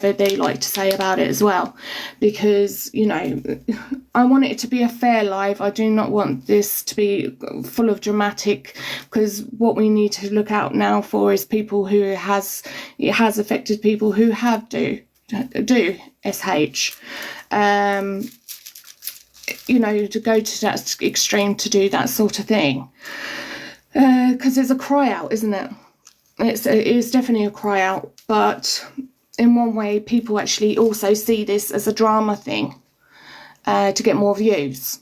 that they like to say about it as well, because, you know, I want it to be a fair live. I do not want this to be full of dramatic, because what we need to look out now for is people who it has affected, people who do SH. You know, to go to that extreme to do that sort of thing, because it's a cry out, isn't it? It is definitely a cry out, but in one way people actually also see this as a drama thing, to get more views.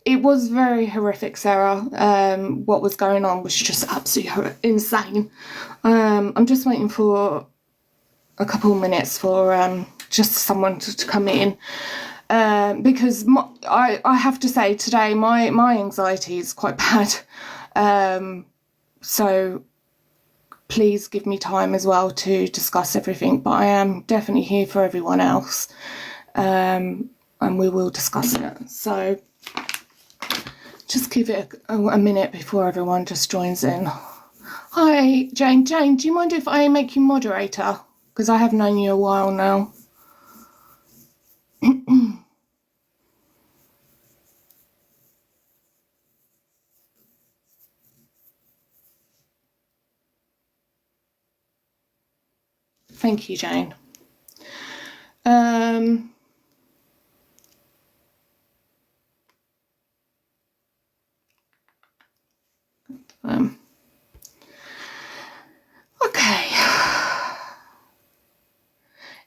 It was very horrific, Sarah. What was going on was just absolutely insane. I'm just waiting for a couple of minutes for just someone to come in, because I have to say today my anxiety is quite bad. So please give me time as well to discuss everything. But I am definitely here for everyone else, and we will discuss it. So just give it a minute before everyone just joins in. Hi, Jane. Jane, do you mind if I make you moderator? Because I have known you a while now. Thank you, Jane. Okay.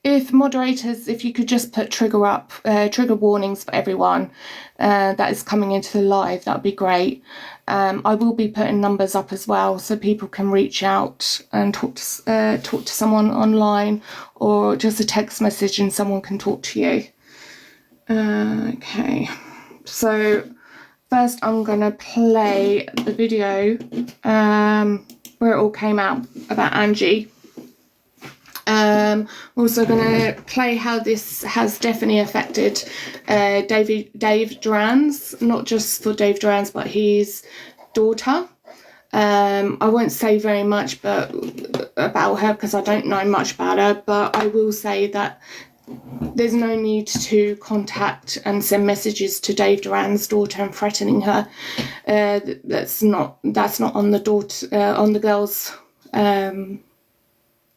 If moderators, if you could just put trigger warnings for everyone that is coming into the live, that would be great. I will be putting numbers up as well, so people can reach out and talk to someone online, or just a text message and someone can talk to you. Okay, so first I'm gonna play the video where it all came out about Angie. Also going to play how this has definitely affected Dave Duran's, not just for Dave Duran's, but his daughter. I won't say very much about her, because I don't know much about her, but I will say that there's no need to contact and send messages to Dave Duran's daughter and threatening her. That's not on the girl's.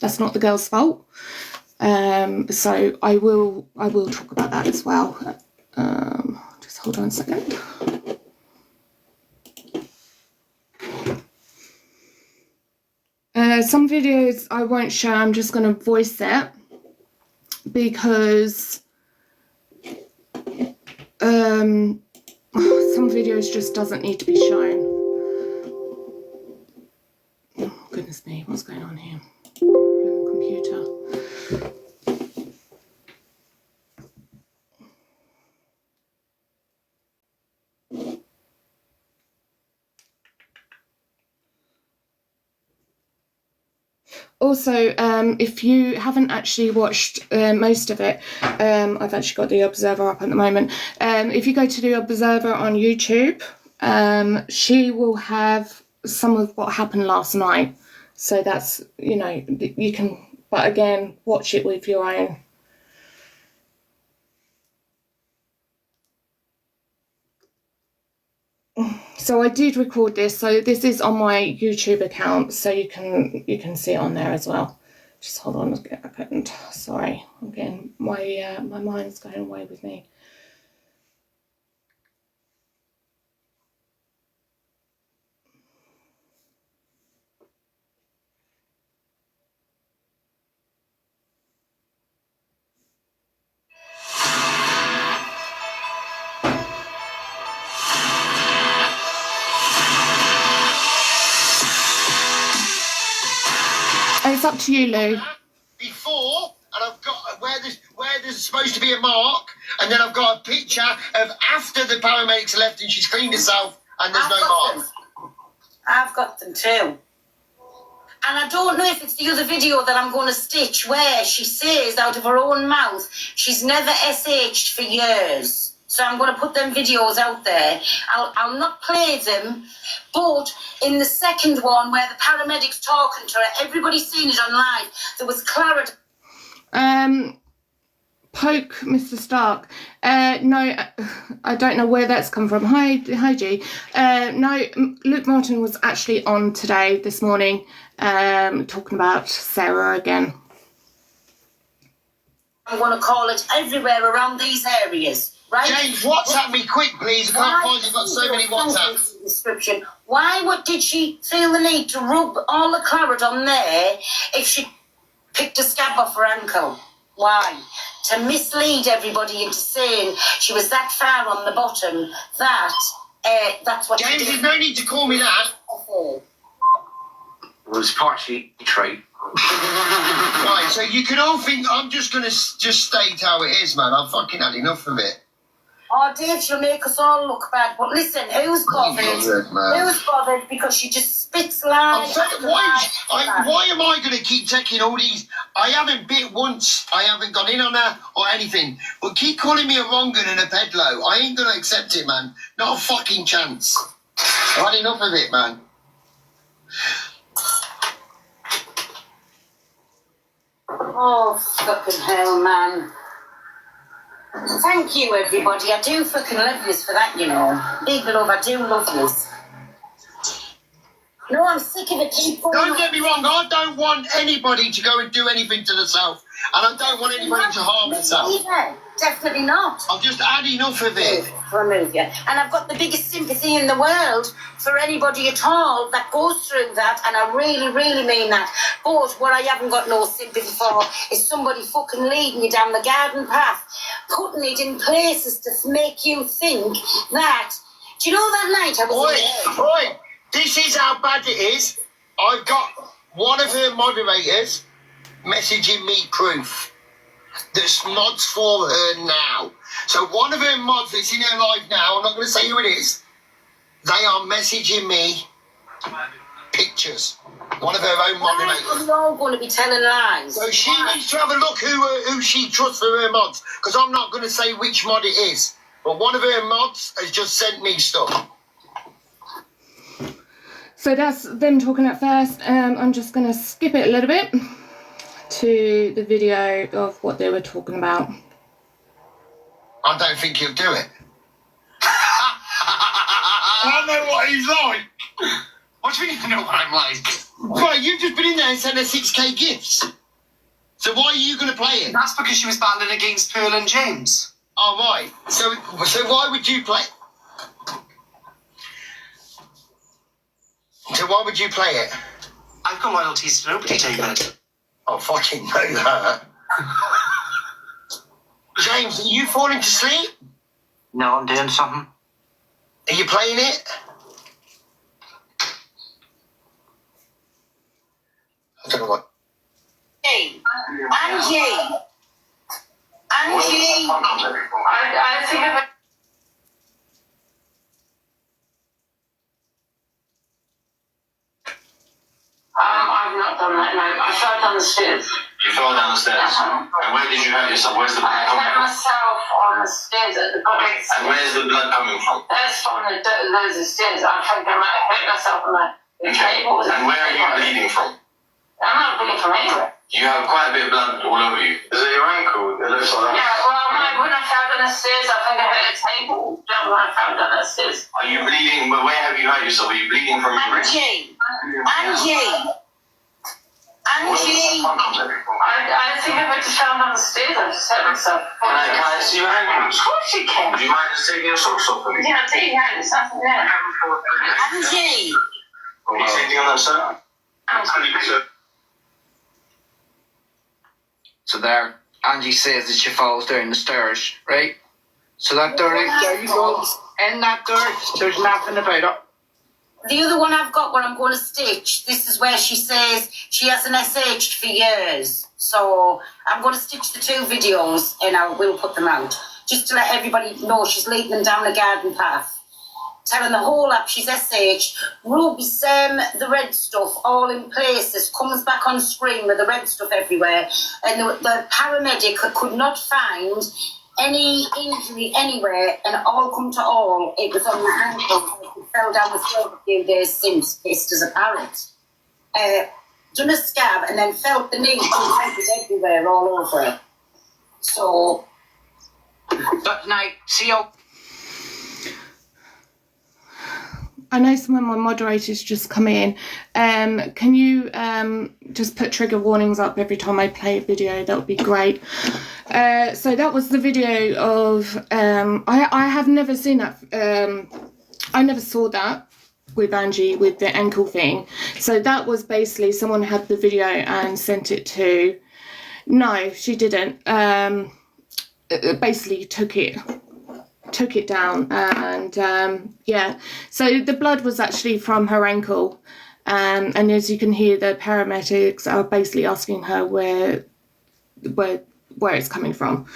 That's not the girl's fault. So I will talk about that as well. Just hold on a second. Some videos I won't show. I'm just going to voice it, because some videos just doesn't need to be shown. Oh, goodness me, what's going on here? Computer. Also, if you haven't actually watched most of it, I've actually got the Observer up at the moment. If you go to the Observer on YouTube, she will have some of what happened last night. So that's, you know, you can, but again, watch it with your own. So I did record this, so this is on my YouTube account, so you can see it on there as well. Just hold on a second. Sorry, again, my mind's going away with me. It's up to you, Lou. Before, and I've got where there's supposed to be a mark, and then I've got a picture of after the paramedics left and she's cleaned herself and there's no mark. I've got them too. And I don't know if it's the other video that I'm going to stitch where she says out of her own mouth she's never SH'd for years. So I'm going to put them videos out there. I'll not play them, but in the second one where the paramedic's talking to her, everybody's seen it online, there was clarity. Poke Mr. Stark. No, I don't know where that's come from. Hi G. No, Luke Martin was actually on today, this morning, talking about Sarah again. I'm going to call it everywhere around these areas, right? James, WhatsApp me quick, please. I can't find you've got so many WhatsApps. Description. Why did she feel the need to rub all the claret on there if she picked a scab off her ankle? Why? To mislead everybody into saying she was that far on the bottom that that's what James, she did. there's no need to call me that. It was partially true. Right, so you can all think I'm just going to just state how it is, man. I've fucking had enough of it. Oh, Dave, she'll make us all look bad. But listen, who's bothered? Who's bothered? Because she just spits lies. Why am I going to keep taking all these? I haven't bit once. I haven't gone in on her or anything. But keep calling me a wrong un and a pedlo. I ain't going to accept it, man. Not a fucking chance. I've had enough of it, man. Oh, fucking hell, man. Thank you, everybody. I do fucking love yous for that, you know. Big love, I do love yous. No, I'm sick of it. Keep going. Don't get me wrong. I don't want anybody to go and do anything to themselves. And I don't want anybody to harm themselves. Either. Definitely not. I've just had enough of it. Remove you. And I've got the biggest sympathy in the world for anybody at all that goes through that, and I really, really mean that. But what I haven't got no sympathy for is somebody fucking leading you down the garden path, putting it in places to make you think that. Do you know that night I was Oi, this is how bad it is. I've got one of her moderators messaging me proof. There's mods for her now. So one of her mods that's in her live now, I'm not going to say who it is, they are messaging me pictures. One of her own moderators. Why are we all going to be telling lies? So she needs to have a look who she trusts for her mods, because I'm not going to say which mod it is. But one of her mods has just sent me stuff. So that's them talking at first. I'm just going to skip it a little bit to the video of what they were talking about. I don't think he'll do it. I know what he's like. What do you mean you know what I'm like? Right, you've just been in there and sent her 6k gifts. So why are you going to play it? That's because she was battling against Pearl and James. Oh, right. So why would you play? So why would you play it? I've got loyalties to nobody, David. I fucking know that. James, are you falling to sleep? No, I'm doing something. Are you playing it? I don't know what. Hey, Angie. Angie. I think of it. I've not done that, no. I fell down the stairs. You fell down the stairs? And where did you hurt yourself? Where's the blood I coming hit from? myself on the stairs at the bottom. And where's the blood coming from? That's from those stairs. I think I might have hurt myself on the table. And where are you bleeding from? I'm not bleeding from anywhere. You have quite a bit of blood all over you. Is it your ankle? It looks like that. Yeah, well, when I fell down the stairs, I think I hit a table. When I fell down the stairs. Are you bleeding? Where have you hurt yourself? Are you bleeding from your wrist? Angie. I think if I just fell down the stairs, I just hurt myself. Can I see your ankles? Of course you can. Would you mind just taking your socks off for me? Yeah, take your hand. There's nothing there. Angie. Can you see anything on that side? So there, Angie says that she falls down the stairs, right? So that door, there you go. In that door, there's nothing about it. The other one I've got where I'm going to stitch, this is where she says she hasn't SH'd for years. So I'm going to stitch the two videos and I will put them out. Just to let everybody know she's leading them down the garden path. Telling the whole app she's SH, Ruby, Sam, the red stuff, all in places, comes back on screen with the red stuff everywhere. And the paramedic could not find any injury anywhere, and all come to all, it was on the ankle. He fell down the slope a few days since, pissed as a parrot. Done a scab and then felt the knee, it was everywhere, all over it. So, But now, see how I know some of my moderators just come in. Can you just put trigger warnings up every time I play a video? That would be great. So that was the video of... I have never seen that. I never saw that with Angie with the ankle thing. So that was basically someone had the video and sent it to... No, she didn't. Basically took it down, and yeah, so the blood was actually from her ankle, and as you can hear, the paramedics are basically asking her where it's coming from.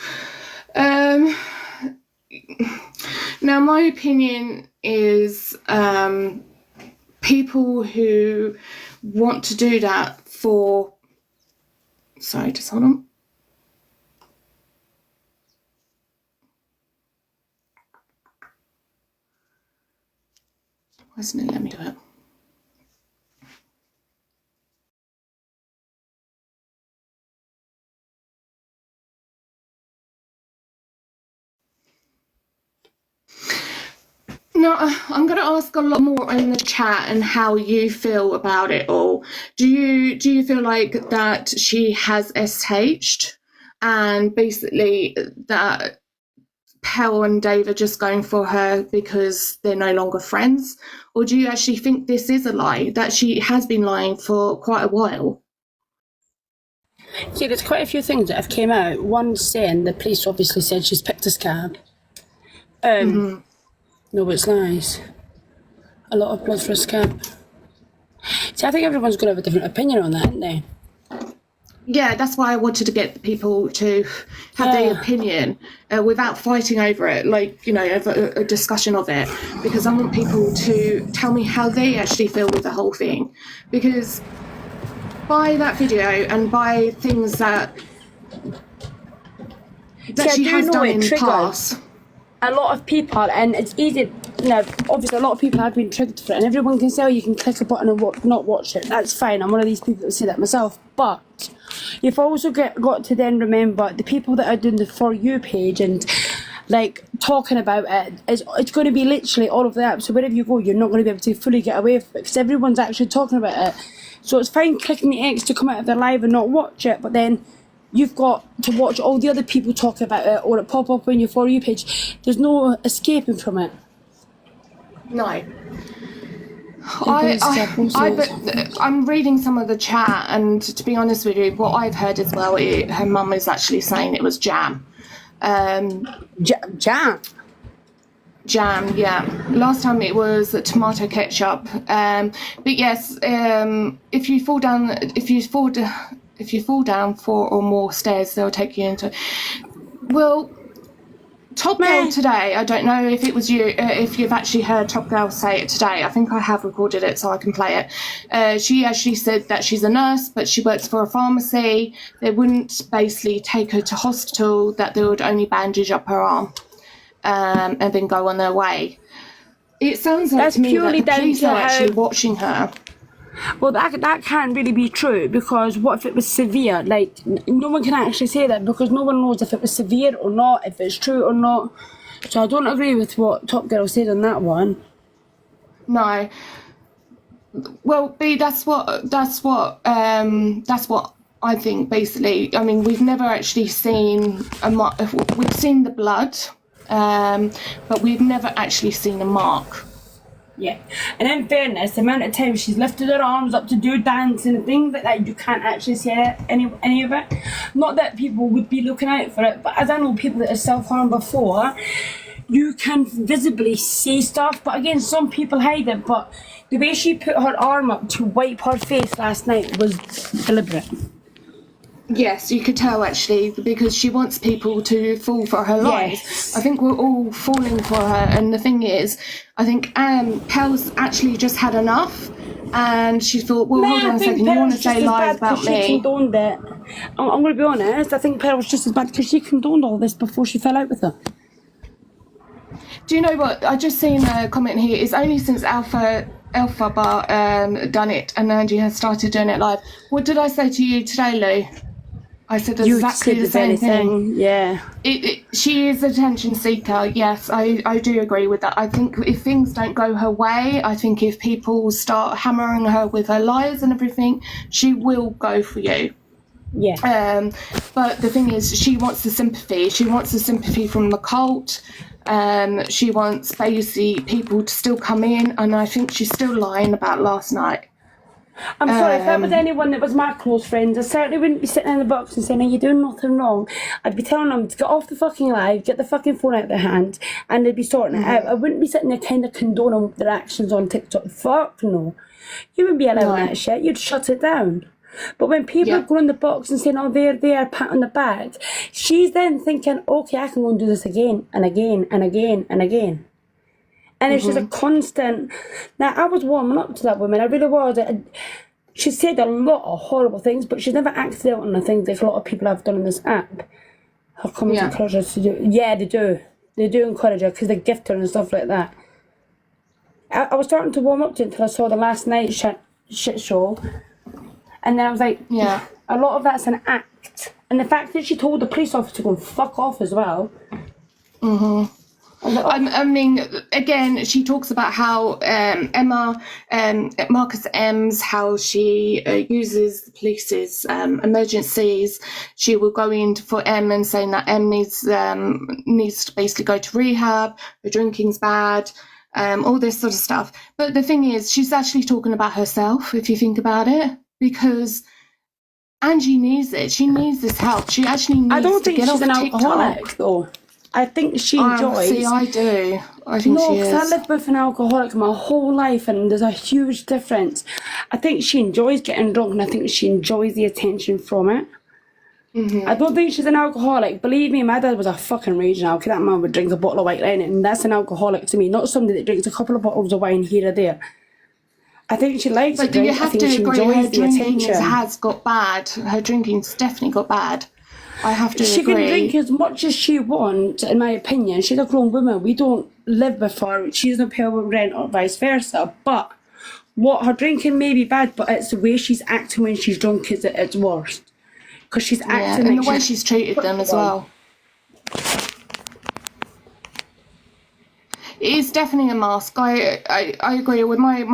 Now my opinion is people who want to do that for... Sorry, just hold on. Why doesn't it let me do it? No, I'm going to ask a lot more in the chat and how you feel about it all. Do you feel like that she has SH'd and basically that Pell and Dave are just going for her because they're no longer friends? Or do you actually think this is a lie, that she has been lying for quite a while? Yeah, there's quite a few things that have came out. One saying the police obviously said she's picked a scab. No, but it's nice. A lot of blood for a scab. See, I think everyone's going to have a different opinion on that, haven't they? Yeah, that's why I wanted to get the people to have their opinion without fighting over it, like, you know, a discussion of it, because I want people to tell me how they actually feel with the whole thing. Because by that video and by things that she has done in the past... A lot of people, and it's easy, you know, obviously a lot of people have been triggered for it, and everyone can say, oh, you can click a button and not watch it. That's fine. I'm one of these people that say that myself. But you've also got to then remember the people that are doing the For You page and like talking about it, it's going to be literally all of that. So wherever you go, you're not going to be able to fully get away from it because everyone's actually talking about it. So it's fine clicking the X to come out of their live and not watch it, but then you've got to watch all the other people talk about it, or it pop up on your For You page. There's no escaping from it. No. I'm reading some of the chat, and to be honest with you, what I've heard as well, her mum is actually saying it was jam. Jam? Jam, yeah. Last time it was tomato ketchup. But yes, if you fall down 4 or more stairs, they'll take you into... Well, Top Girl today, I don't know if it was you, if you've actually heard Top Girl say it today. I think I have recorded it so I can play it. She actually said that she's a nurse, but she works for a pharmacy. They wouldn't basically take her to hospital, that they would only bandage up her arm and then go on their way. It sounds like to me that the police are actually watching her. Well, that can't really be true, because what if it was severe? Like, no one can actually say that because no one knows if it was severe or not, if it's true or not. So I don't agree with what Top Girl said on that one. No. Well, B, that's what I think, basically. I mean, we've never actually seen we've seen the blood, but we've never actually seen a mark. Yeah, and in fairness, the amount of times she's lifted her arms up to do dancing and things like that, you can't actually see any of it. Not that people would be looking out for it, but as I know people that have self-harmed before, you can visibly see stuff. But again, some people hide it, but the way she put her arm up to wipe her face last night was deliberate. Yes, you could tell actually, because she wants people to fall for her lies. Yes. I think we're all falling for her, and the thing is, I think Pell's actually just had enough, and she thought, well, hold on a second, you want to say lies about me? I'm going to be honest, I think Pearl was just as bad because she condoned all this before she fell out with her. Do you know what? I just seen a comment here. It's only since Alpha Bar done it and Angie has started doing it live. What did I say to you today, Lou? I said exactly the same thing. Yeah. She is an attention seeker. Yes, I do agree with that. I think if things don't go her way, I think if people start hammering her with her lies and everything, she will go for you. Yeah. But the thing is, she wants the sympathy. She wants the sympathy from the cult. She wants basically people to still come in, and I think she's still lying about last night. I'm sorry, if that was anyone that was my close friends, I certainly wouldn't be sitting in the box and saying, "Are you doing nothing wrong?" I'd be telling them to get off the fucking live, get the fucking phone out of their hand, and they'd be sorting it out. I wouldn't be sitting there kind of condoning their actions on TikTok. Fuck no. You wouldn't be allowing that shit. You'd shut it down. But when people go in the box and saying, "Oh, there, pat on the back," she's then thinking, "Okay, I can go and do this again and again and again and again." And it's just a constant. Now, I was warming up to that woman. I really was. She said a lot of horrible things, but she's never acted out on the things like a lot of people have done on this app. Her comments encourage her to do. Yeah, they do. They do encourage her because they gift her and stuff like that. I was starting to warm up to it until I saw the last night shit show. And then I was like, a lot of that's an act. And the fact that she told the police officer to go and fuck off as well. I mean, again, she talks about how Emma, Marcus M's, how she uses the police's emergencies. She will go in for M and saying that M needs to basically go to rehab, the drinking's bad, all this sort of stuff. But the thing is, she's actually talking about herself, if you think about it, because Angie needs it. She needs this help. She actually needs to get off TikTok. I don't think she's an alcoholic, though. I think she enjoys. See, I do. I think she is. No, because I lived with an alcoholic my whole life, and there's a huge difference. I think she enjoys getting drunk, and I think she enjoys the attention from it. I don't think she's an alcoholic. Believe me, my dad was a fucking raging alcoholic. That man would drink a bottle of white wine, and that's an alcoholic to me. Not somebody that drinks a couple of bottles of wine here or there. I think she likes it. But you have to agree, her drinking has got bad. Her drinking's definitely got bad. I have to agree. She can drink as much as she wants, in my opinion. She's a grown woman. We don't live with her. She doesn't pay her rent or vice versa. But what her drinking may be bad, but it's the way she's acting when she's drunk is at its worst. Because she's acting and the way she's treated them as well. It is definitely a mask. I agree with my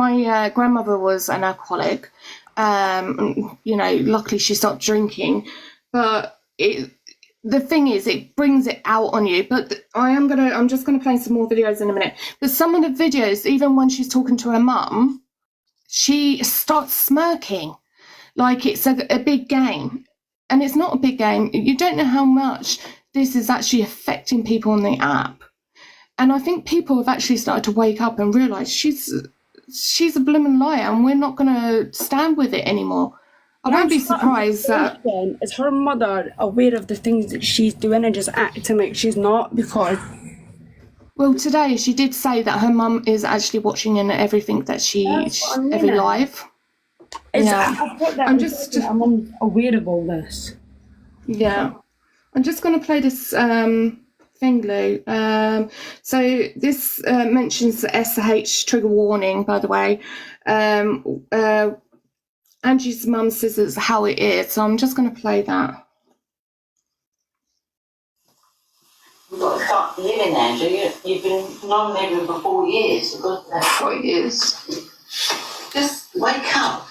grandmother was an alcoholic. You know, luckily she stopped drinking, but the thing is, it brings it out on you. But I'm just gonna play some more videos in a minute. But some of the videos, even when she's talking to her mum, she starts smirking like it's a big game, and it's not a big game. You don't know how much this is actually affecting people on the app. And I think people have actually started to wake up and realise she's a blooming liar, and we're not going to stand with it anymore. I won't be surprised that... Is her mother aware of the things that she's doing and just acting like she's not? Because... Well, today she did say that her mum is actually watching in everything that every live. I'm aware of all this. Yeah. I'm just going to play this... thing, Lou. So this mentions the SH trigger warning, by the way. Angie's mum says it's how it is, so I'm just going to play that. You've got to start living, Andrew. You've been non-living for 4 years. You've got that 4 years. Just wake up.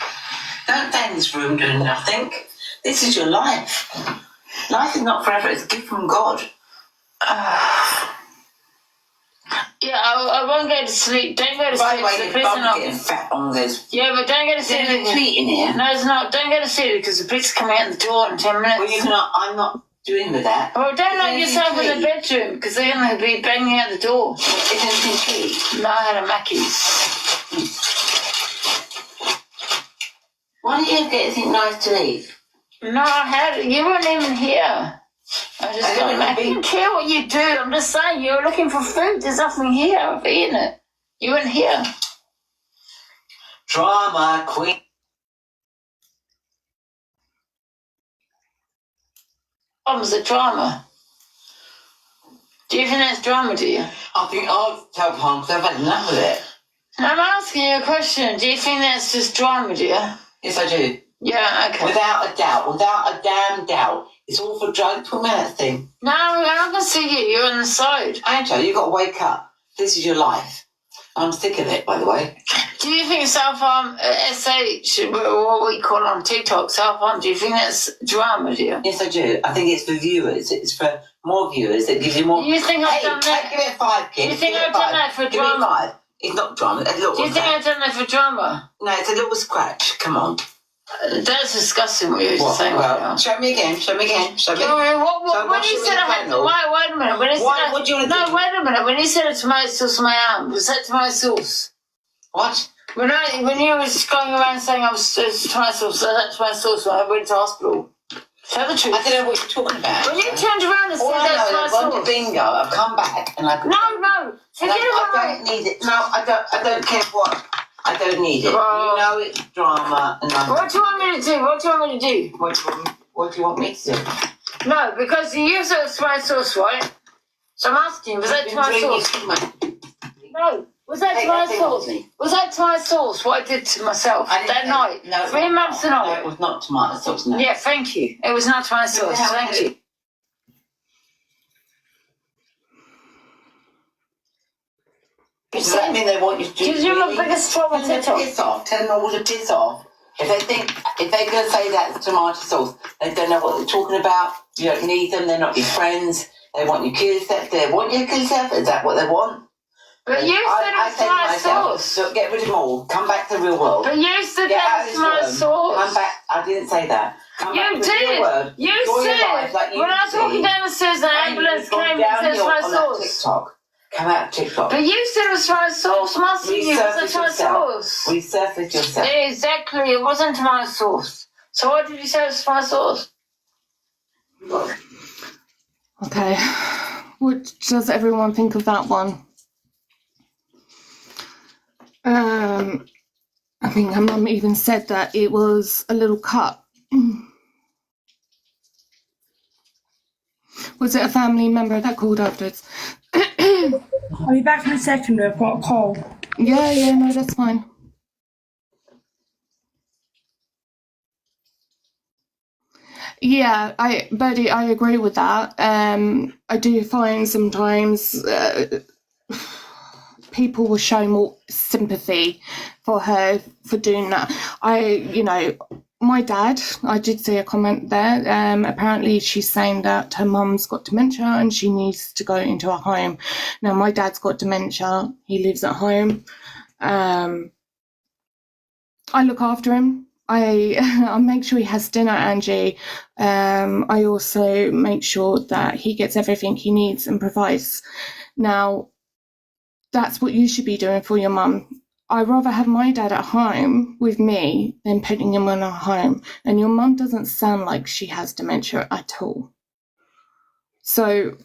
Don't stay in this room doing nothing. This is your life. Life is not forever. It's a gift from God. Yeah, I won't go to sleep. Don't go to sleep. By the way, your bum's getting fat on this. Yeah, but don't go to sleep. There's a tweet in here. No, it's not. Don't go to sleep because the police are coming out the door in 10 minutes. Well, you cannot. I'm not doing with that. Well, don't lock yourself in the bedroom because they're going to be banging out the door. Is anything tweet? No, I had a Mackey's. Why don't you get anything nice to eat? No, I had it. You weren't even here. I just got it. I didn't care what you do. I'm just saying, you were looking for food. There's nothing here. I've eaten it. You weren't here. Drama queen. was a drama. Do you think that's drama, do you? I think I'll tell Pam because I've had enough of it. I'm asking you a question. Do you think that's just drama, do you? Yes, I do. Yeah, okay. Without a doubt, without a damn doubt. It's all for drugs. Put me on that thing. No, I'm not going to see you. You're on the side. Angela, you've got to wake up. This is your life. I'm sick of it, by the way. Do you think self-harm, SH, what we call on TikTok, self-harm, do you think that's drama, do you? Yes, I do. I think it's for viewers. It's for more viewers. It gives you more... You think I've done that? Give it 5, kid. You think Give it I've done 5. that for Give it drama? 5. It's not drama. A little Do you think I've done that for drama? No, it's a little scratch. Come on. That's disgusting what you were What? saying. Well, show me again. Show me again. Show me. When he said I had to... Wait a minute. When he said What do you want to do? No, wait a minute. When he said a tomato sauce on my arm, was that tomato sauce? What? When you was going around saying I was tomato sauce, that's tomato sauce when I went to hospital. Tell the truth. I don't know what you're talking about. When you turned around and said that's tomato sauce. Bingo. I've come back and I've... No. I don't need it. No, I don't care what. I don't need it. Well, you know it's drama and I'm... What do you want me to do? What do you want me to do? What do you want me to do? No, because you used tomato sauce, right? So I'm asking you, was that tomato sauce? No. Was that tomato sauce? Was that tomato sauce? What I did to myself that night? No, 3 months ago. No, it was not tomato sauce, no. Yeah, thank you. It was not tomato sauce. Thank you. Does that mean they want you to do... Because you're the biggest trouble to Tell them to piss off. Tell them all to piss off. If they're going to say that's tomato sauce, they don't know what they're talking about. You don't need them. They're not your friends. They want your kids. They want your kids. Is that what they want? But you said it was tomato sauce. Look, get rid of them all. Come back to the real world. But you said that was tomato sauce. Come back. I didn't say that. Come back You to the real did. world. You Enjoy your said life like you when I was used to. walking down the stairs, the ambulance came and said tomato sauce. TikTok. Come out of TikTok. But you said it was tomato sauce. I'm asking you, was it tomato sauce? Resurface yourself. Yeah, exactly. It wasn't tomato sauce. So why did you say it was tomato sauce? Okay. What does everyone think of that one? I think her mum even said that it was a little cut. Was it a family member that called afterwards? I'll be back in a second. I've got a call. Yeah, no, that's fine. Yeah, Birdie, I agree with that. I do find sometimes people will show more sympathy for her for doing that. My dad, I did see a comment there. Apparently she's saying that her mum's got dementia and she needs to go into a home. Now, my dad's got dementia. He lives at home. I look after him. I make sure he has dinner, Angie. I also make sure that he gets everything he needs and provides. Now, that's what you should be doing for your mum. I'd rather have my dad at home with me than putting him in a home. And your mum doesn't sound like she has dementia at all. So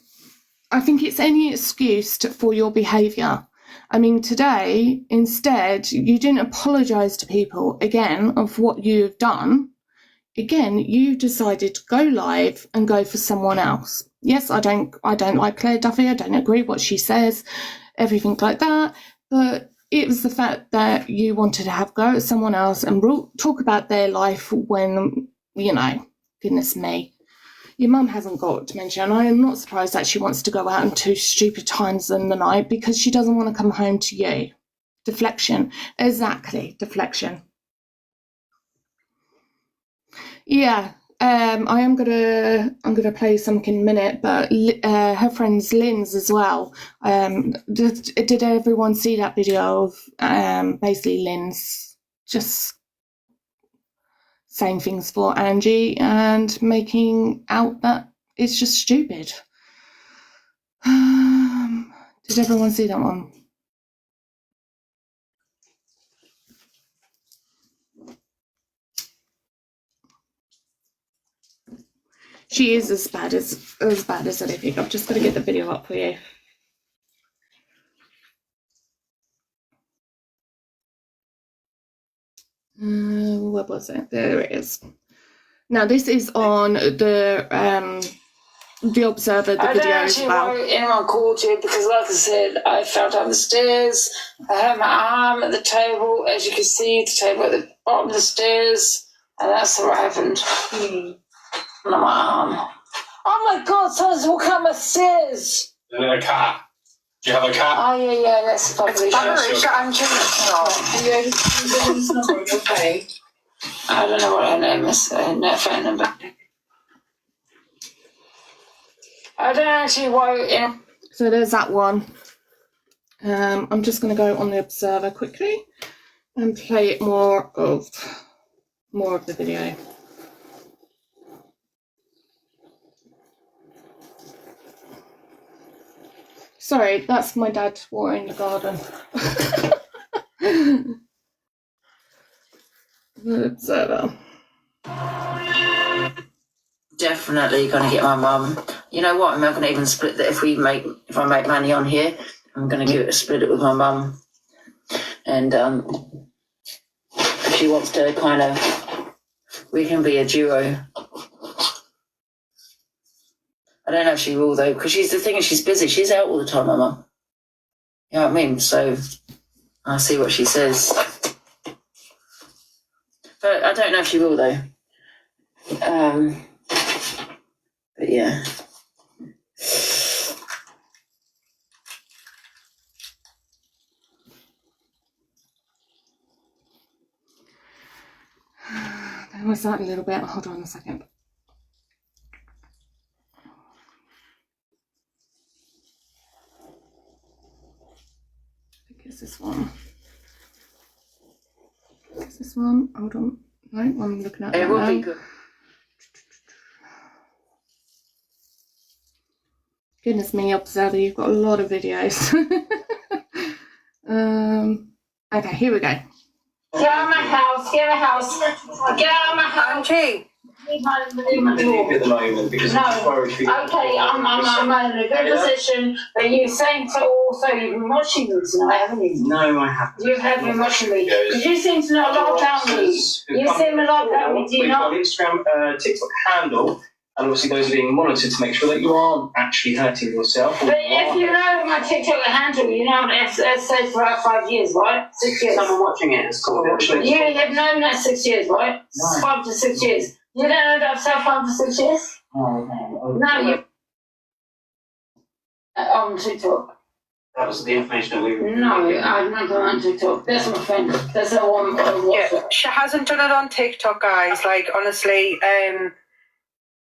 I think it's any excuse for your behaviour. I mean, today, instead, you didn't apologise to people, again, of what you've done. Again, you decided to go live and go for someone else. Yes, I don't like Claire Duffy. I don't agree what she says, everything like that. But it was the fact that you wanted to have a go at someone else and talk about their life when, goodness me. Your mum hasn't got dementia, and I am not surprised that she wants to go out into stupid times in the night because she doesn't want to come home to you. Deflection. Exactly, deflection. Yeah, I'm gonna play something in a minute, but her friend's Lynn's as well. Did everyone see that video of basically Lynn's just saying things for Angie and making out that it's just stupid? Did everyone see that one? She is as bad as anything. I'm just going to get the video up for you. Where was it? There it is. Now this is on the the Observer, the I video don't as actually well. why anyone called you because, like I said, I fell down the stairs. I had my arm at the table, as you can see, the table at the bottom of the stairs, and that's what happened. Not my arm. Oh my God! Someone's walking up my stairs. Is it a cat? Do you have a cat? Oh yeah, that's probably. Angie. Are you able to see this number on your phone? I don't know what her name is. No phone number. I don't actually why. So there's that one. I'm just going to go on the Observer quickly and play more of the video. Sorry, that's my dad watering the garden. The Observer. Definitely gonna get my mum. You know what? I'm not gonna even split that. If I make money on here, I'm gonna split it with my mum. And if she wants to kind of, we can be a duo. I don't know if she will though, because she's busy. She's out all the time, my mum. You know what I mean? So I'll see what she says. But I don't know if she will though. But yeah. There was that a little bit. Hold on a second. I think it's this one. Is this one? Hold on. No, I'm looking at It would be good. Goodness me, Observer, you've got a lot of videos. Okay, here we go. Get out of my house, get out of my house. Get out of my house. Angie. Leave my door. At the moment because No. it's forestry. Okay, I'm in a good position, but you're saying to also you've been watching me tonight, haven't you? No, I haven't. You have been watching me. Because you seem to know a lot about me. You seem a lot about me, do you We've got not? an Instagram, TikTok handle, and obviously those are being monitored to make sure that you aren't actually hurting yourself. But if you know my TikTok handle, you know it's said for about 5 years, right? 6 years. Someone watching it is called You have known that 6 years, right? No. 5 to 6 years. You don't know that I've self-harmed for 6 years? No, you... On TikTok. That was the information that we were. No, I've not done on TikTok. That's my friend. That's the one. Yeah, she hasn't done it on TikTok, guys. Like, honestly,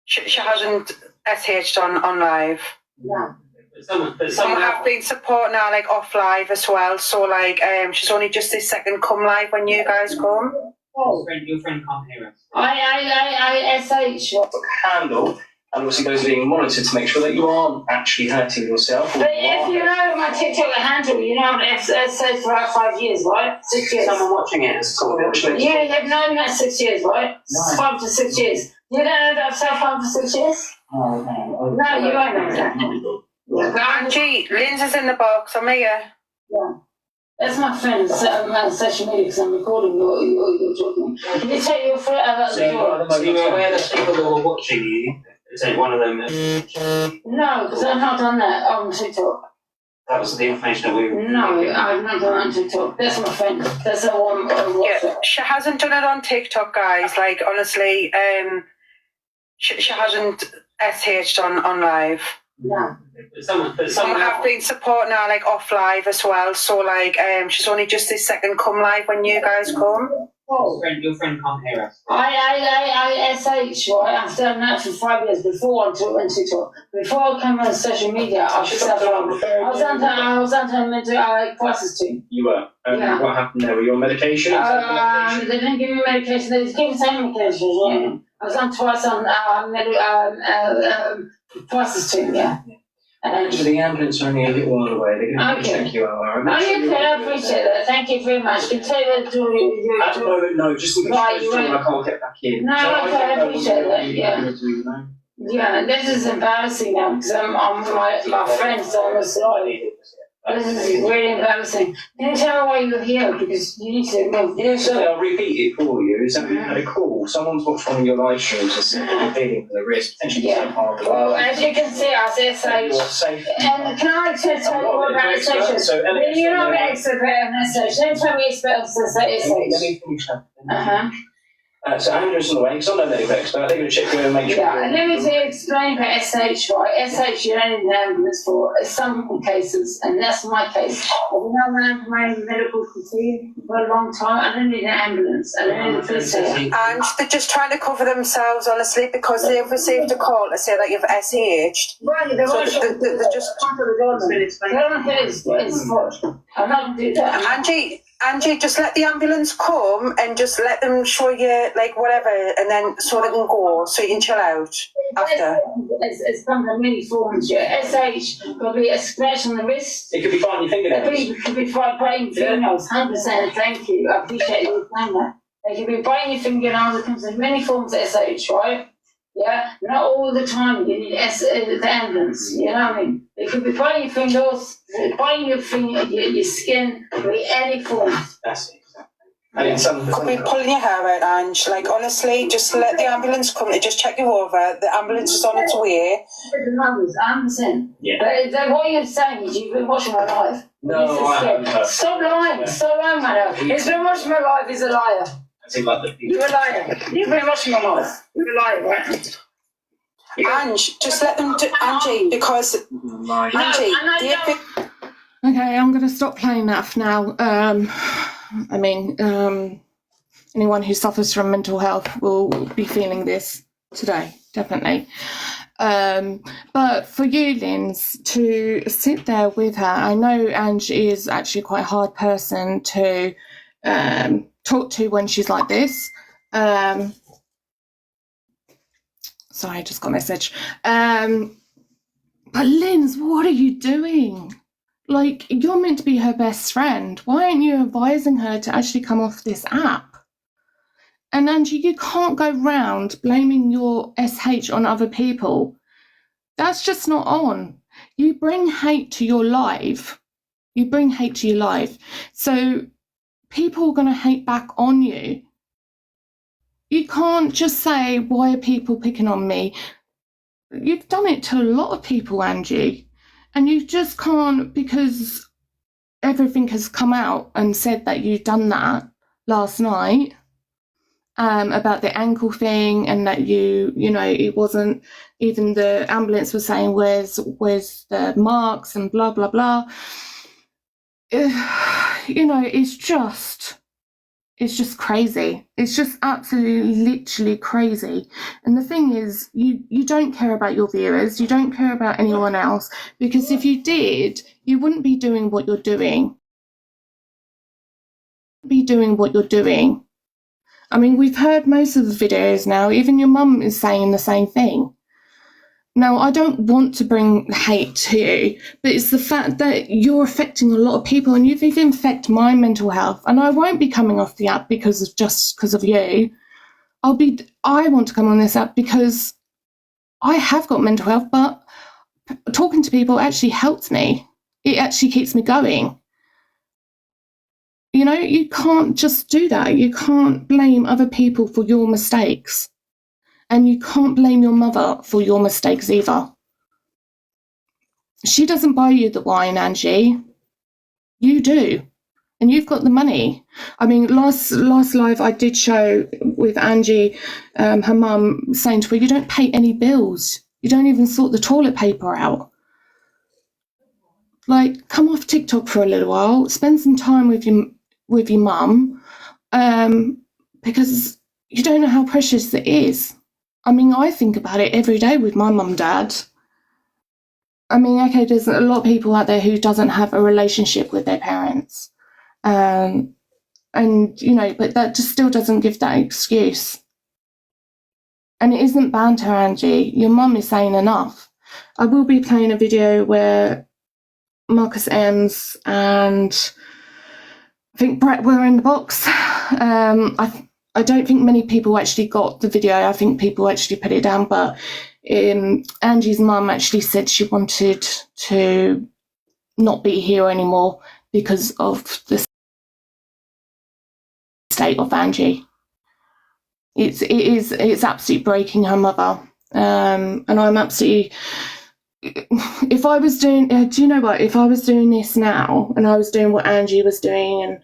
she hasn't SH'd on live. No. Some have been supporting her, like, off live as well. So, like, she's only just this second come live when you guys come. Oh. Your friend can't hear us. I SH. Handle, and obviously those are being monitored to make sure that you aren't actually hurting yourself. But if you know my TikTok handle, you know it's said for about 5 years, right? 6 years. Someone watching it is called You have known that 6 years, right? No. 5 to 6 years. You don't know that I've self-harmed for 6 years? No, you won't know that. Yeah, but Angie, Lindsay's in the box. I'm here. yeah. That's my friend on social media because I'm recording you're talking. Can you tell your friend about the door? So you're aware that people who are watching you, is it one of them? No, because I've not done that on TikTok. That was the information that we were. No, I've not done it on TikTok. That's my friend. That's the one on WhatsApp. Yeah, she hasn't done it on TikTok, guys. Like, honestly, she hasn't SH'd on live. No. Some have been supporting her, like, off live as well. So, like, she's only just this second come live when you guys come. Oh. Your friend can't hear us. I SH, right? I've done that for 5 years before on TikTok. Before I came on social media, I was under mental crisis team. You were. Yeah. What happened there? Were you on medication? They didn't give me medication. They just gave me some medication. Yeah. I was on twice on crisis team. Yeah. The ambulance are only a little while away. They're going to take you out. Oh, you could. I appreciate that. Thank you very much. Can tell you to At the moment, no, just in case I can't get back in. No, So okay, I appreciate that, yeah. Yeah. Yeah, this is embarrassing now because I'm with my friends on the side. This is really embarrassing. Can you tell me why you're here? Because you need to know. Yeah, so I'll repeat it for you. It's a call. Someone's watched one of your live streams and said that you're dealing with a risk, potentially some harm. Well, as you can see, I say You're safe. and can I tell you more about SH? So, You're not an expert on SH. Don't tell me expert on SH. Let me finish that. Uh-huh. So Andrew's on the way, because I'm no medical expert. They're going to check you and make sure. Yeah, and let me explain about SH, right? SH you don't need an ambulance for some cases, and that's my case. I've been around my medical procedure for a long time. I don't need an ambulance. I don't need a police here. And they're just trying to cover themselves, honestly, because they've received a call to say that you've SAH'd. Right, they're So they're just... They don't hit his foot. I'm not going to do that. Angie, just let the ambulance come and just let them show you, like, whatever, and then so they can go, so you can chill out after. It's come from many forms, yeah. SH could be a scratch on the wrist. It could be biting your fingernails. It could be biting fingernails, 100%. Thank you. I appreciate you saying that. They could be biting your fingernails. It comes in many forms of SH, right? Yeah, not all the time you need the ambulance, you know what I mean? It could be biting your fingers, biting your finger, your skin, it could be any form. That's it. And it's something. Could be pulling your hair out, Ange. Like, honestly, just let the ambulance come. They just check you over. The ambulance is on its way. The numbers, I understand. Yeah. But what you're saying is you've been watching my life. No, I haven't. Stop lying, stop lying, man. He's been watching my life, he's a liar. You're a liar. You've been watching my life. You're a liar, right? Ange, just let them do, Angie, because Angie, Okay, I'm going to stop playing that for now. Anyone who suffers from mental health will be feeling this today, definitely. But for you, Linz, to sit there with her, I know Angie is actually quite a hard person to talk to when she's like this. Sorry, I just got a message. But Linz, what are you doing? Like, you're meant to be her best friend. Why aren't you advising her to actually come off this app? And Angie, you can't go round blaming your SH on other people. That's just not on. You bring hate to your life. So people are going to hate back on you. You can't just say, why are people picking on me? You've done it to a lot of people, Angie. And you just can't, because everything has come out and said that you've done that last night, about the ankle thing, and that you know, it wasn't, even the ambulance was saying, where's the marks and blah, blah, blah. You know, it's just crazy. It's just absolutely, literally crazy. And the thing is, you don't care about your viewers. You don't care about anyone else, because if you did, you wouldn't be doing what you're doing. I mean, we've heard most of the videos now. Even your mum is saying the same thing. Now, I don't want to bring hate to you, but it's the fact that you're affecting a lot of people, and you've even affected my mental health. And I won't be coming off the app because of you. I want to come on this app because I have got mental health, but talking to people actually helps me. It actually keeps me going. You know, you can't just do that. You can't blame other people for your mistakes. And you can't blame your mother for your mistakes either. She doesn't buy you the wine, Angie. You do. And you've got the money. I mean, last live I did show with Angie, her mum, saying to her, you don't pay any bills. You don't even sort the toilet paper out. Like, come off TikTok for a little while. Spend some time with your mum. Because you don't know how precious it is. I mean, I think about it every day with my mum and dad. I mean, okay, there's a lot of people out there who doesn't have a relationship with their parents. And, you know, but that just still doesn't give that excuse. And it isn't banter, Angie. Your mum is saying enough. I will be playing a video where Marcus Ems and I think Brett were in the box. I don't think many people actually got the video. I think people actually put it down, but Angie's mum actually said she wanted to not be here anymore because of the state of Angie. It's absolutely breaking her mother. And I'm absolutely, if I was doing, do you know what, if I was doing this now and I was doing what Angie was doing, and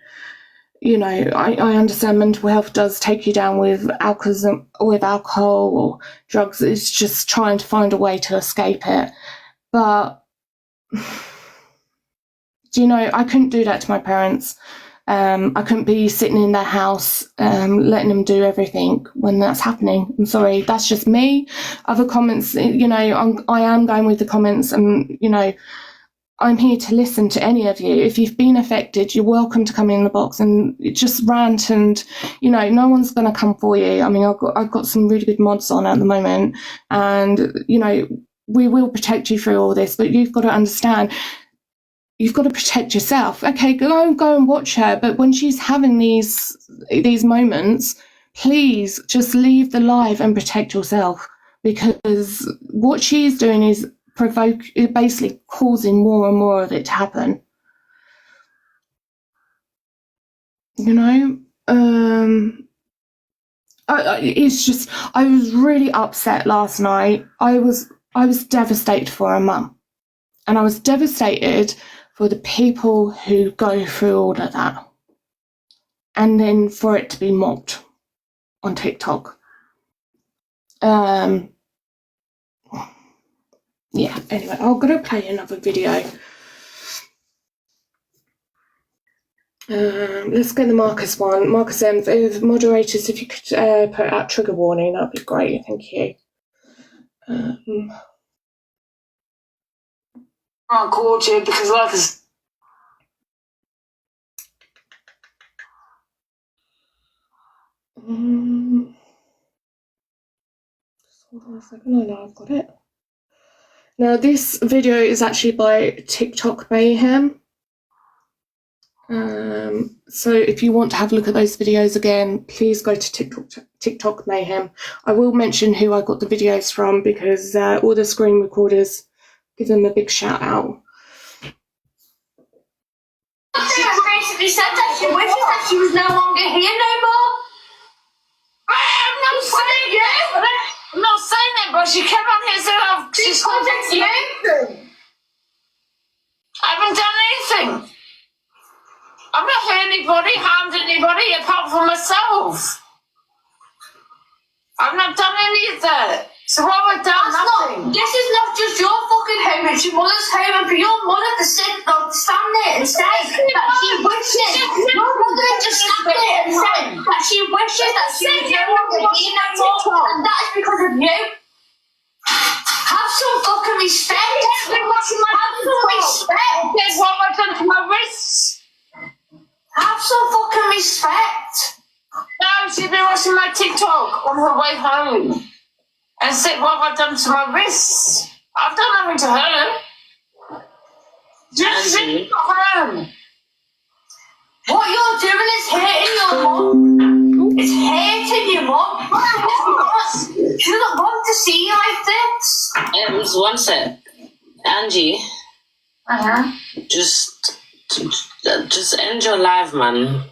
you know, I understand mental health does take you down with alcohol or drugs. It's just trying to find a way to escape it. But do you know, I couldn't do that to my parents. I couldn't be sitting in their house, letting them do everything when that's happening. I'm sorry, that's just me. Other comments, you know, I am going with the comments, and, you know, I'm here to listen to any of you. If you've been affected, you're welcome to come in the box and just rant, and, you know, no one's going to come for you. I mean, I've got some really good mods on at the moment, and, you know, we will protect you through all this, but you've got to understand, you've got to protect yourself. Okay, go and watch her, but when she's having these moments, please just leave the live and protect yourself, because what she's doing is basically causing more and more of it to happen. You know, it's just, I was really upset last night. I was devastated for her mum, and I was devastated for the people who go through all of that, and then for it to be mocked on TikTok. Yeah, anyway, I'm going to play another video. Let's get the Marcus one. Marcus M, moderators, if you could put out trigger warning, that'd be great, thank you. I called you because like Hold on a second, I know I've got it. Now, this video is actually by TikTok Mayhem. So if you want to have a look at those videos again, please go to TikTok Mayhem. I will mention who I got the videos from, because all the screen recorders, give them a big shout out. She basically said that she wishes that she was no longer here no more. I'm not saying it. I'm not saying that, but she came on here and said she's contacted you. I haven't done anything. I've not hurt anybody, harmed anybody apart from myself. I've not done any of that. So what have I done? Nothing. This is not just your fucking home, it's your mother's home, and for your mother to stand there and say that she wishes, your mother to stand there and say that she wishes that she was no longer here no more, and that is because of you. Have some fucking respect. Have some respect. Guess what have I done to my wrists? Have some fucking respect. No, she's been watching my TikTok on her way home and said, what have I done to my wrists? I've done nothing to her. Just sit at home. What you're doing is hating your mum. It's hating your mum. She doesn't want to see you like this. One sec. Angie. Just end your live, man.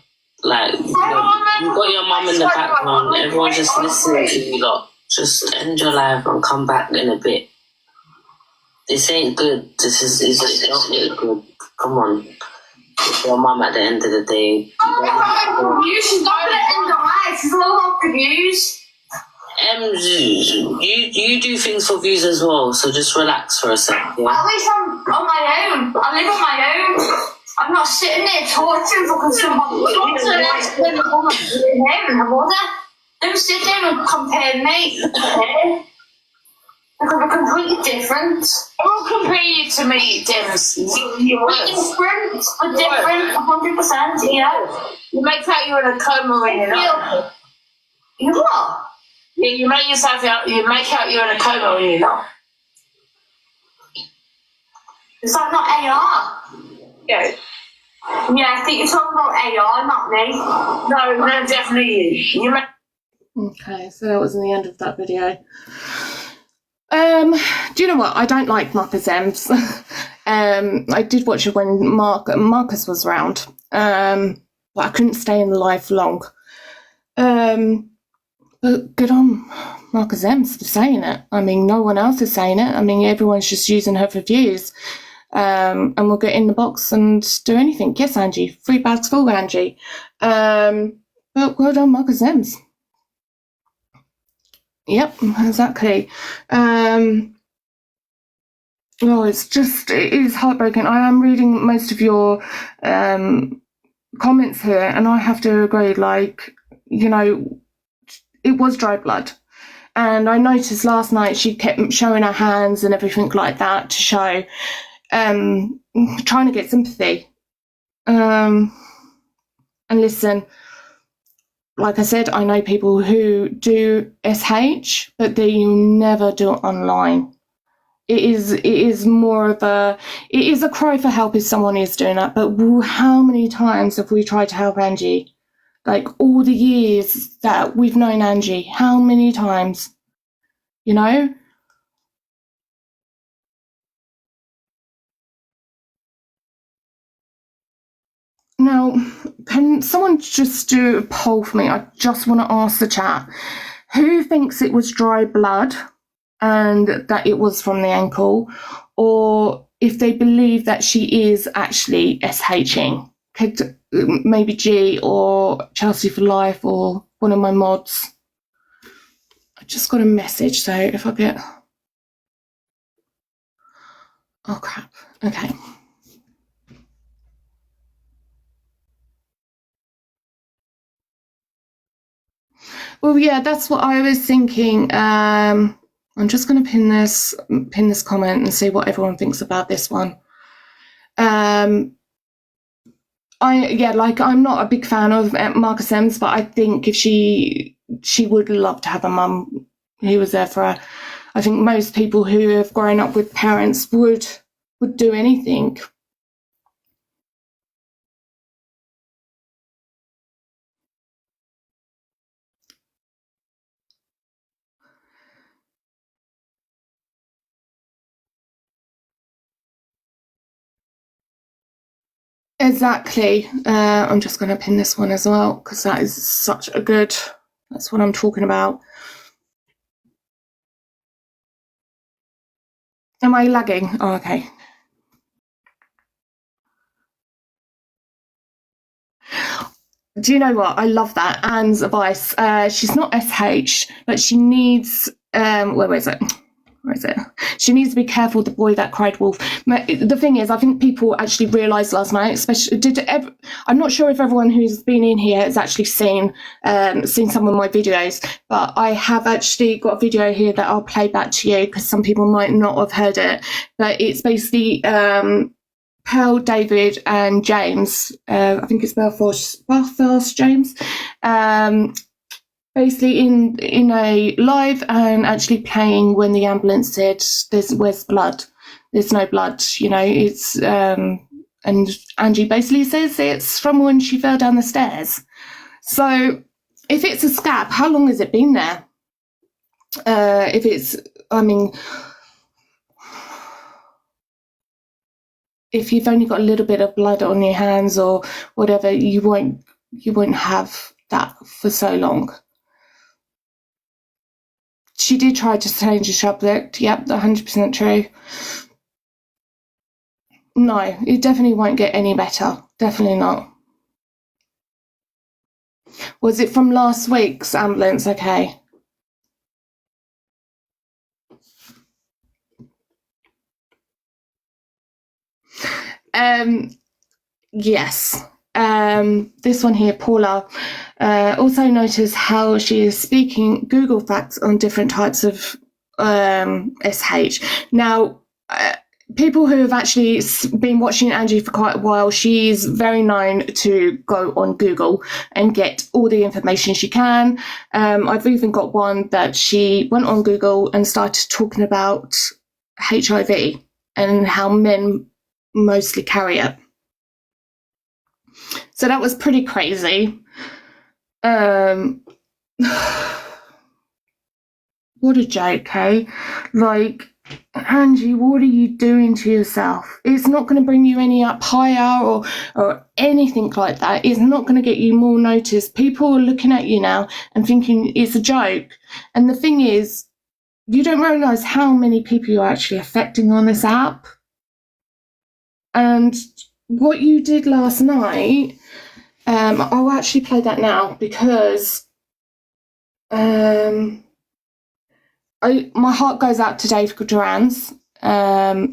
Like, you've got your mum in the background. Everyone's just listening to you lot. Just end your live and come back in a bit. This ain't good. It's not good. Come on. It's your mum at the end of the day. She's not going to end her life. She's all about the views. You do things for views as well, so just relax for a sec. Yeah? At least I'm on my own. I live on my own. I'm not sitting there torturing fucking somebody. Don't sit there and compare me. Because we're completely different. I won't compare you to me, Dims. We're different. We're different, 100%, yeah. You make out you're in a coma when you're not. You what? Yeah, you make out you're in a coma when you're not. Is that not AR? Yeah. Yeah, I think you're talking about AR, not me. No, definitely you. Okay, so that was the end of that video. Do you know what? I don't like Marcus M's. I did watch it when Marcus was around, but I couldn't stay in the live for long. But good on Marcus Ems for saying it. I mean, no one else is saying it. I mean, everyone's just using her for views. And we'll get in the box and do anything. Yes, Angie. 3 bags full, Angie. But well done, Marcus Ems. Yep, exactly. It is heartbreaking. I am reading most of your comments here, and I have to agree, like, you know, it was dry blood. And I noticed last night she kept showing her hands and everything like that to show, trying to get sympathy. And listen, like I said, I know people who do SH, but they never do it online. It is more of a cry for help if someone is doing that. But how many times have we tried to help Angie? Like, all the years that we've known Angie, how many times? You know? Now, can someone just do a poll for me? I just want to ask the chat. Who thinks it was dry blood and that it was from the ankle? Or if they believe that she is actually SHing? Could maybe G or Chelsea for Life or one of my mods. I just got a message, so if I get... Oh, crap. Okay. Well, yeah, that's what I was thinking. I'm just going to pin this comment and see what everyone thinks about this one. I'm not a big fan of Marcus Ems, but I think if she would love to have a mum who was there for her. I think most people who have grown up with parents would do anything. Exactly. I'm just going to pin this one as well because that is such a good... That's what I'm talking about. Am I lagging? Oh, okay. Do you know what? I love that. Anne's advice. She's not SH, but she needs... where is it? Where is it? She needs to be careful of the boy that cried wolf. The thing is, I think people actually realised last night, especially... I'm not sure if everyone who's been in here has actually seen some of my videos, but I have actually got a video here that I'll play back to you because some people might not have heard it. But it's basically Pearl, David and James. I think it's Belfast James. Basically in a live and actually playing when the ambulance said, where's blood? There's no blood, you know, it's, and Angie basically says it's from when she fell down the stairs. So if it's a scab, how long has it been there? If it's, I mean, if you've only got a little bit of blood on your hands or whatever, you won't have that for so long. She did try to change the subject. Yep, 100% true. No, it definitely won't get any better. Definitely not. Was it from last week's ambulance? Okay. Yes. This one here, Paula, also notice how she is speaking Google facts on different types of SH. Now, people who have actually been watching Angie for quite a while, she's very known to go on Google and get all the information she can. I've even got one that she went on Google and started talking about HIV and how men mostly carry it. So that was pretty crazy. What a joke, hey? Like, Angie, what are you doing to yourself? It's not going to bring you any up higher or anything like that. It's not going to get you more notice. People are looking at you now and thinking it's a joke. And the thing is, you don't realise how many people you're actually affecting on this app. And what you did last night, I'll actually play that now because my heart goes out to Dave Durans.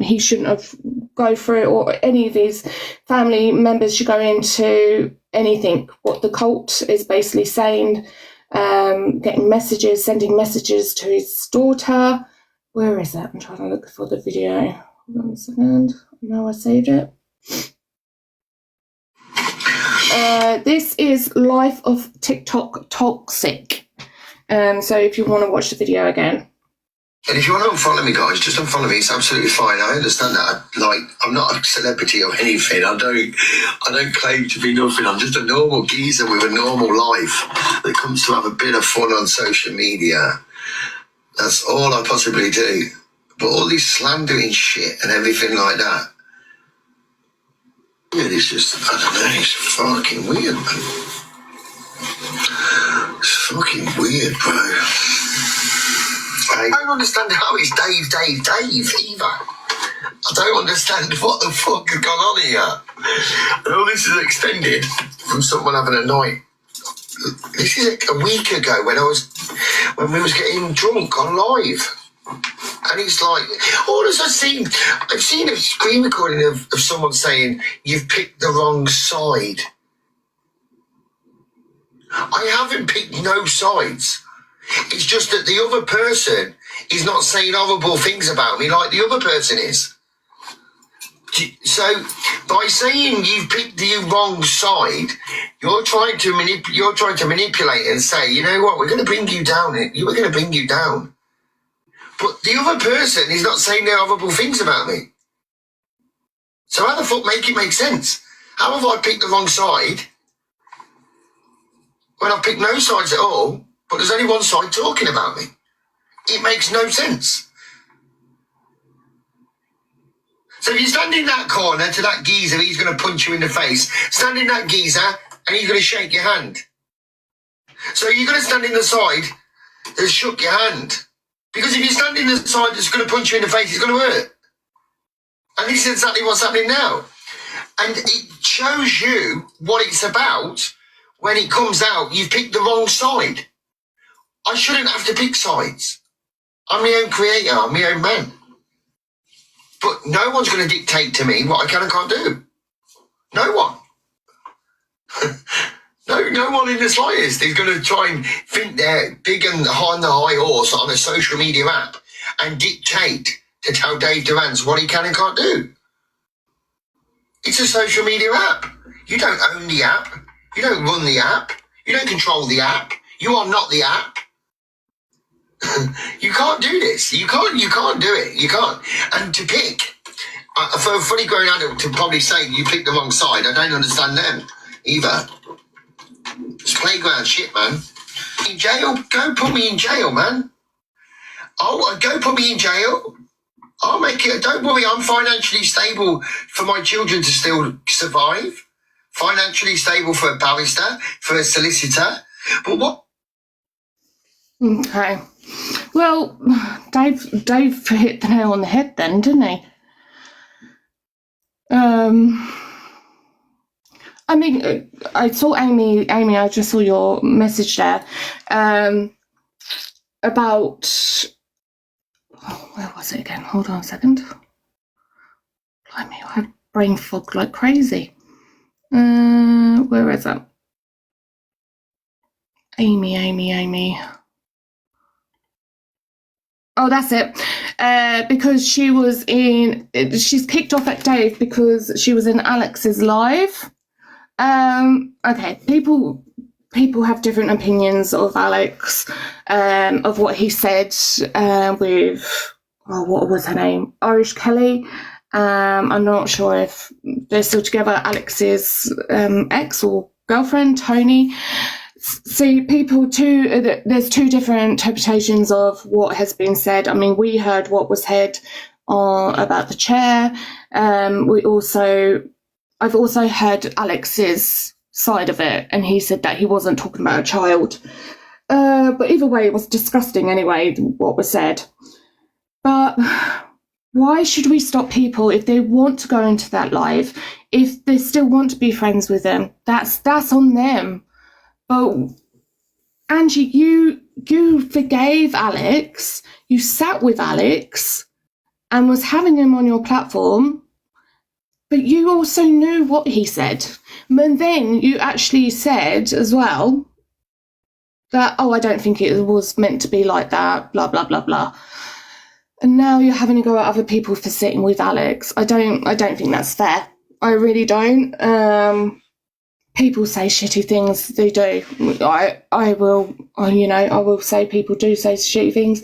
He shouldn't have go through it, or any of his family members should go into anything what the cult is basically saying, getting messages, sending messages to his daughter. Where is it? I'm trying to look for the video. Hold on a second. No, I saved it. This is Life of TikTok Toxic. So if you want to watch the video again. And if you want to unfollow me, guys, just unfollow me. It's absolutely fine. I understand that. I'm not a celebrity or anything. I don't claim to be nothing. I'm just a normal geezer with a normal life that comes to have a bit of fun on social media. That's all I possibly do. But all this slandering shit and everything like that, it's just, I don't know, it's fucking weird, man. It's fucking weird, bro. I don't understand how it's Dave either. I don't understand what the fuck has gone on here. And all this is extended from someone having a night. This is a week ago when we was getting drunk on live. And it's like, I've seen a screen recording of someone saying, "You've picked the wrong side." I haven't picked no sides. It's just that the other person is not saying horrible things about me like the other person is. So by saying you've picked the wrong side, you're trying to manipulate and say, you know what, we're going to bring you down. We're going to bring you down. But the other person is not saying their horrible things about me. So how the fuck make it make sense? How have I picked the wrong side when I've picked no sides at all, but there's only one side talking about me? It makes no sense. So if you stand in that corner to that geezer, he's going to punch you in the face. Stand in that geezer and he's going to shake your hand. So you're going to stand in the side that's shook your hand. Because if you stand in the side that's going to punch you in the face, it's going to hurt. And this is exactly what's happening now. And it shows you what it's about when it comes out, you've picked the wrong side. I shouldn't have to pick sides. I'm my own creator, I'm my own man. But no one's going to dictate to me what I can and can't do. No one. No one in the slightest is going to try and think they're big and on the high horse on a social media app and dictate to tell Dave Durans what he can and can't do. It's a social media app. You don't own the app. You don't run the app. You don't control the app. You are not the app. You can't do this. You can't do it. You can't. And to pick, for a fully grown adult to probably say you picked the wrong side, I don't understand them either. It's playground shit, man. In jail? Go put me in jail, man. Oh, go put me in jail. I'll make it. Don't worry, I'm financially stable for my children to still survive. Financially stable for a barrister, for a solicitor. But what? Okay. Well, Dave hit the nail on the head then, didn't he? I mean, I saw Amy, I just saw your message there, about, where was it again? Hold on a second. Blimey, I have brain fog like crazy. Where is it? Amy. Oh, that's it. Because she's kicked off at Dave because she was in Alex's live. Okay, people have different opinions of Alex, of what he said with, what was her name? Irish Kelly. I'm not sure if they're still together. Alex's ex or girlfriend, Tony. See, there's two different interpretations of what has been said. I mean, we heard what was said about the chair. I've also heard Alex's side of it, and he said that he wasn't talking about a child. But either way, it was disgusting anyway, what was said. But why should we stop people if they want to go into that live, if they still want to be friends with them? That's on them. But Angie, you forgave Alex, you sat with Alex and was having him on your platform, but you also knew what he said. And then you actually said as well that, oh, I don't think it was meant to be like that, blah, blah, blah, blah. And now you're having to go at other people for sitting with Alex. I don't think that's fair. I really don't. People say shitty things. They do. I will say people do say shitty things,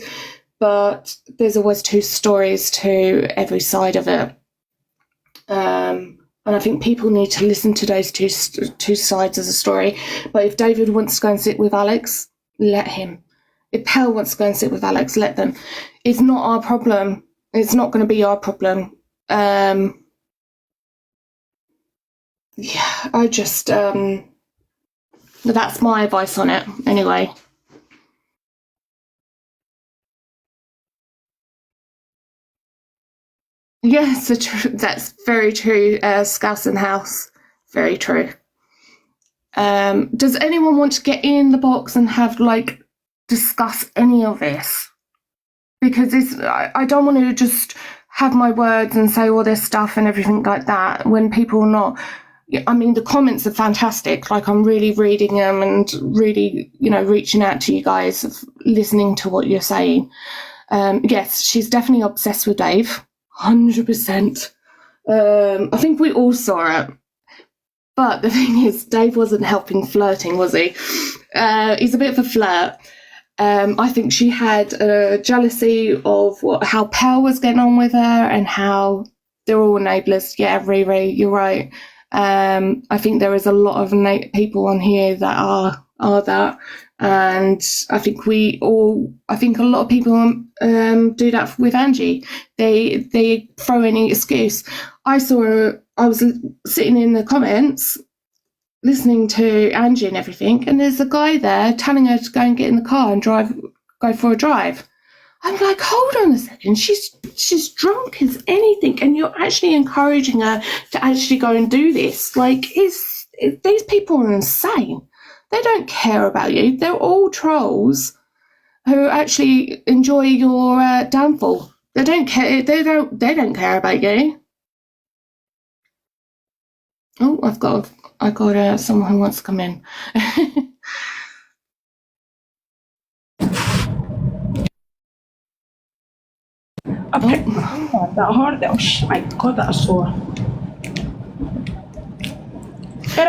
but there's always two stories to every side of it. And I think people need to listen to those two sides of the story. But if David wants to go and sit with Alex, let him. If Pell wants to go and sit with Alex, let them. It's not our problem. It's not going to be our problem. Yeah, I just, that's my advice on it, anyway. Yes, that's very true, Scouse in House. Very true. Does anyone want to get in the box and have, discuss any of this? Because I don't want to just have my words and say all this stuff and everything like that when people are not... I mean, the comments are fantastic. I'm really reading them and really, reaching out to you guys, listening to what you're saying. Yes, she's definitely obsessed with Dave, 100%. I think we all saw it. But the thing is, Dave wasn't helping flirting, was he? He's a bit of a flirt. I think she had a jealousy of how Pell was getting on with her and how they're all enablers. Yeah, Riri, you're right. I think there is a lot of people on here that are that, and I think a lot of people do that with Angie. They throw any excuse. I was sitting in the comments listening to Angie and everything, and there's a guy there telling her to go and get in the car and go for a drive. I'm like, hold on a second, she's drunk as anything, and you're actually encouraging her to actually go and do this. These people are insane. They don't care about you. They're all trolls who actually enjoy your downfall. They don't care. They don't care about you. Oh, I got someone who wants to come in. Okay. Oh, that hard. Oh my god, that's sore.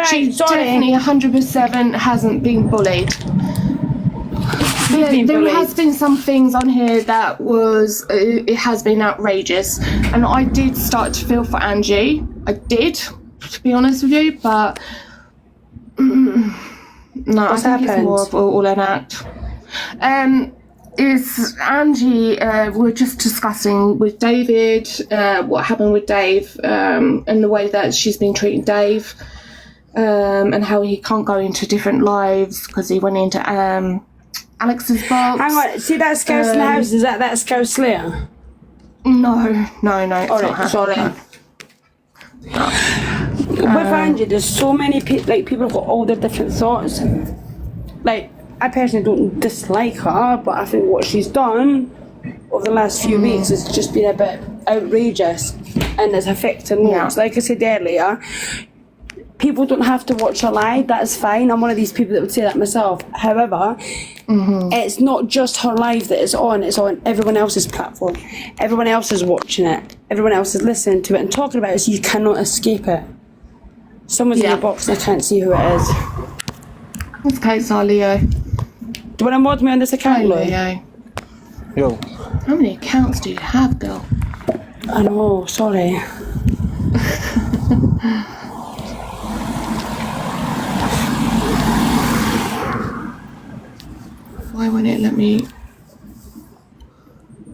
She definitely 100% hasn't been bullied. There has been some things on here that it has been outrageous, and I did start to feel for Angie. I did, to be honest with you, but no, What's I think happened? it's more of all an act. Is Angie, we're just discussing with David, what happened with Dave, and the way that she's been treating Dave, and how he can't go into different lives because he went into Alex's box. Hang on, see that Scouse in the house? Is that Scouse Slayer? No, it's not her. Sorry. No. With Angie, there's so many people have got all their different thoughts. I personally don't dislike her, but I think what she's done over the last few weeks has just been a bit outrageous, and it's affecting loads. Yeah. Like I said earlier, people don't have to watch her live, that's fine. I'm one of these people that would say that myself. However, it's not just her live that it's on everyone else's platform. Everyone else is watching it. Everyone else is listening to it and talking about it, so you cannot escape it. Someone's in your box and I can't see who it is. This case are Leo. Do you want to mod me on this account, Leo? Yo. How many accounts do you have, girl? I know, sorry. Why won't it let me?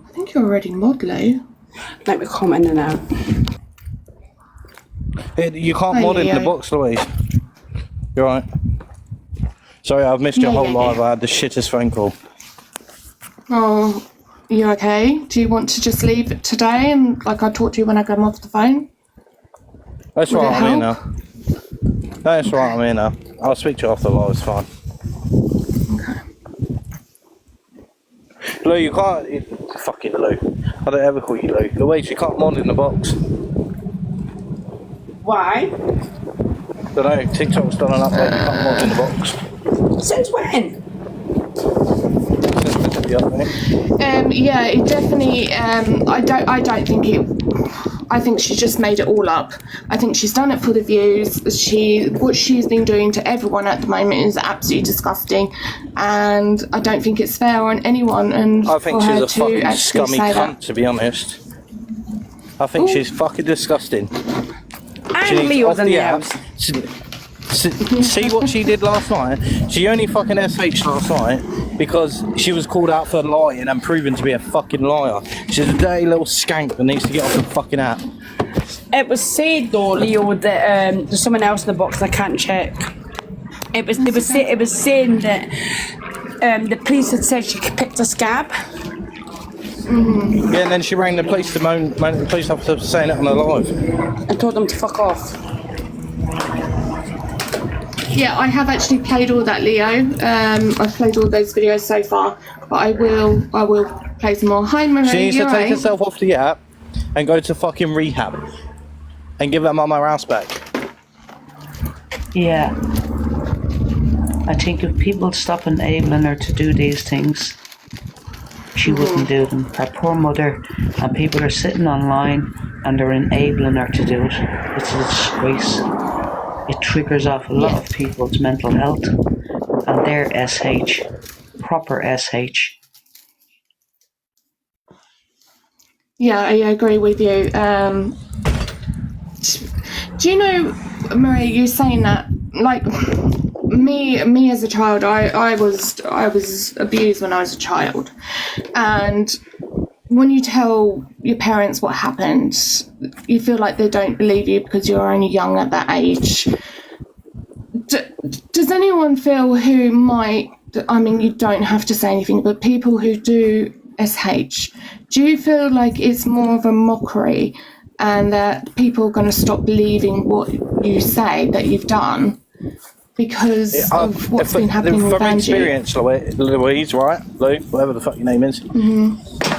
I think you're already mod, Lou. Let me comment in now. You can't mod it in the box, Louise. You're right. Sorry, I've missed your whole live. I had the shittest phone call. Oh, you okay? Do you want to just leave it today and like I talk to you when I come off the phone? That's right, I'm here now. That's right, I'm here now. I'll speak to you after the live, it's fine. Okay. Lou, you can't... Fucking Lou. I don't ever call you Lou. Louise, you can't mod in the box. Why? Don't know, TikTok's done an update, you can't mod in the box. Since when? Yeah, it definitely. I don't think it. I think she just made it all up. I think she's done it for the views. What she's been doing to everyone at the moment is absolutely disgusting, and I don't think it's fair on anyone. And I think for she's her a fucking to scummy say cunt, that. to be honest. I think she's fucking disgusting. And Leo's in the house. See what she did last night? She only fucking SH last night because she was called out for lying and proven to be a fucking liar. She's a dirty little skank that needs to get off the fucking app. It was said though, Leo, that there's someone else in the box I can't check. It was saying that the police had said she picked a scab. Yeah, and then she rang the police to moan the police officer for saying it on her live. And told them to fuck off. Yeah, I have actually played all that, Leo. I've played all those videos so far, but I will play some more. Hi, Marie. She needs to take herself off the app and go to fucking rehab and give her mum her house back. Yeah. I think if people stop enabling her to do these things, she wouldn't do them. Her poor mother, and people are sitting online and they're enabling her to do it. It's a disgrace. It triggers off a lot of people's mental health, and they're SH, proper SH. Yeah, I agree with you. Do you know, Marie, you saying that, like, me as a child, I was abused when I was a child, and when you tell your parents what happened, you feel like they don't believe you because you're only young at that age. Does anyone feel who might, I mean, you don't have to say anything, but people who do SH, do you feel like it's more of a mockery and that people are going to stop believing what you say that you've done because of what's been happening with From Angie? experience, Louise, right? Lou, whatever the fuck your name is.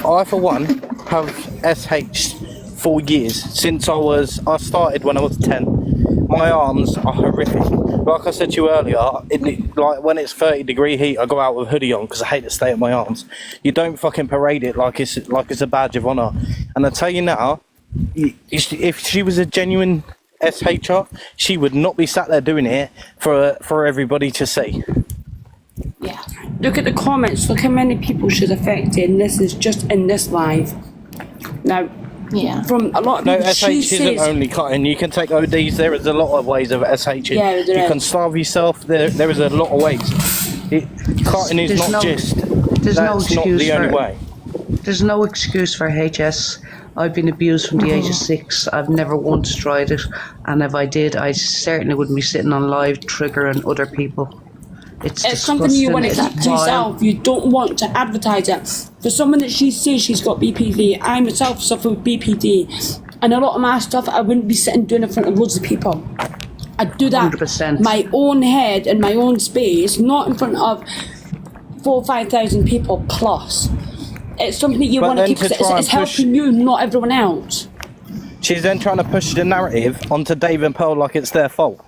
I, for one, have SH'd for years. Since I started when I was 10. My arms are horrific. Like I said to you earlier, like when it's 30-degree heat, I go out with a hoodie on because I hate to stay at my arms. You don't fucking parade it like it's a badge of honour. And I tell you now, if she was a genuine SHR, she would not be sat there doing it for everybody to see. Yeah. Look at the comments. Look how many people she's affected. And this is just in this live. Now, yeah, from a lot of no, people, SH isn't only cutting. You can take ODs. There is a lot of ways of SHing. Yeah, you can starve yourself. There is a lot of ways. Cutting is not just. There's no that's not the only way. There's no excuse for HS. I've been abused from the age of 6. I've never once tried it, and if I did, I certainly wouldn't be sitting on live triggering other people. It's something you want to keep to yourself. You don't want to advertise it. For someone that she says she's got BPD, I myself suffer with BPD, and a lot of my stuff I wouldn't be sitting doing in front of loads of people. I'd do that 100%. my own head in my own space, not in front of 4,000 or 5,000 people plus. It's something that you want to keep because it's helping you, not everyone else. She's then trying to push the narrative onto Dave and Pearl like it's their fault.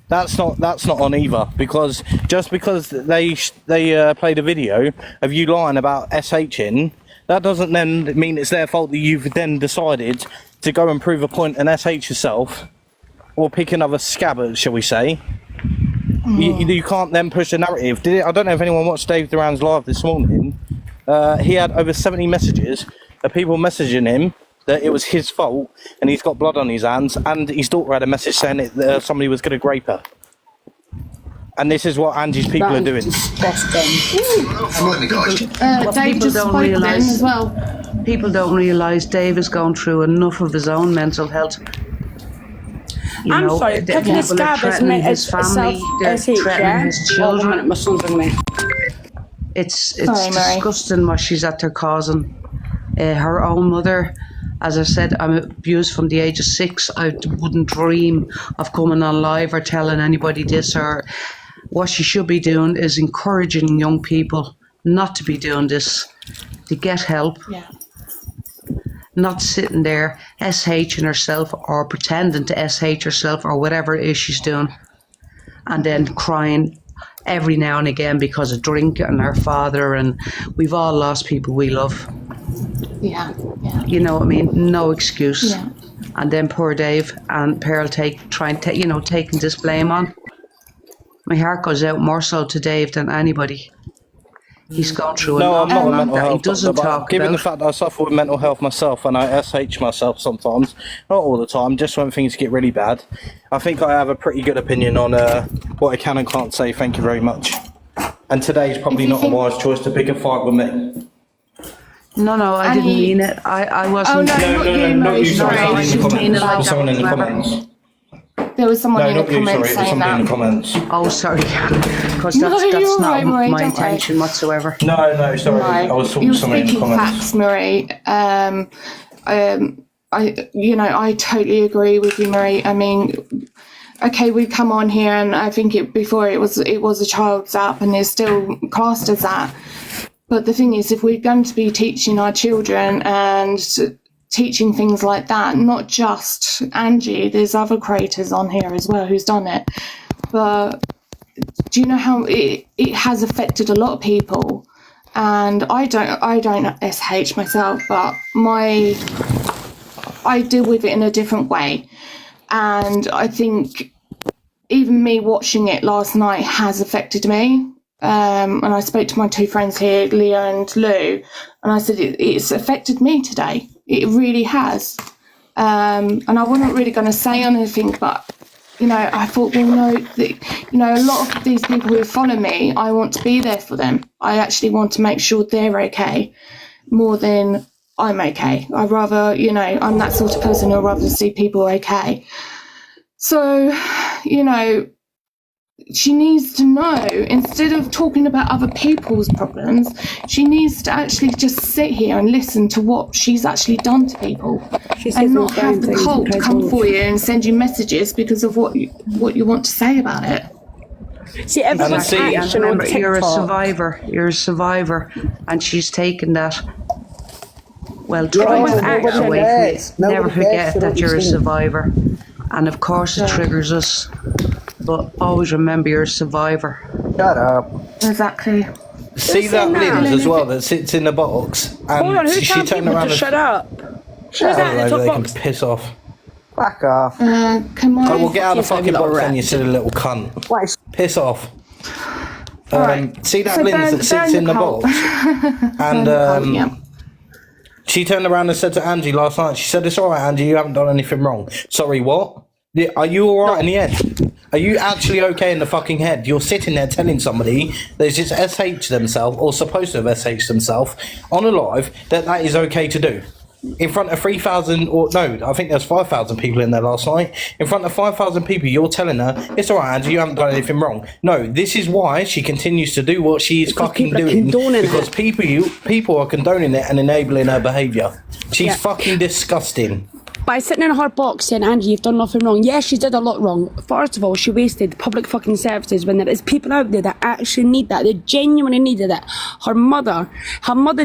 That's not on either, because just because they played a video of you lying about SHing, that doesn't then mean it's their fault that you've then decided to go and prove a point and SH yourself, or pick another scabbard, shall we say. You can't then push the narrative. I don't know if anyone watched Dave Duran's live this morning. He had over 70 messages of people messaging him that it was his fault and he's got blood on his hands, and his daughter had a message saying that somebody was going to grape her. And this is what Angie's people are doing. Disgusting. What Dave people just don't spoke then realise as well. People don't realise Dave has gone through enough of his own mental health. I'm sorry, the picking a people are scab is threatening meant his as family, they're self-SH, threatening yeah? his Oh, one children. minute, my son's on me. It's Sorry, Mary. disgusting what she's at her causing. Her own mother, as I said, I'm abused from the age of 6. I wouldn't dream of coming on live or telling anybody this. Or what she should be doing is encouraging young people not to be doing this, to get help. Yeah. Not sitting there SHing herself or pretending to SH herself or whatever it is she's doing, and then crying every now and again because of drink and her father, and we've all lost people we love. Yeah. Yeah. You know what I mean? No excuse. Yeah. And then poor Dave and Pearl taking this blame on. My heart goes out more so to Dave than anybody. He's gone through No, I'm not a lot mental that he health doesn't doctor, but talk given the about. fact that I suffer with mental health myself and I SH myself sometimes, not all the time, just when things get really bad, I think I have a pretty good opinion on what I can and can't say. Thank you very much. And today's probably not a wise choice to pick a fight with me. No, I didn't mean it. I wasn't. Oh, no, not you, sorry, Mary. someone in the comments. There was someone No, in the not you, comments sorry, it was saying somebody in the that. comments. Oh, sorry, because No, that's you're not right, Marie, my don't worry. intention whatsoever. No, sorry, I was talking You're to somebody in the speaking comments. facts, Marie. I totally agree with you, Marie. I mean, okay, we come on here, and I think before it was a child's app, and it's still classed as that. But the thing is, if we're going to be teaching our children and teaching things like that, not just Angie, there's other creators on here as well who's done it. But do you know how it has affected a lot of people? And I don't SH myself, but I deal with it in a different way. And I think even me watching it last night has affected me. And I spoke to my 2 friends here, Leah and Lou, and I said it's affected me today. It really has. And I wasn't really going to say anything, but I thought, well, no, a lot of these people who follow me, I want to be there for them. I actually want to make sure they're okay more than I'm okay. I'd rather, I'm that sort of person who'd rather see people okay. So, she needs to know, instead of talking about other people's problems, she needs to actually just sit here and listen to what she's actually done to people, and not have the cult come for you and send you messages because of what you want to say about it. See, everyone's action on TikTok. You're a survivor. You're a survivor, and she's taken that. Well, try to take it away. Never forget that you're a survivor, and of course it triggers us. But always remember you're a survivor. Shut up. Exactly. See that Liz as well that sits in the box, and Hold on, who's she telling turned people around to and shut up? shut Who's that in the up, top they can box? piss off. Back off. Come on. I will get out of the fucking box rat. then, you silly little cunt. Piss off. See that So Linz that sits in the box? And she turned around and said to Angie last night, she said, "It's alright, Angie, you haven't done anything wrong." Sorry, what? Are you alright in the head? Are you actually okay in the fucking head? You're sitting there telling somebody that's just SH themselves, or supposed to have SH themselves, on a live, that is okay to do. In front of 3,000, or no, I think there's 5,000 people in there last night. In front of 5,000 people, you're telling her, "It's alright, Angie, you haven't done anything wrong." No, this is why she continues to do what she is fucking doing. Because people are condoning it and enabling her behaviour. She's fucking disgusting. By sitting in her box saying, "Angie, you've done nothing wrong." Yes, she did a lot wrong. First of all, she wasted public fucking services when there is people out there that actually need that. They genuinely needed it. Her mother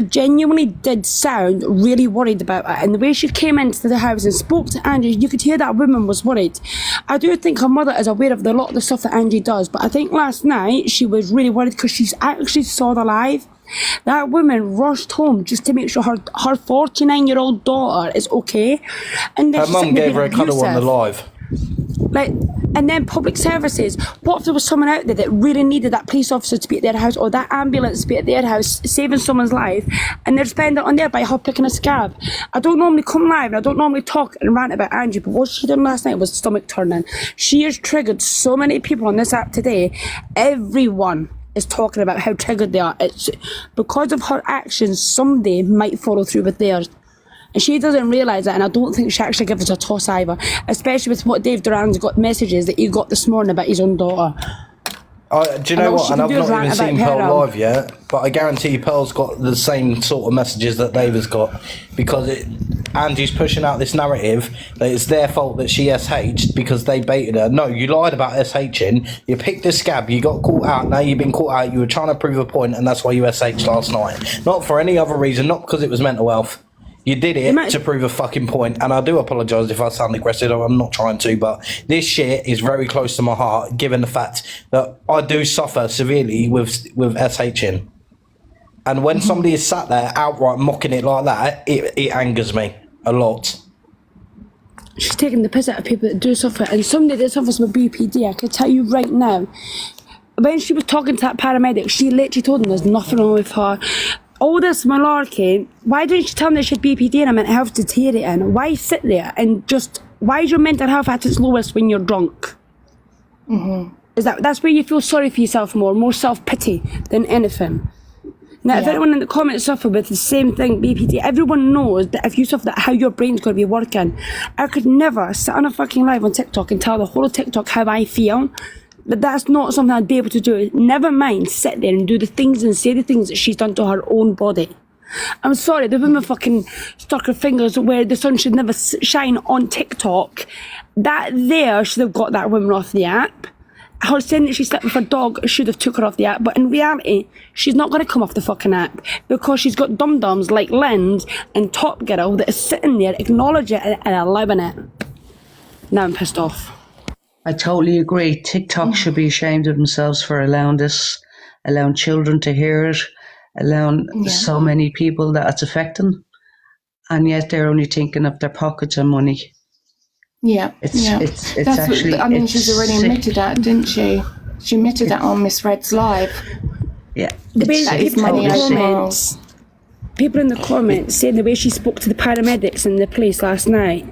genuinely did sound really worried about it. And the way she came into the house and spoke to Angie, you could hear that woman was worried. I do think her mother is aware of a lot of the stuff that Angie does, but I think last night she was really worried because she actually saw the live. That woman rushed home just to make sure her 49-year-old daughter is okay. And her mum gave her a cuddle on the live. Like, And then public services. What if there was someone out there that really needed that police officer to be at their house or that ambulance to be at their house saving someone's life, and they're spending it on there by her picking a scab? I don't normally come live and I don't normally talk and rant about Angie, but what she did last night was stomach turning. She has triggered so many people on this app today. Everyone is talking about how triggered they are. It's because of her actions, somebody might follow through with theirs. And she doesn't realise that, and I don't think she actually gives it a toss either, especially with what Dave Duran's got messages that he got this morning about his own daughter. Do you know what? And I've not even seen Pearl live yet, but I guarantee you Pearl's got the same sort of messages that Dave has got, because Angie's pushing out this narrative that it's their fault that she SH'd because they baited her. No, you lied about SHing, you picked a scab, you got caught out, now you've been caught out, you were trying to prove a point, and that's why you SH'd last night. Not for any other reason, not because it was mental health. You did it to prove a fucking point, and I do apologise if I sound aggressive. I'm not trying to, but this shit is very close to my heart, given the fact that I do suffer severely with SHing. And when somebody is sat there outright mocking it like that, it angers me a lot. She's taking the piss out of people that do suffer, and somebody that suffers with BPD, I can tell you right now, when she was talking to that paramedic, she literally told them there's nothing wrong with her. All this malarkey, why didn't you tell me they should BPD and a mental health deteriorating? Why sit there and just, why is your mental health at its lowest when you're drunk? Is that's where you feel sorry for yourself more self-pity than anything. Now, if anyone in the comments suffer with the same thing, BPD, everyone knows that if you suffer that, how your brain's going to be working. I could never sit on a fucking live on TikTok and tell the whole of TikTok how I feel. But that's not something I'd be able to do. Never mind sit there and do the things and say the things that she's done to her own body. I'm sorry, the woman fucking stuck her fingers where the sun should never shine on TikTok. That there should have got that woman off the app. Her saying that she slept with her dog should have took her off the app. But in reality, she's not going to come off the fucking app because she's got dum-dums like Lens and Top Girl that is sitting there, acknowledging it and allowing it. Now I'm pissed off. I totally agree. TikTok should be ashamed of themselves for allowing this, allowing children to hear it, allowing so many people that it's affecting, and yet they're only thinking of their pockets and money. It's That's actually. what, I mean, she's already admitted that, didn't she? She admitted that on Miss Red's live. Yeah, the way that is money comments. People in the comments saying the way she spoke to the paramedics in the police last night.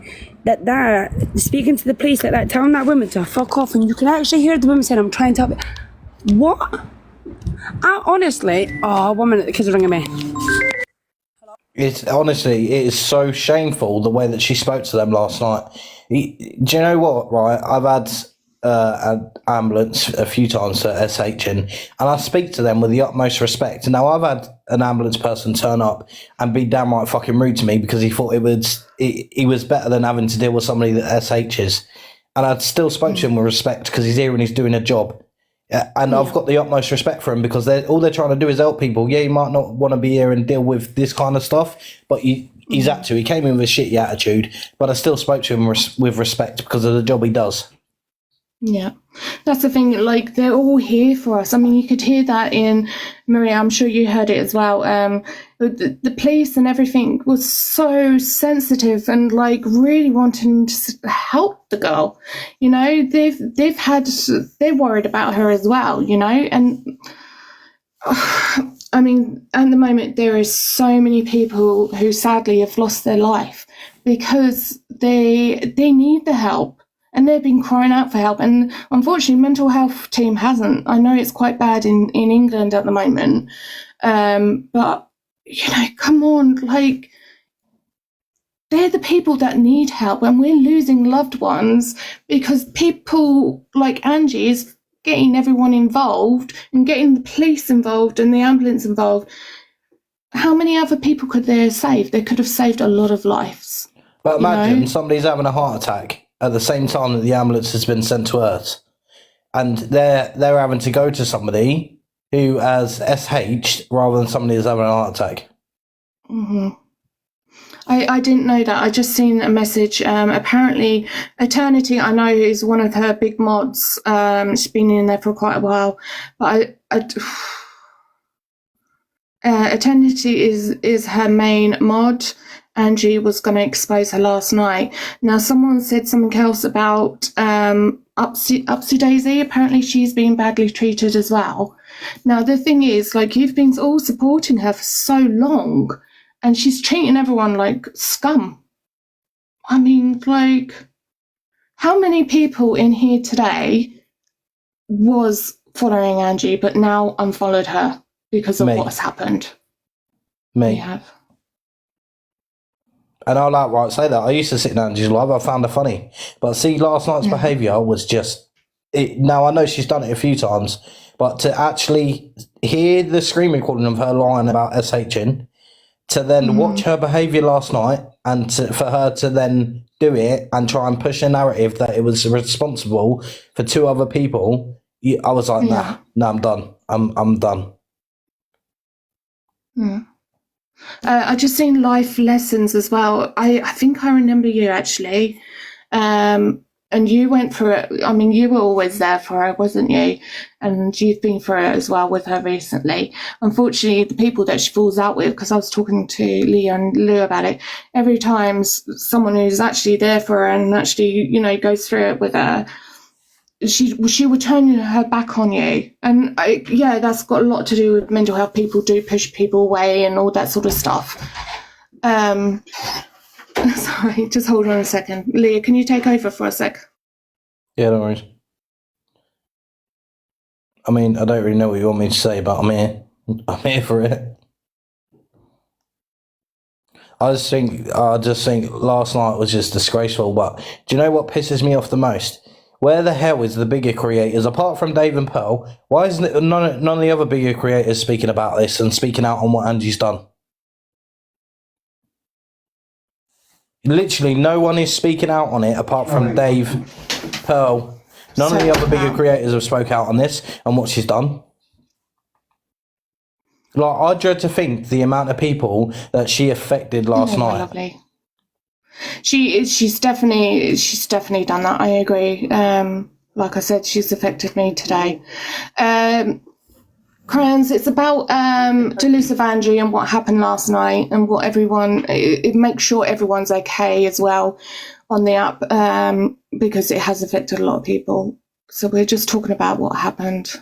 That speaking to the police like that, telling that woman to fuck off, and you can actually hear the woman saying, "I'm trying to help." What? Honestly, a woman, the kids are ringing me. It's honestly, it is so shameful the way that she spoke to them last night. Do you know what? Right, I've had an ambulance a few times for SHing, and I speak to them with the utmost respect. Now, I've had an ambulance person turn up and be downright fucking rude to me because he thought it was better than having to deal with somebody that SHs, and I'd still spoke to him with respect because he's here and he's doing a job. And I've got the utmost respect for him because all they're trying to do is help people. Yeah, he might not want to be here and deal with this kind of stuff, but he's had to. He came in with a shitty attitude, but I still spoke to him with respect because of the job he does. Yeah, that's the thing, like, they're all here for us. I mean, you could hear that in Maria, I'm sure you heard it as well. The police and everything was so sensitive and, like, really wanting to help the girl. You know, they're worried about her as well, you know, and I mean, at the moment there is so many people who sadly have lost their life because they need the help. And they've been crying out for help. And unfortunately, mental health team hasn't. I know it's quite bad in England at the moment. But, you know, come on, like, they're the people that need help. And we're losing loved ones because people like Angie is getting everyone involved and getting the police involved and the ambulance involved. How many other people could they have saved? They could have saved a lot of lives. But imagine somebody's having a heart attack at the same time that the ambulance has been sent to Earth, and they're having to go to somebody who has SH'd rather than somebody who's having a heart attack. I didn't know that. I just seen a message. Apparently, Eternity, I know, is one of her big mods. She's been in there for quite a while, but Eternity is her main mod. Angie was going to expose her last night. Now, someone said something else about Upsy Daisy, apparently she's been badly treated as well. Now, the thing is, like, you've been all supporting her for so long, and she's treating everyone like scum. I mean, like, how many people in here today was following Angie, but now unfollowed her because of Me. what's happened? Me. You have. And I'll outright say that. I used to sit in Angie's live. I found her funny. But see, last night's behaviour was just... Now, I know she's done it a few times, but to actually hear the screen recording of her lying about SHing, to then watch her behaviour last night, and for her to then do it and try and push a narrative that it was responsible for 2 other people, I was like, nah, I'm done. I'm done. I just seen life lessons as well. I think I remember you actually, and you went for it. I mean, you were always there for her, wasn't you? And you've been for it as well with her recently. Unfortunately, the people that she falls out with, because I was talking to Leah and Lou about it, every time someone who's actually there for her and actually, you know, goes through it with her, she would turn her back on you. And that's got a lot to do with mental health. People do push people away and all that sort of stuff. Sorry, just hold on a second. Leah, can you take over for a sec? Yeah, no worries. I mean, I don't really know what you want me to say, but I'm here. I'm here for it. I just think last night was just disgraceful. But do you know what pisses me off the most? Where the hell is the bigger creators, apart from Dave and Pearl? Why isn't none of the other bigger creators speaking about this and speaking out on what Angie's done? Literally, no one is speaking out on it apart from Dave, Pearl. None of the other bigger creators have spoke out on this and what she's done. Like, I dread to think the amount of people that she affected last night. Lovely. She's definitely done that. I agree. Like I said, she's affected me today. Crayons, it's about Delusive Angie and what happened last night and what it makes sure everyone's okay as well on the app, because it has affected a lot of people. So we're just talking about what happened.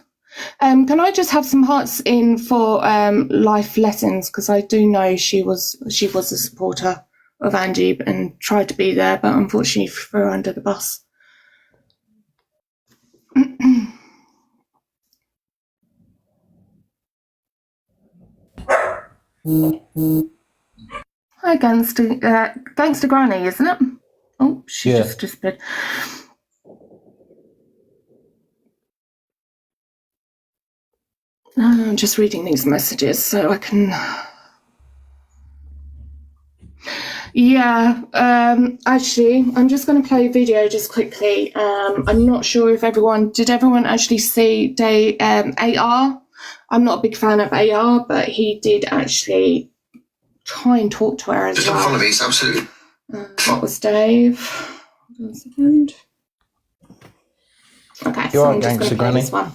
Can I just have some hearts in for life lessons, because I do know she was a supporter of Angie and tried to be there, but unfortunately threw her under the bus. Hi, Gangster Granny, isn't it? Oh, she just disappeared. I'm just reading these messages so I can... Yeah, actually, I'm just going to play a video just quickly. I'm not sure if everyone actually see AR? I'm not a big fan of AR, but he did actually try and talk to her as well. Just in front of me, it's absolutely... That was Dave. Hold on a second. Okay, You're right, Gangster Granny. This one.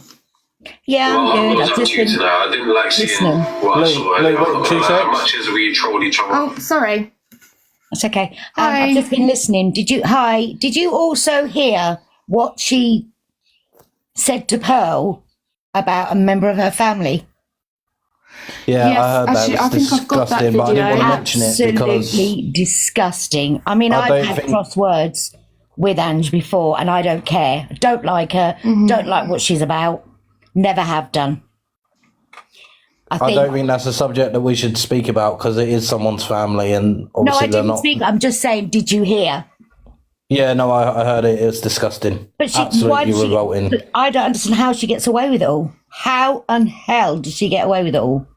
Yeah, well, I'm good. I've just been I didn't like seeing what I saw earlier. How much as we trolled each other. Oh, sorry. That's okay. I've just been listening. Did you also hear what she said to Pearl about a member of her family? Yeah, yes, I heard that. It was disgusting, but I didn't want to mention it because... Absolutely disgusting. I mean, I've had cross words with Ange before, and I don't care. Don't like her. Don't like what she's about. Never have done. I don't think that's a subject that we should speak about because it is someone's family, and obviously no, I didn't speak. I'm just saying. Did you hear? Yeah, no, I heard it. It was disgusting. But absolutely revolting. But I don't understand how she gets away with it all. How and hell did she get away with it all?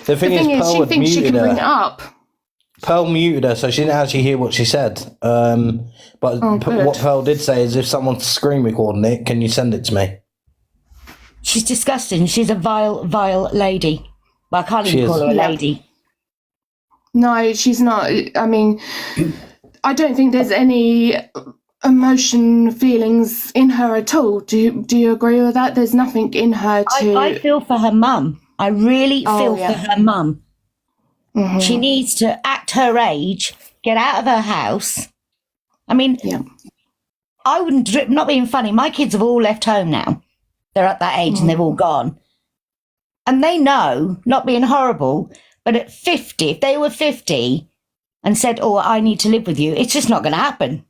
The thing is, Pearl she thinks she can bring it up. Pearl muted her, so she didn't actually hear what she said. But what Pearl did say is, if someone's screen recording it, can you send it to me? She's disgusting. She's a vile, vile lady. Well, I can't even call her a lady. No, she's not. I mean, I don't think there's any feelings in her at all. Do you agree with that? There's nothing in her to... I feel for her mum. I really feel for her mum. She needs to act her age, get out of her house. I mean, I wouldn't, not being funny, my kids have all left home now. They're at that age and they've all gone. And they know, not being horrible, but at 50, if they were 50 and said, oh, I need to live with you, it's just not going to happen.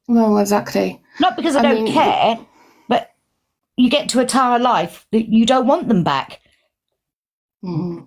Well, exactly. Not because I don't care, but you get to a time of life that you don't want them back. Mm-hmm.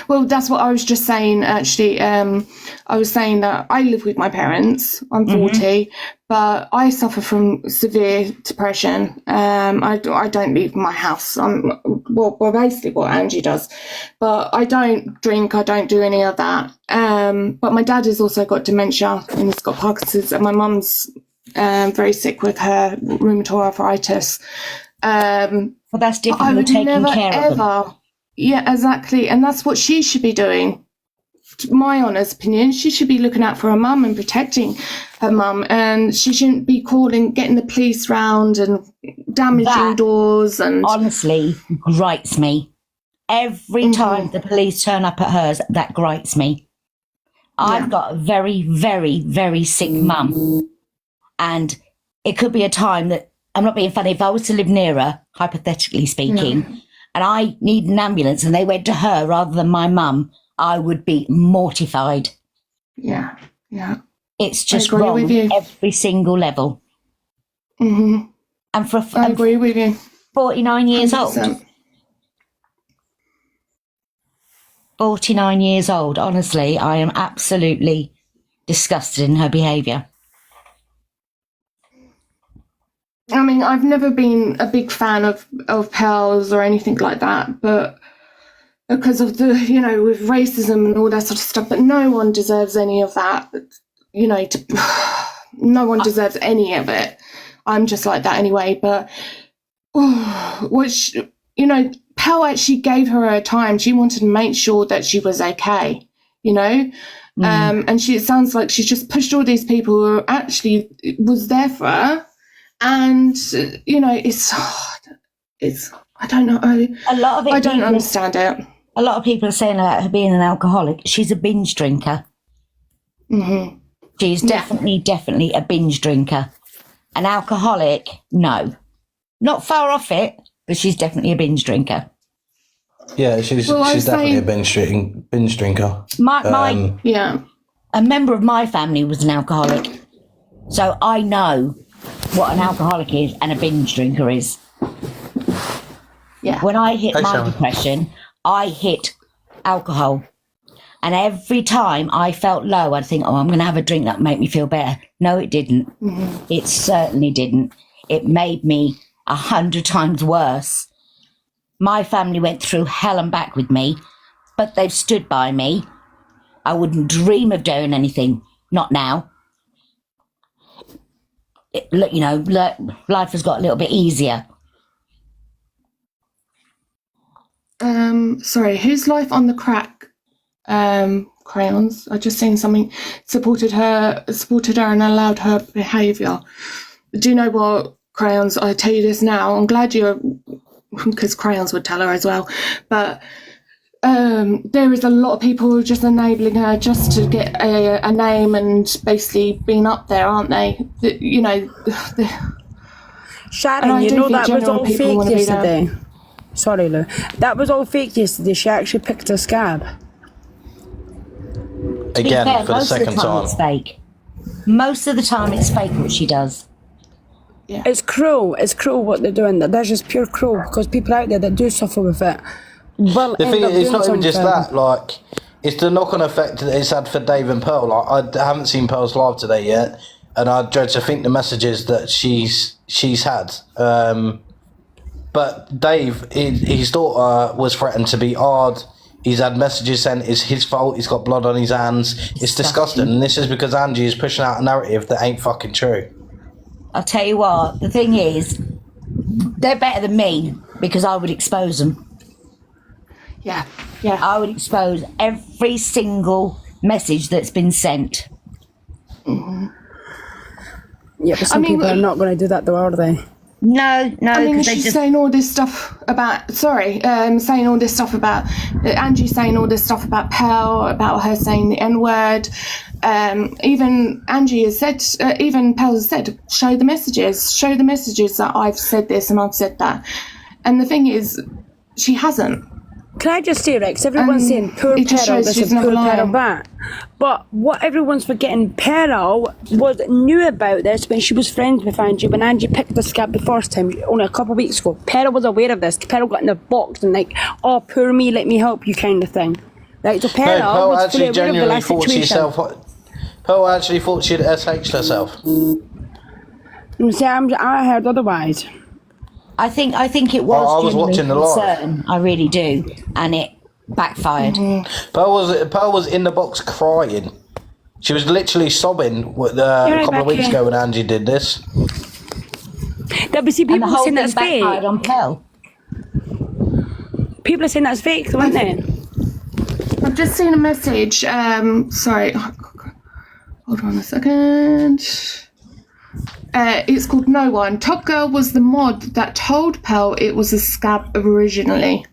Well, that's what I was just saying, actually. I was saying that I live with my parents. I'm 40, but I suffer from severe depression. I don't leave my house. Well, basically what Angie does. But I don't drink. I don't do any of that. But my dad has also got dementia and he's got Parkinson's. And my mum's very sick with her rheumatoid arthritis. Well, that's different. You're taking care of them. Yeah, exactly. And that's what she should be doing. My honest opinion, she should be looking out for her mum and protecting her mum. And she shouldn't be getting the police round and damaging doors. And honestly, gripes me. Every time the police turn up at hers, that gripes me. I've got a very, very, very sick mum. And it could be a time that, I'm not being funny, if I was to live near her, hypothetically speaking, and I need an ambulance and they went to her rather than my mum, I would be mortified. Yeah. It's just wrong at every single level. Mm-hmm. And I agree with you. 49 years 100%. Old. 49 years old. Honestly, I am absolutely disgusted in her behaviour. I mean, I've never been a big fan of pals or anything like that, but because of the, with racism and all that sort of stuff, but no one deserves any of that, no one deserves any of it. I'm just like that anyway, but, Pal actually gave her a time. She wanted to make sure that she was okay, and it sounds like she's just pushed all these people who actually was there for her. And, it's I don't know. A lot of it. I don't understand it. A lot of people are saying about her being an alcoholic. She's a binge drinker. Mm-hmm. She's definitely a binge drinker. An alcoholic, no. Not far off it, but she's definitely a binge drinker. Yeah, she's definitely a binge drinker. A member of my family was an alcoholic. So I know what an alcoholic is and a binge drinker is. Yeah. When I hit my depression, I hit alcohol. And every time I felt low, I'd think, I'm going to have a drink that'll make me feel better. No, it didn't. Mm-hmm. It certainly didn't. It made me 100 times worse. My family went through hell and back with me, but they've stood by me. I wouldn't dream of doing anything. Not now. Life has got a little bit easier. Sorry, whose life on the crack? Crayons. I just seen something supported her and allowed her behaviour. Do you know what, Crayons? I tell you this now. I'm glad because Crayons would tell her as well. But there is a lot of people who are just enabling her just to get a name and basically being up there, aren't they? Sharon, that was all fake yesterday. Sorry, Lou. That was all fake yesterday. She actually picked a scab. Again, for the second time. It's fake. Most of the time it's fake what she does. Yeah. It's cruel. It's cruel what they're doing. That's just pure cruel because people out there that do suffer with it. Well, the thing is, it's not even just that. Like, it's the knock-on effect that it's had for Dave and Pearl. Like, I haven't seen Pearl's live today yet, and I dread to think the messages that she's had. But Dave, his daughter was threatened to be hard. He's had messages sent. It's his fault. He's got blood on his hands. It's disgusting. And this is because Angie is pushing out a narrative that ain't fucking true. I'll tell you what. The thing is, they're better than me because I would expose them. Yeah. I would expose every single message that's been sent. Mm-hmm. Yeah, but some people are not going to do that though, are they? No, I mean, because they she's just saying all this stuff about. Saying all this stuff about Angie, saying all this stuff about Pearl, about her saying the N-word. Even Angie has said, even Pearl has said, show the messages that I've said this and I've said that. And the thing is, she hasn't. Can I just say, Rex, everyone's saying poor Pearl this and poor Pearl that. But what everyone's forgetting, Pearl knew about this when she was friends with Angie. When Angie picked the scab the first time, only a couple of weeks ago, Pearl was aware of this. Pearl got in the box and like, oh, poor me, let me help you kind of thing. Like, so Pearl was fully aware of the last situation. Pearl actually thought she'd SH'd herself. See, I heard otherwise. I think it was. I was watching the live. I really do, and it backfired. Pearl was in the box crying. She was literally sobbing a couple of weeks ago when Angie did this. But see, people are saying that's fake. On Pearl. People are saying that's fake, weren't they? I've just seen a message. Sorry, hold on a second. It's called No One. Top Girl was the mod that told Pearl it was a scab originally.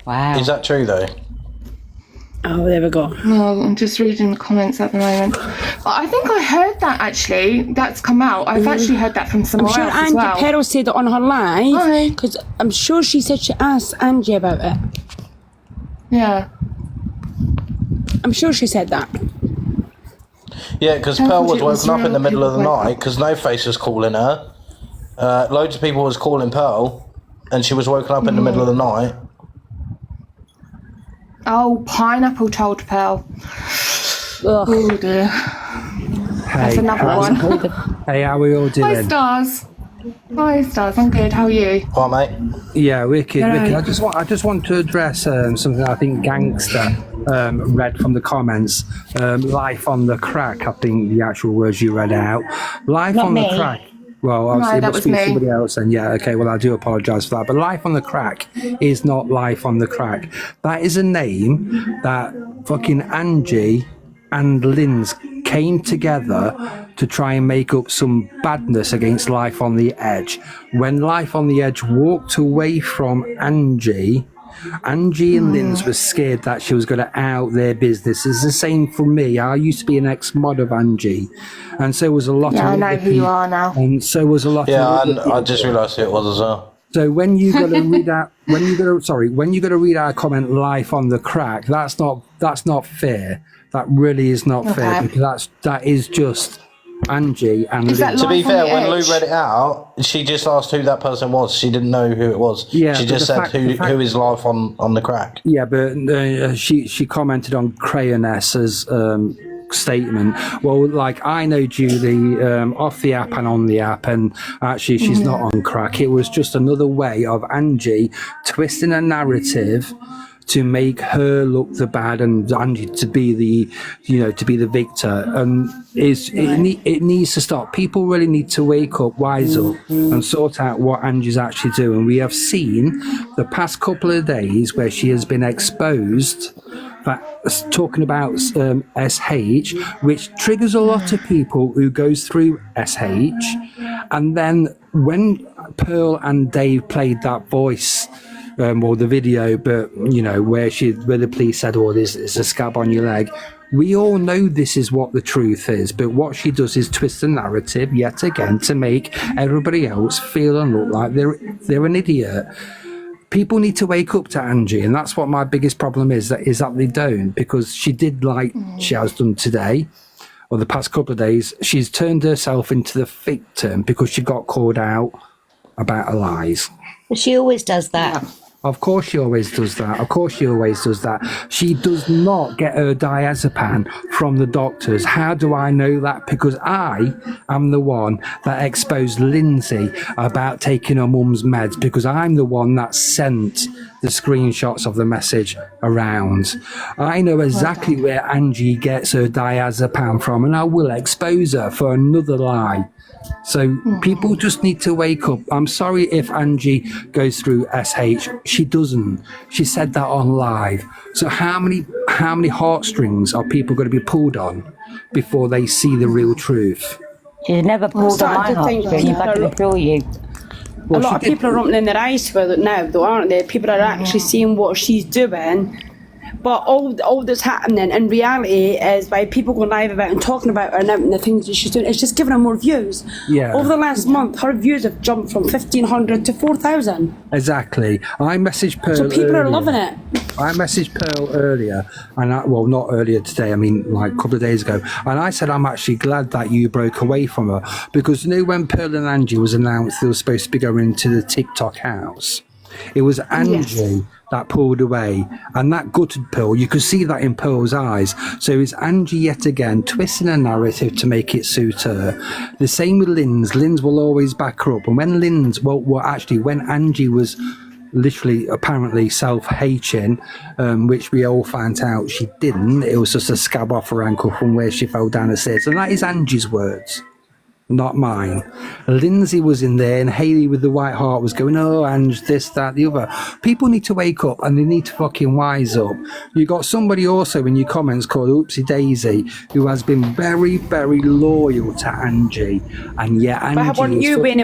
Wow. Is that true though? Oh, there we go. No, I'm just reading the comments at the moment. But I think I heard that actually. That's come out. I've actually heard that from someone else as well. Angie Pearl said it on her live. Because I'm sure she said she asked Angie about it. Yeah. I'm sure she said that. Yeah, because Pearl was woken up in the middle of the night because No Face was calling her. Loads of people was calling Pearl, and she was woken up in the middle of the night. Oh, Pineapple told Pearl. Ugh. Oh dear. That's another one. Hey, how are we all doing? Hi, Stars. Hi, Stars. I'm good. How are you? All right, mate. Yeah, wicked. Right. I just want to address something I think Gangster read from the comments. Life on the crack, I think the actual words you read out. Life Not on me. the crack. Well, obviously, that it must was be me. somebody else, and yeah, okay, well, I do apologise for that. But Life on the Crack is not Life on the Crack. That is a name that fucking Angie and Linz came together to try and make up some badness against Life on the Edge. When Life on the Edge walked away from Angie and Linz was scared that she was going to out their business. It's the same for me. I used to be an ex-mod of Angie, and so was a lot of I know other who you are now. and so was a lot Yeah, of I just realised who it was as well. So when you got to read out, when you got to read our comment "Life on the Crack," that's not fair. That really is not fair because that is just Angie and Lou. To be fair, when Lou read it out, she just asked who that person was. She didn't know who it was. Yeah, she just said who is Life on the Crack. Yeah, but she commented on Crayonessa's statement. Well, like, I know Julie off the app and on the app, and actually she's not on crack. It was just another way of Angie twisting a narrative to make her look the bad and Angie to be the victor. And it needs to stop. People really need to wake up, wise up, and sort out what Angie's actually doing. We have seen the past couple of days where she has been exposed that talking about SH, which triggers a lot of people who goes through SH. And then when Pearl and Dave played that voice, or the video, but where the police said, "Oh, there's a scab on your leg." We all know this is what the truth is, but what she does is twist the narrative yet again to make everybody else feel and look like they're an idiot. People need to wake up to Angie, and that's what my biggest problem is that they don't, because she did, like she has done today, or the past couple of days, she's turned herself into the victim because she got called out about her lies. But she always does that. Yeah. Of course she always does that. She does not get her diazepam from the doctors. How do I know that? Because I am the one that exposed Lindsay about taking her mum's meds, because I'm the one that sent the screenshots of the message around. I know exactly where Angie gets her diazepam from, and I will expose her for another lie. So people just need to wake up. I'm sorry if Angie goes through SH. She doesn't. She said that on live. So how many heartstrings are people going to be pulled on before they see the real truth? She's never pulled on my heartstrings, I can assure you. A lot of people are opening their eyes to her now, though, aren't they? People are actually seeing what she's doing. But all that's happening in reality is by people going live about and talking about her and the things that she's doing, it's just giving her more views. Yeah. Over the last month, her views have jumped from 1,500 to 4,000. Exactly. I messaged Pearl. So people earlier. are loving it. I messaged Pearl earlier, and well, not earlier today. I mean, like a couple of days ago, and I said I'm actually glad that you broke away from her because you know when Pearl and Angie was announced they were supposed to be going to the TikTok house, it was Angie that pulled away, and that gutted Pearl. You could see that in Pearl's eyes. So it's Angie yet again twisting a narrative to make it suit her. The same with Linz. Linz will always back her up, and when Linz, when Angie was literally apparently self-hating, which we all found out she didn't. It was just a scab off her ankle from where she fell down the stairs, and that is Angie's words, not mine. Lindsay was in there, and Hayley with the white heart was going, oh, Ange, this, that, the other. People need to wake up, and they need to fucking wise up. You got somebody also in your comments called Oopsie Daisy, who has been very, very loyal to Angie, and yet Angie. But weren't you being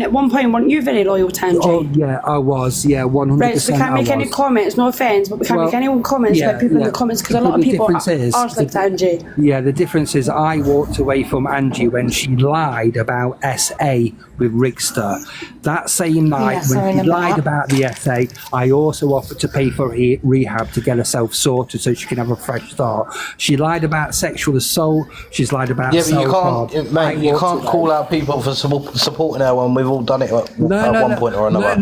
at one point? Weren't you very loyal to Angie? Oh yeah, I was. Yeah, 100%. Right, so we can't make any comments. No offence, but we can't make any comments about people in the comments because a lot of people are like to Angie. Yeah, the difference is I walked away from Angie when she lied about SA with Rickster. That same night when she lied about the SA, I also offered to pay for rehab to get herself sorted so she can have a fresh start. She lied about sexual assault. She's lied about you can't call out people for supporting her when we've all done it at one point or another. I've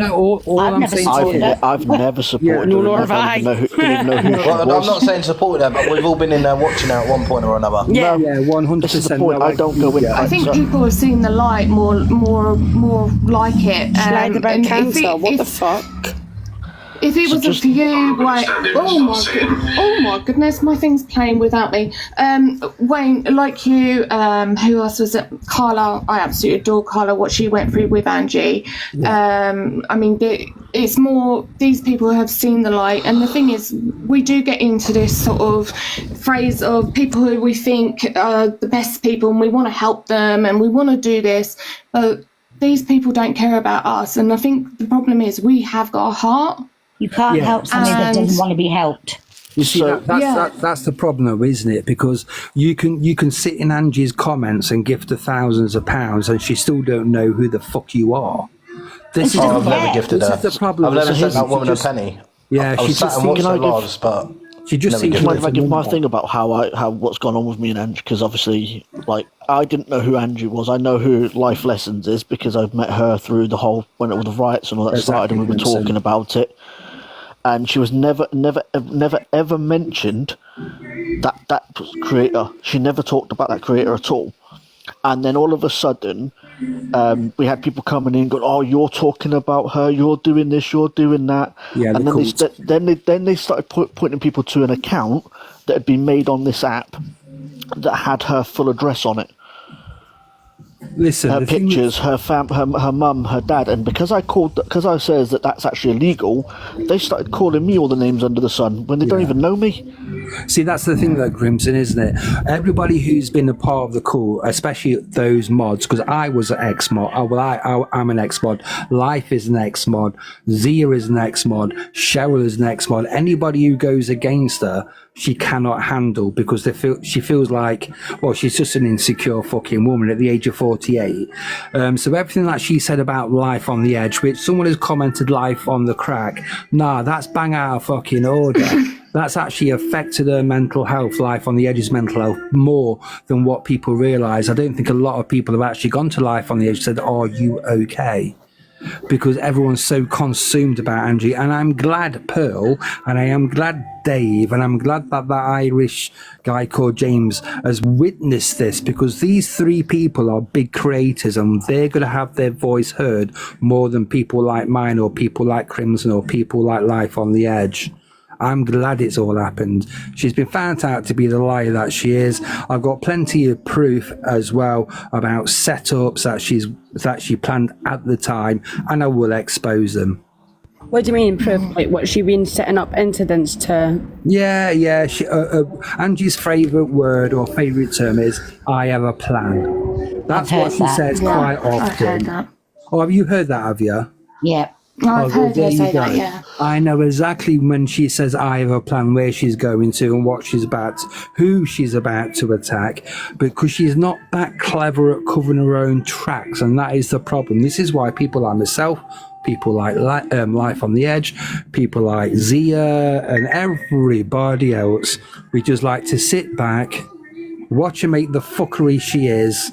never supported her. Nor have I. I'm not saying supported her, but we've all been in there watching her at one point or another. Yeah, 100%. This is the point. I don't go in. I think people have seen the light more like it. Lied about cancer. What the fuck? If it wasn't for you, like, oh my goodness, my thing's playing without me. Wayne, like you, who else was it? Carla, I absolutely adore Carla, what she went through with Angie. I mean, it's more, these people have seen the light. And the thing is, we do get into this sort of phrase of people who we think are the best people and we want to help them and we want to do this. But these people don't care about us. And I think the problem is we have got a heart. You can't help somebody that doesn't want to be helped. You see, that's the problem, though, isn't it? Because you can sit in Angie's comments and gift her thousands of pounds, and she still don't know who the fuck you are. I've never gifted her. This is the problem. I've never sent that woman a penny. Yeah, I was sat and watched her lives, but she just seems. Do you mind if I give my thing about how what's gone on with me and Angie? Because obviously, like, I didn't know who Angie was. I know who Life Lessons is because I've met her through the whole when all the riots and all that started, and we were talking about it. And she was never ever mentioned that creator. She never talked about that creator at all. And then all of a sudden, we had people coming in going, "Oh, you're talking about her. You're doing this. You're doing that." Yeah, and then they started pointing people to an account that had been made on this app that had her full address on it. Listen, her pictures, her mum, her dad, and because I says that that's actually illegal, they started calling me all the names under the sun when they don't even know me. See, that's the thing, though, Grimson, isn't it? Everybody who's been a part of the call, especially those mods, because I was an ex-mod. I'm an ex-mod. Life is an ex-mod. Zia is an ex-mod. Cheryl is an ex-mod. Anybody who goes against her, she cannot handle because she feels like, well, she's just an insecure fucking woman at the age of 48. So everything that she said about life on the edge, which someone has commented life on the crack, nah, that's bang out of fucking order. That's actually affected her mental health, life on the edge's mental health, more than what people realise. I don't think a lot of people have actually gone to life on the edge and said, are you okay? Because everyone's so consumed about Angie, and I'm glad Pearl, and I am glad Dave, and I'm glad that Irish guy called James has witnessed this, because these three people are big creators and they're going to have their voice heard more than people like mine or people like Crimson or people like Life on the Edge. I'm glad it's all happened. She's been found out to be the liar that she is. I've got plenty of proof as well about setups that she planned at the time, and I will expose them. What do you mean proof? Like what, she been setting up incidents to? Yeah. Angie's favourite word or favourite term is, I have a plan. That's I've what heard she that. says Yeah, quite I've heard often. that. Oh, have you heard that, have you? Yeah. I've heard there her you say go. that, yeah. I know exactly when she says I have a plan, where she's going to and what she's about, who she's about to attack, because she's not that clever at covering her own tracks, and that is the problem. This is why people like myself, people like Life on the Edge, people like Zia, and everybody else, we just like to sit back, watch her make the fuckery she is,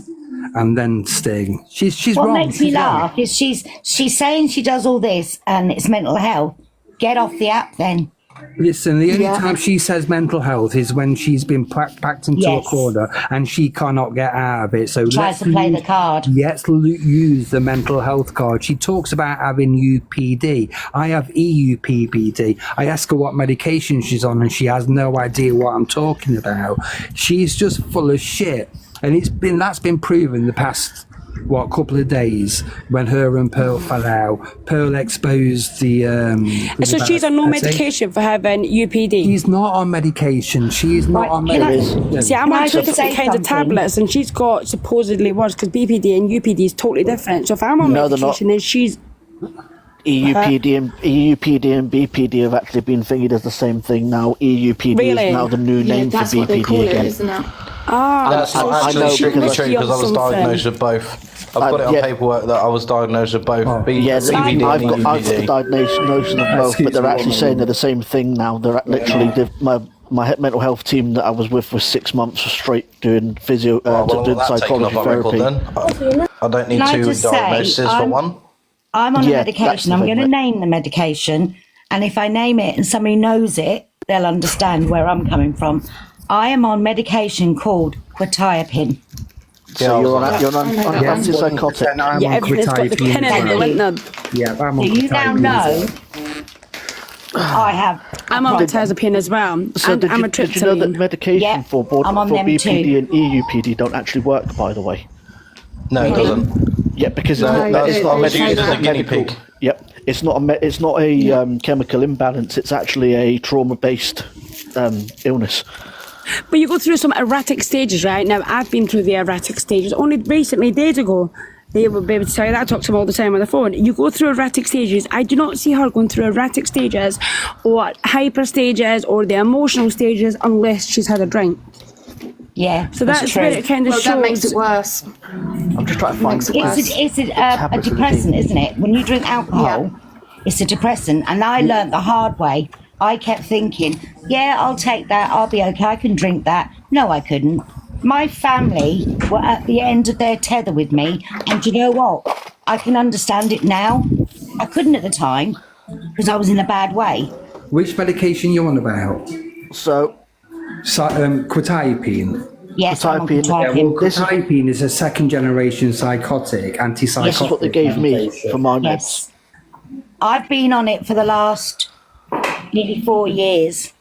and then sting. She's What wrong. makes me She's wrong. laugh is she's saying she does all this and it's mental health. Get off the app then. Listen, the only time she says mental health is when she's been packed into a corner and she cannot get out of it. So Tries to play the card. Let's use the mental health card. She talks about having UPD. I have EUPBD. I ask her what medication she's on and she has no idea what I'm talking about. She's just full of shit. And that's been proven the past couple of days when her and Pearl fell out. Pearl exposed the So she's on no medication for having UPD? She's not on medication. She's not on medication. See, I'm on two different kinds of tablets and she's got supposedly worse because BPD and UPD is totally different. So if I'm on medication and she's... EUPD and BPD have actually been thingied as the same thing now. EUPD is now the new name for BPD again. Isn't it? That's not actually strictly true because I was diagnosed with both. I've got it on paperwork that I was diagnosed with both. I've BPD got and the UPD. diagnosis of both, but they're actually saying they're the same thing now. They're literally my mental health team that I was with for 6 months straight doing physio, doing psychology therapy. I don't need two diagnoses for one. I'm on a medication. I'm going to name the medication, and if I name it and somebody knows it, they'll understand where I'm coming from. I am on medication called quetiapine. So you're on antipsychotic. I'm on quetiapine. Yeah, I'm on So you now know I have. I'm on quetiapine as well. So and did you know that medication for BPD and EUPD don't actually work, by the way? No, it doesn't. Yeah, because it's not a medical. Yep, it's not a chemical imbalance. It's actually a trauma-based illness. But you go through some erratic stages, right? Now, I've been through the erratic stages only recently, days ago. They will be able to tell you that. I talk to them all the time on the phone. You go through erratic stages. I do not see her going through erratic stages or hyper stages or the emotional stages unless she's had a drink. Yeah, so that's where it kind of shows. That makes it worse. I'm just trying to find It's a depressant, isn't it? When you drink alcohol, it's a depressant. And I learnt the hard way. I kept thinking, yeah, I'll take that. I'll be okay. I can drink that. No, I couldn't. My family were at the end of their tether with me. And do you know what? I can understand it now. I couldn't at the time because I was in a bad way. Which medication you on about? So quetiapine. Yes, quetiapine. Quetiapine is a second-generation psychotic, antipsychotic. This is what they gave me for my meds. I've been on it for the last nearly 4 years.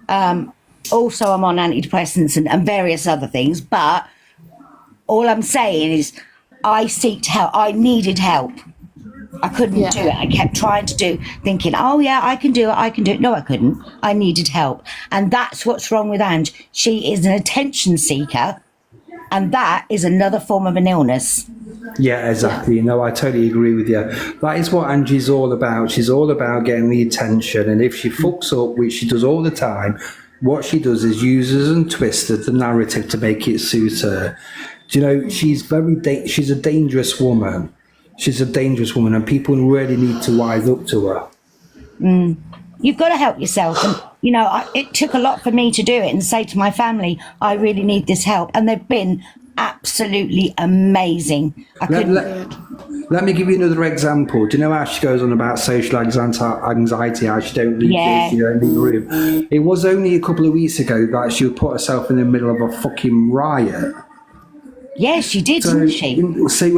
Also, I'm on antidepressants and various other things. But all I'm saying is I sought help. I needed help. I couldn't do it. I kept trying to thinking, oh yeah, I can do it. No, I couldn't. I needed help. And that's what's wrong with Ange. She is an attention seeker, and that is another form of an illness. Yeah, exactly. No, I totally agree with you. That is what Angie's all about. She's all about getting the attention. And if she fucks up, which she does all the time, what she does is uses and twists the narrative to make it suit her. Do you know, she's a dangerous woman. She's a dangerous woman, and people really need to wise up to her. You've got to help yourself. And, you know, it took a lot for me to do it and say to my family, I really need this help. And they've been absolutely amazing. Let me give you another example. Do you know how she goes on about social anxiety, how she don't leave this, she don't leave the room? It was only a couple of weeks ago that she would put herself in the middle of a fucking riot. Yes, she did, didn't she? So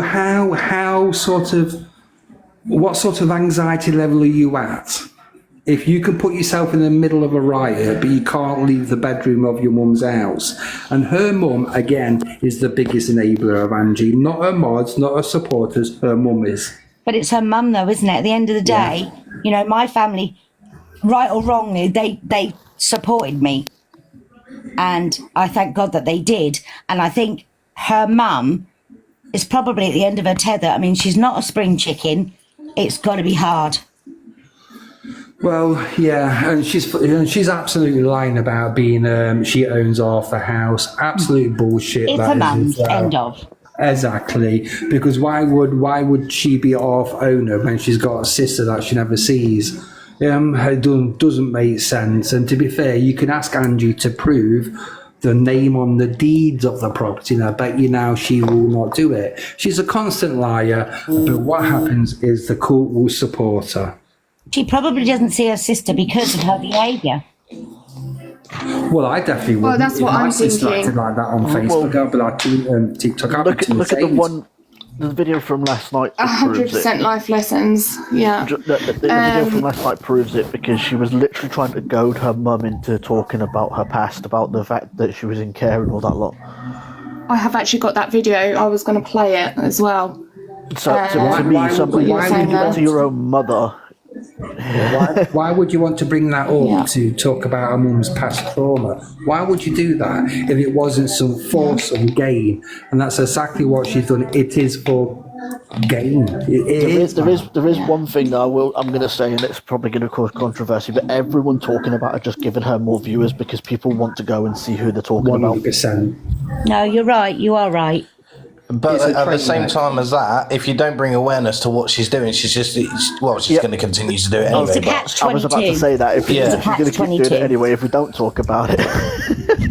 what sort of anxiety level are you at? If you can put yourself in the middle of a riot, but you can't leave the bedroom of your mum's house. And her mum, again, is the biggest enabler of Angie. Not her mods, not her supporters, her mum is. But it's her mum, though, isn't it? At the end of the day, you know, my family, right or wrongly, they supported me. And I thank God that they did. And I think her mum is probably at the end of her tether. I mean, she's not a spring chicken. It's got to be hard. Well, yeah, and she's absolutely lying about being she owns half the house. Absolute bullshit. It's a mum's end of. Exactly, because why would she be half owner when she's got a sister that she never sees? It doesn't make sense. And to be fair, you can ask Angie to prove the name on the deeds of the property, and I bet you now she will not do it. She's a constant liar, but what happens is the court will support her. She probably doesn't see her sister because of her behaviour. Well, I definitely would. Well, that's what I'm sister thinking. acted like that on Facebook, I'd be like TikTok. Look at the video from last night. 100% life lessons. Yeah. The video from last night proves it, because she was literally trying to goad her mum into talking about her past, about the fact that she was in care and all that lot. I have actually got that video. I was going to play it as well. So to me, somebody to your own mother. Why would you want to bring that up to talk about her mum's past trauma? Why would you do that if it wasn't some force of gain? And that's exactly what she's done. It is for gain. There is one thing that I'm going to say, and it's probably going to cause controversy, but everyone talking about her just giving her more viewers because people want to go and see who they're talking 100%. about. No, you're right. You are right. But at the same time as that, if you don't bring awareness to what she's doing, she's going to continue to do it anyway. It's a catch-22. I was about to say that. If you're going to keep doing it anyway, if we don't talk about it.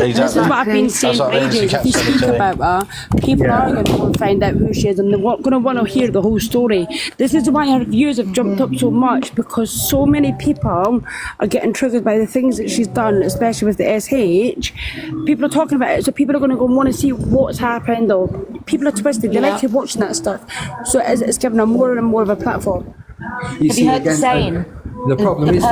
Exactly. This is what I've been saying for ages. If you speak about her, people are going to want to find out who she is, and they're going to want to hear the whole story. This is why her views have jumped up so much, because so many people are getting triggered by the things that she's done, especially with the SH. People are talking about it, so people are going to go and want to see what's happened, or people are twisted. They like watching that stuff. So it's giving her more and more of a platform. Have you heard the saying? The problem is,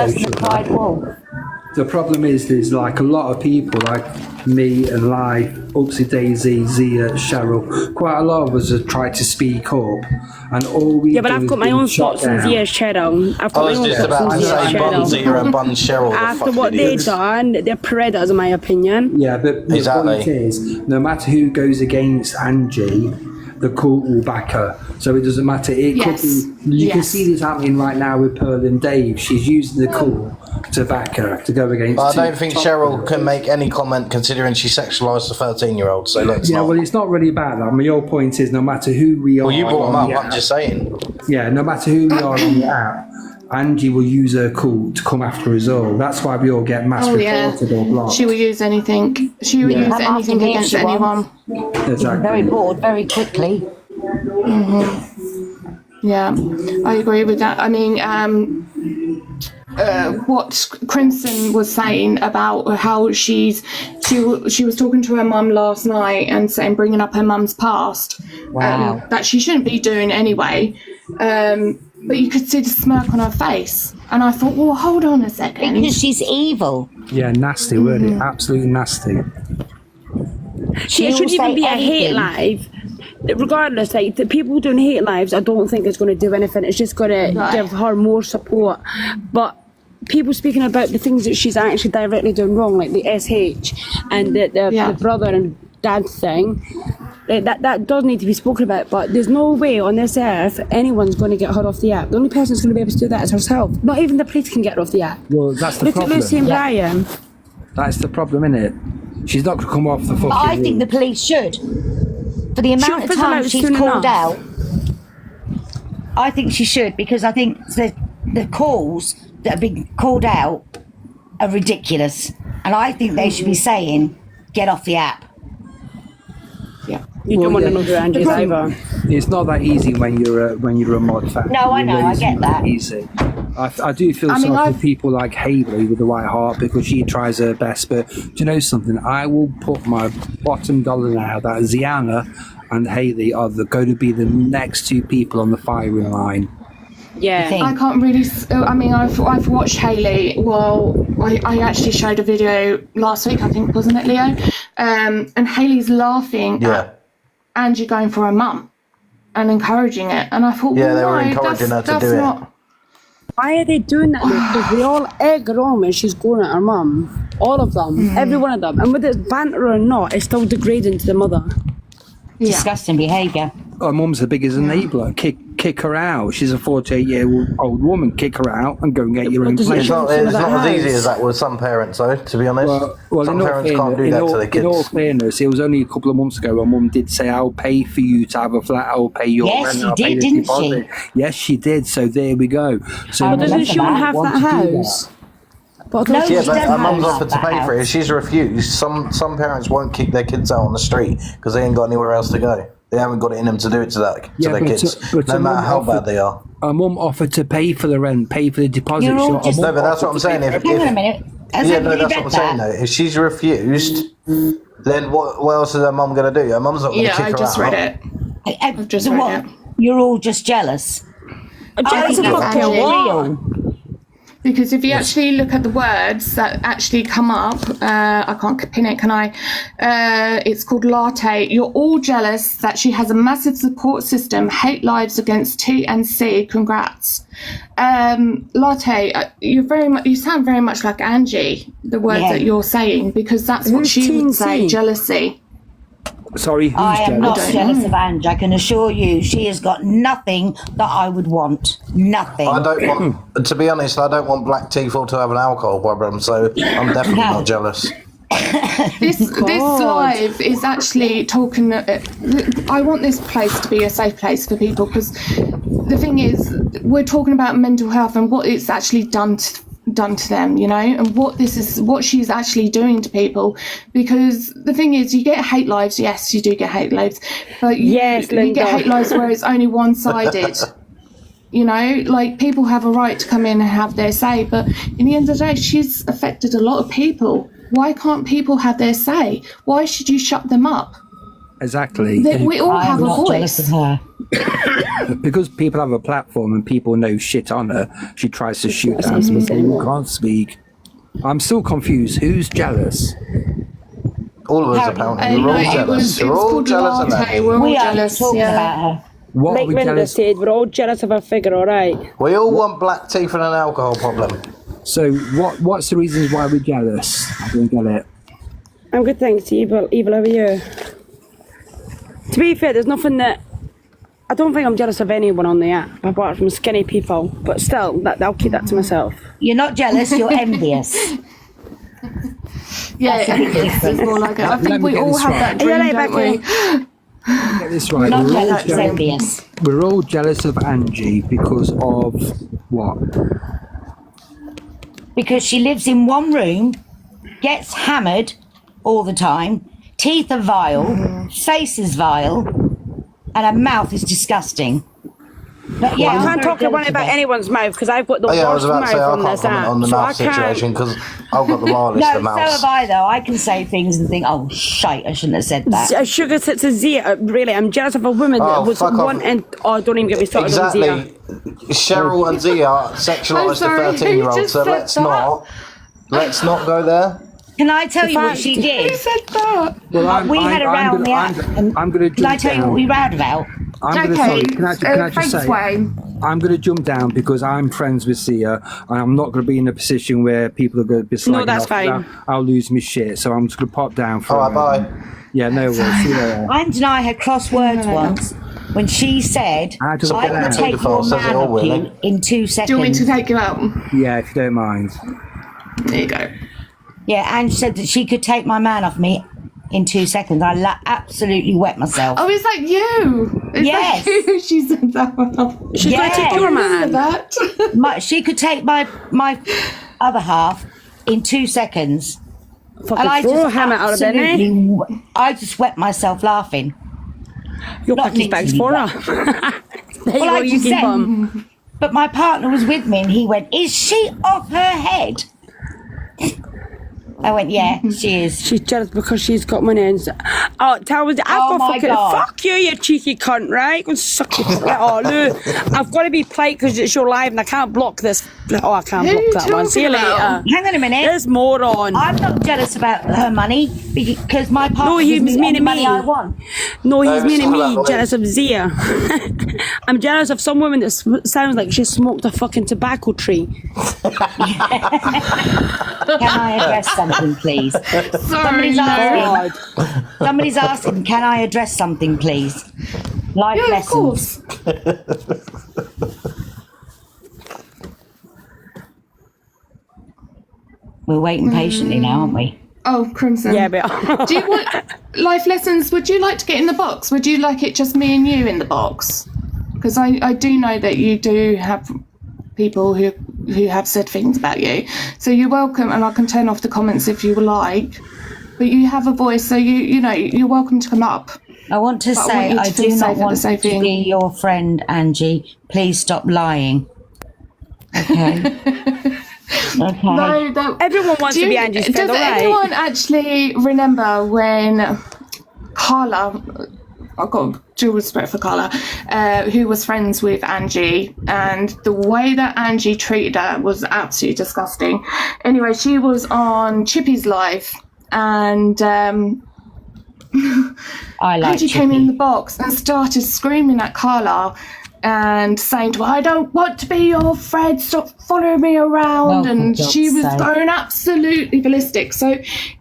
The problem is like a lot of people like me and Life, Upsy Daisy, Zia, Cheryl, quite a lot of us have tried to speak up, and all we but I've got my own thoughts on Zia and Cheryl. I was just about to say bun Zia and bun Cheryl. After what they've done, they're predators in my opinion. Yeah, but the point is, no matter who goes against Angie, the court will back her. So it doesn't matter. It could be. You can see this happening right now with Pearl and Dave. She's using the court to back her, to go against. I don't think Cheryl can make any comment, considering she sexualised a 13-year-old. So let's not. Well, it's not really about that. I mean, your point is, no matter who we are. Well, you brought them up. I'm just saying. Yeah, no matter who we are on the app, Angie will use her court to come after us all. That's why we all get mass reported or blocked. She will use anything. She will use anything against anyone. Exactly. Very bored very quickly. Yeah, I agree with that. I mean, what Crimson was saying about how she was talking to her mum last night and saying, bringing up her mum's past, that she shouldn't be doing anyway. But you could see the smirk on her face, and I thought, well, hold on a second. Because she's evil. Yeah, nasty, weren't it? Absolutely nasty. It shouldn't even be a hate live. Regardless, like the people doing hate lives, I don't think it's going to do anything. It's just going to give her more support. But people speaking about the things that she's actually directly doing wrong, like the SH and the brother and dad thing, that does need to be spoken about. But there's no way on this earth anyone's going to get her off the app. The only person who's going to be able to do that is herself. Not even the police can get her off the app. Well, that's the problem. Look at Lucy and Brian. That's the problem, isn't it? She's not going to come off the fucking. But I think the police should. For the amount of time she's called out, I think she should, because I think the calls that have been called out are ridiculous, and I think they should be saying, "Get off the app." Yeah, you don't want to know who Angie is either. It's not that easy when you're a mod fan. No, I know, I get that. Easy. I do feel sorry for people like Hayley with the white heart, because she tries her best. But do you know something? I will put my bottom dollar now that Ziana and Hayley are going to be the next two people on the firing line. Yeah, I can't really. I mean, I've watched Hayley. Well, I actually showed a video last week, I think, wasn't it, Leo? And Hayley's laughing at Angie going for her mum and encouraging it. And I thought, they were encouraging her to do it. Why are they doing that? Because they all egg her on when she's going at her mum. All of them, every one of them. And whether it's banter or not, it's still degrading to the mother. Disgusting behaviour. her mum's the biggest enabler. Kick her out. She's a 48-year-old woman. Kick her out and go and get your own place. It's not as easy as that with some parents, though, to be honest. Well, some parents can't do that to their kids. In all fairness, it was only a couple of months ago her mum did say, I'll pay for you to have a flat, I'll pay your rent, I'll pay the deposit. Yes, she did. So there we go. So but doesn't she want to have that house? But but her mum's offered to pay for it. She's refused. Some parents won't kick their kids out on the street because they ain't got anywhere else to go. They haven't got it in them to do it to their kids, no matter how bad they are. Her mum offered to pay for the rent, pay for the deposit. No, but that's what I'm saying. Hang on a minute. That's what I'm saying, though. If she's refused, then what else is her mum going to do? Her mum's not going to kick her out. Yeah, I just read it. I've just read it. You're all just jealous. Jealous of fucking real. Because if you actually look at the words that actually come up, I can't pin it, can I? It's called latte. You're all jealous that she has a massive support system. Hate lives against T and C. Congrats. Latte, you sound very much like Angie, the words that you're saying, because that's what she would say, jealousy. Sorry, who's I am not jealous? jealous of Angie. I can assure you she has got nothing that I would want. Nothing. I don't want, to be honest, I don't want black teeth or to have an alcohol problem, so I'm definitely not jealous. This live is actually talking. I want this place to be a safe place for people, because the thing is, we're talking about mental health and what it's actually done to them, you know, and what she's actually doing to people. Because the thing is, you get hate lives. Yes, you do get hate lives, but you get hate lives where it's only one-sided. You know, like, people have a right to come in and have their say, but in the end of the day, she's affected a lot of people. Why can't people have their say? Why should you shut them up? Exactly. We all have a voice. Because people have a platform and people know shit on her, she tries to shoot down people who can't speak. I'm still confused. Who's jealous? All of us, apparently. We're all jealous. We're all jealous of that. We're all jealous, about her. What like are we Linda jealous? said, we're all jealous of her figure, alright? We all want black teeth and an alcohol problem. So what's the reasons why we're jealous? I don't get it. I'm good, thanks. Evil over you. To be fair, there's nothing that... I don't think I'm jealous of anyone on the app, apart from skinny people. But still, I'll keep that to myself. You're not jealous, you're envious. Yeah, it's more like it. I think we all have that dream, don't we? Get this right. Not jealous, envious. We're all jealous of Angie because of what? Because she lives in one room, gets hammered all the time, teeth are vile, face is vile, and her mouth is disgusting. But yeah, I can't talk about anyone's mouth because I've got the I worst was about to say, mouth I on this can't comment app. on the So I mouth situation can't. because I've got the wildest no, of mouths. so have I though. I can say things and think, oh shite, I shouldn't have said that. Sugar sits a Zia. Really, I'm jealous of a woman that was one and don't even get me started on Zia. Cheryl and Zia sexualised a 13-year-old, so let's not go there. Can I tell you what she did? Who said that? Well, we had a row on the app. I'm going to Can I tell you what we rowed about? Can I just say, I'm going to jump down because I'm friends with Zia and I'm not going to be in a position where people are going to be slagging that's off. fine. I'll lose my shit, so I'm just going to pop down for All right, bye. Yeah, no worries. Yeah. Ange and I had crossed words once when she said, I can take your man off you in 2 seconds. Do you want me to take you out? Yeah, if you don't mind. There you go. Yeah, Ange said that she could take my man off me in 2 seconds. I absolutely wet myself. Oh, is that you? Yes. That you? She said that one. She's going to take your man. She could take my other half in 2 seconds. Fucking throw him out of there, eh? I just wet myself laughing. Your package bag's for her. Well, I just said, but my partner was with me and he went, is she off her head? I went, yeah, she is. She's jealous because she's got money. And tell me, fuck you, you cheeky cunt, right? Go suck your oh, look, I've got to be polite because it's your live and I can't block this. Oh, I can't block that one. See you later. Hang on a minute. There's more on. I'm not jealous about her money because my partner no, he's gives me meaning the money me. I want. No, he's meaning me. Jealous of Zia. I'm jealous of some woman that sounds like she smoked a fucking tobacco tree. Can I address something, please? Sorry, Somebody's asking, can I address something, please? Life Yeah, lessons. of course. We're waiting patiently now, aren't we? Oh, Crimson. Yeah, but Do you want life lessons? Would you like to get in the box? Would you like it just me and you in the box? Because I do know that you do have people who have said things about you. So you're welcome, and I can turn off the comments if you like. But you have a voice, so you know you're welcome to come up. I want to say I do not want to be your friend, Angie. Please stop lying. Okay. Okay. No, everyone wants to be Angie's friend, Does anyone actually remember when Carla, I've got due respect for Carla, who was friends with Angie, and the way that Angie treated her was absolutely disgusting. Anyway, she was on Chippy's live, and Angie came in the box and started screaming at Carla and saying to her, I don't want to be your friend, stop following me around. And she was going absolutely ballistic. So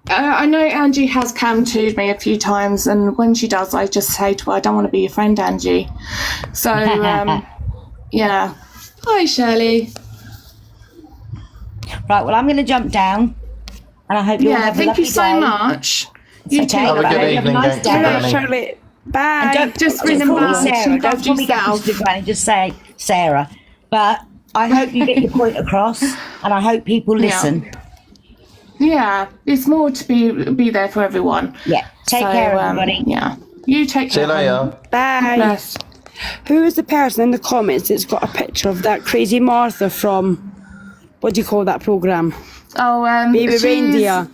I know Angie has cam-toed me a few times, and when she does, I just say to her, I don't want to be your friend, Angie. So, yeah. Hi, Shirley. Right, well, I'm going to jump down, and I hope you all have a thank lovely you so day. much. It's You okay. too. Have a good Have evening. nice day. Shirley. Bye. And don't Just call me remember, Sarah. Don't call me yourself. Gangster Granny. Just say Sarah. But I hope you get your point across, and I hope people listen. Yeah, it's more to be there for everyone. Yeah. Take care, everybody. Yeah. You take care. See you later. Bye. Yes. Who is the person in the comments that's got a picture of that crazy Martha from, what do you call that programme? Oh, Baby Reindeer.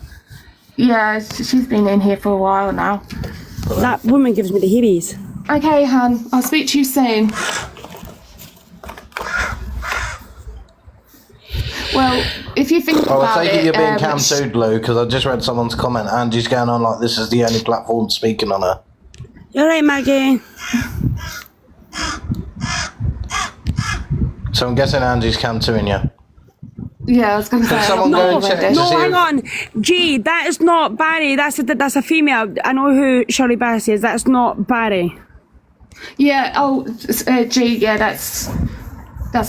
Yeah, she's been in here for a while now. That woman gives me the heebies. Okay, hon. I'll speak to you soon. Well, if you think Oh, about I take it you're being um, cam-toed, Lou, because I just read someone's comment. Angie's going on like this is the only platform speaking on her. You're right, Maggie. So I'm guessing Angie's cam-toeing you. Yeah, I was going to say. Can someone go and check to No, see hang if- on. Gee, that is not Barry. That's a female. I know who Shirley Bass is. That's not Barry. Yeah. Oh, gee. Yeah, that's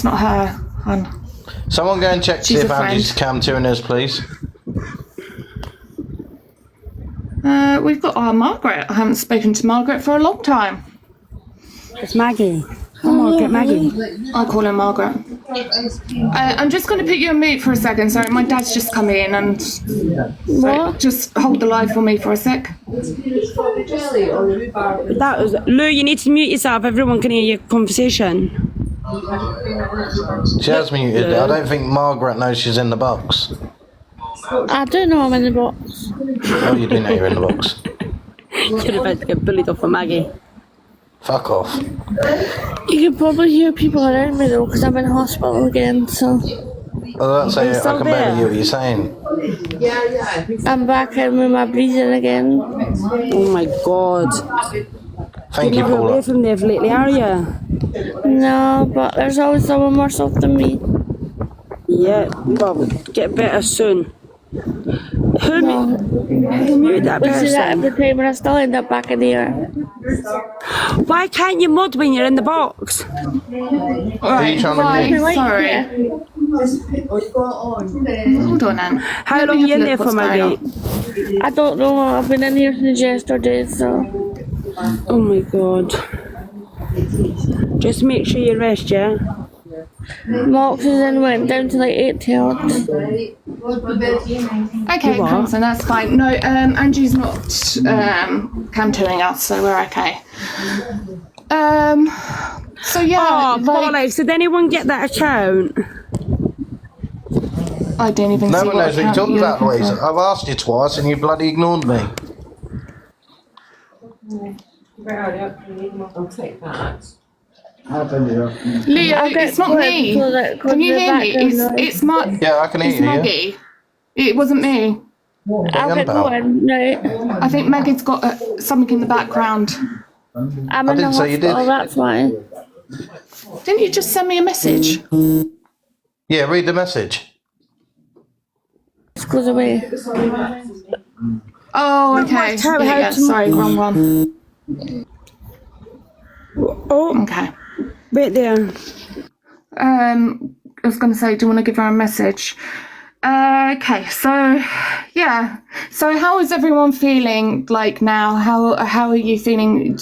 not her, hon. Someone go and check to see She's if a friend. Angie's cam-toeing us, please. We've got Margaret. I haven't spoken to Margaret for a long time. It's Maggie. Oh, Margaret, Maggie. I call her Margaret. I'm just going to put you on mute for a second. Sorry, my dad's just come in and so just hold the line for me for a sec. That was Lou. You need to mute yourself. Everyone can hear your conversation. She has muted. I don't think Margaret knows she's in the box. I don't know I'm in the box. Oh, you do know you're in the box. You're about to get bullied off for Maggie. Fuck off. You can probably hear people around me though, because I'm in hospital again, so. Well, that's You're it. I still can barely there? hear what you're saying. I'm back in with my breathing again. Oh my god. Thank you, You're never away Paula. from there lately, are you? No, but there's always someone worse off than me. Yeah, well, get better soon. Who muted that We see that person? every time and I still end up back in the air. Why can't you mod when you're in the box? Alright, trying to right, mute? sorry. Hold on, Anne. How Let long me are you in have a there look for, what's going Maggie? on. I don't know, I've been in here since yesterday, so. Oh my god. Just make sure you rest, yeah? My oxygen went down to like 8 yards. Okay, You are? Crimson, that's fine. No, Angie's not cam-toeing us, so we're okay. So yeah, Oh, bollocks. Did anyone get that account? I didn't even No see one what knows what you're account talking you're about, looking Louise. for. I've asked you twice and you bloody ignored me. I'll take that. Leo, it's not me. Can you hear me? It's my. Yeah, I can hear It's you, yeah. Maggie. It wasn't me. I'll get going, right. I think Maggie's got something in the background. I'm in the didn't say you did. hospital, that's why. Didn't you just send me a message? Yeah, read the message. It goes away. Oh, okay. How Yeah, to- sorry, wrong one. Oh, okay. Right there. I was going to say, do you want to give her a message? Okay, so yeah. So how is everyone feeling like now? How are you feeling?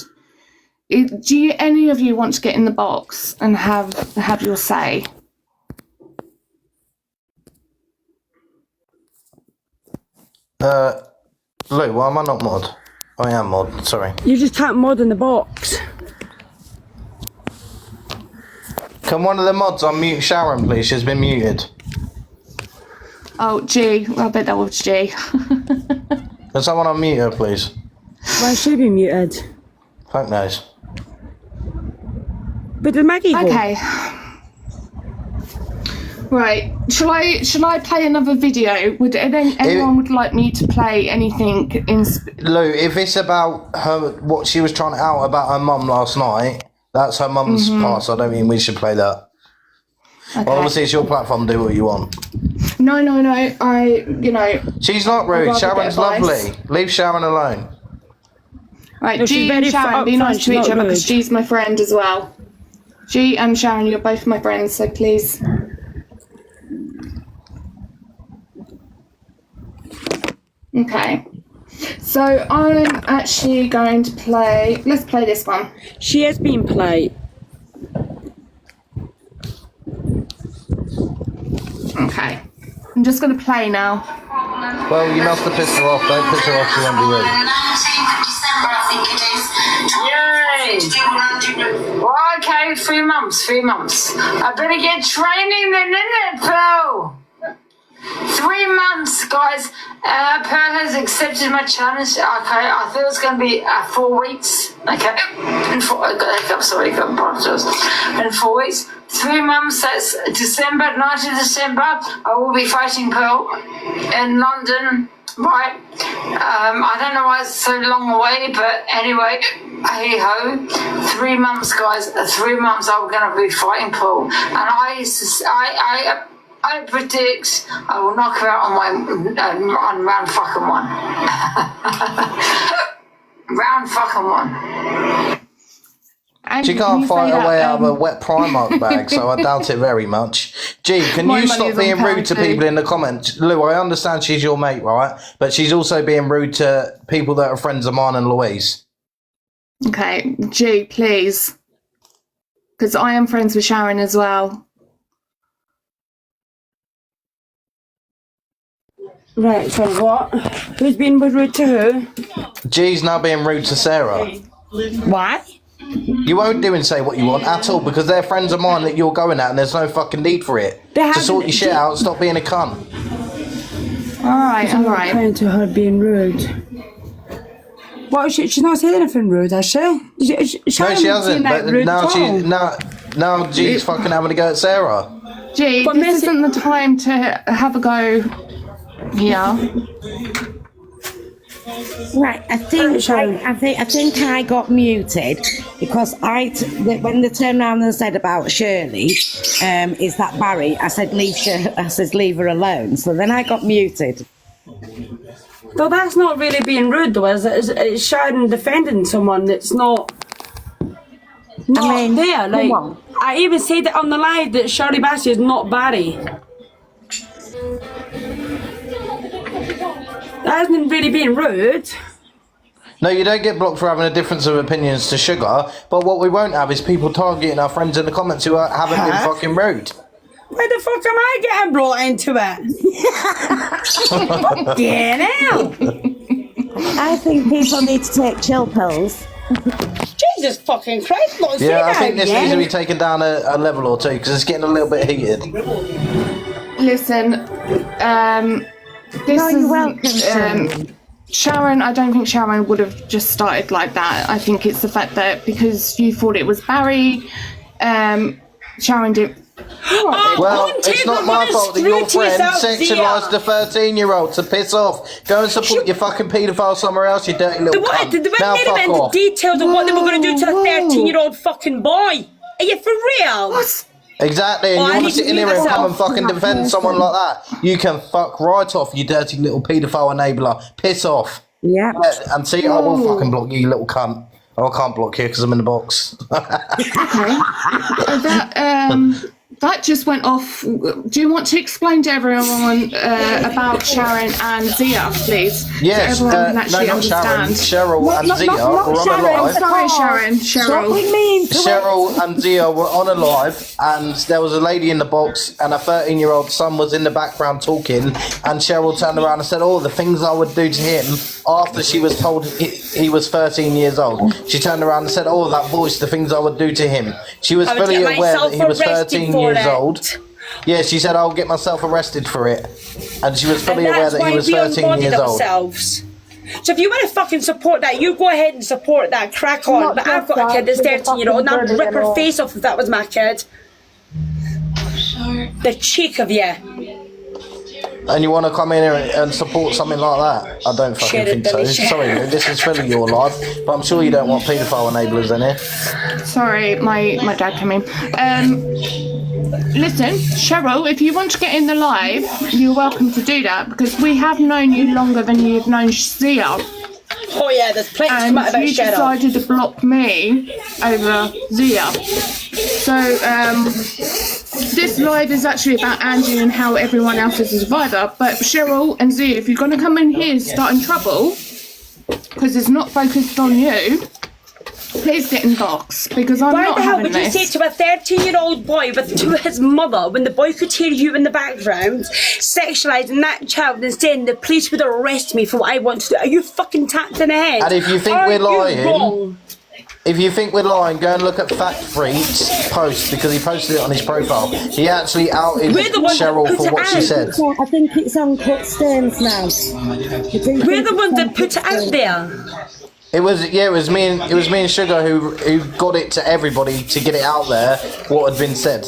Do you, any of you want to get in the box and have your say? Lou, why am I not mod? I am mod, sorry. You just can't mod in the box. Can one of the mods unmute Sharon, please? She's been muted. Oh, G. I bet that was G. Can someone unmute her, please? Why should she be muted? Fuck knows. But did Maggie go? Okay. Right. Shall I play another video? Would anyone would like me to play anything in? Lou, if it's about her, what she was trying to out about her mum last night, that's her mum's past. I don't think we should play that. Okay. Well, obviously, it's your platform. Do what you want. No. She's not rude. Sharon's lovely. Leave Sharon alone. Right, No, G and Sharon, be nice to each other because she's my friend as well. G and Sharon, you're both my friends, so please. Okay. So I'm actually going to play. Let's play this one. She has been played. Okay. I'm just going to play now. Well, you must have pissed her off. Don't piss her off. She won't be rude. 19th of December, I think it is. Yay! Well, okay, 3 months, 3 months. I better get training then, isn't it, Phil? 3 months, guys. Per has accepted my challenge. Okay, I thought it was going to be 4 weeks. Okay, in 4 weeks. 3 months, that's December, 9th of December. I will be fighting Pearl in London. Right. I don't know why it's so long away, but anyway, hey ho. 3 months, guys. 3 months I'm going to be fighting Pearl. And I predict I will knock her out on round fucking 1. Round fucking 1. And She can't fight her way out of a wet Primark bag, so I doubt it very much. Gee, can you stop being rude to people in the comments? Lou, I understand she's your mate, right? But she's also being rude to people that are friends of mine and Louise. Okay, G, please. Because I am friends with Sharon as well. Right, so what? Who's been rude to who? G's now being rude to Sarah. Why? You won't do and say what you want at all because they're friends of mine that you're going at and there's no fucking need for it. To sort your shit out, stop being a cunt. Alright. Trying to her being rude. What, she's not saying anything rude, has she? No, she hasn't, but now G's fucking having a go at Sarah. G, this isn't the time to have a go here. Right, I think I got muted because when they turned around and said about Shirley, is that Barry? I said leave her alone. So then I got muted. Though that's not really being rude, though, is it? It's Sharon defending someone that's not there. Like I even said it on the live that Shirley Bassey is not Barry. That isn't really being rude. No, you don't get blocked for having a difference of opinions to Sugar, but what we won't have is people targeting our friends in the comments who haven't been fucking rude. Where the fuck am I getting brought into it? Get out! I think people need to take chill pills. Jesus fucking Christ, not Yeah, I think this needs to be taken down a level or two because it's getting a little bit heated. Listen, you're welcome, Sharon, I don't think Sharon would have just started like that. I think it's the fact that because you thought it was Barry, Sharon did. Well, it's not my fault that your friend sexualised a 13-year-old to piss off. Go and support your fucking paedophile somewhere else, you dirty little cunt. Now fuck off. Details of what they were going to do to a 13-year-old fucking boy. Are you for real? What? Exactly, and you want to sit in here and come and fucking defend someone like that? You can fuck right off, you dirty little paedophile enabler. Piss off. Yeah. And see, I will fucking block you, you little cunt. Oh, I can't block you because I'm in the box. Okay. That just went off. Do you want to explain to everyone about Sharon and Zia, please? Yes, so everyone can actually no, not understand. Cheryl and Zia were on a live. Sorry, Sharon. Cheryl and Zia were on a live, and there was a lady in the box, and a 13-year-old son was in the background talking, and Cheryl turned around and said, "Oh, the things I would do to him," after she was told he was 13 years old. She turned around and said, "Oh, that voice, the things I would do to him." She was fully aware that he was 13 years old. Yeah, she said, "I'll get myself arrested for it," and she was fully aware that he was 13 years old. So if you want to fucking support that, you go ahead and support that. Crack on. But I've got a kid that's 13-year-old, and I'd rip her face off if that was my kid. The cheek of you. And you want to come in here and support something like that? I don't fucking think so. Sorry, this is fully your life, but I'm sure you don't want paedophile enablers in here. Sorry, my dad came in. Listen, Cheryl, if you want to get in the live, you're welcome to do that, because we have known you longer than you've known Zia. Oh yeah, there's plenty to about you decided to block me over Zia. So, this live is actually about Angie and how everyone else is a survivor, but Cheryl and Zia, if you're going to come in here starting trouble, because it's not focused on you, please get in box, because I'm not having this. Why the hell would you say to a 13-year-old boy to his mother, when the boy could hear you in the background, sexualising that child and saying the police would arrest me for what I want to do? Are you fucking tapped in the head? And if you think we're lying, go and look at Fact Freak's post, because he posted it on his profile. He actually outed Cheryl for what she said. I think it's on cut stains now. We're the ones that put it out there. It was me and Sugar who got it to everybody to get it out there what had been said.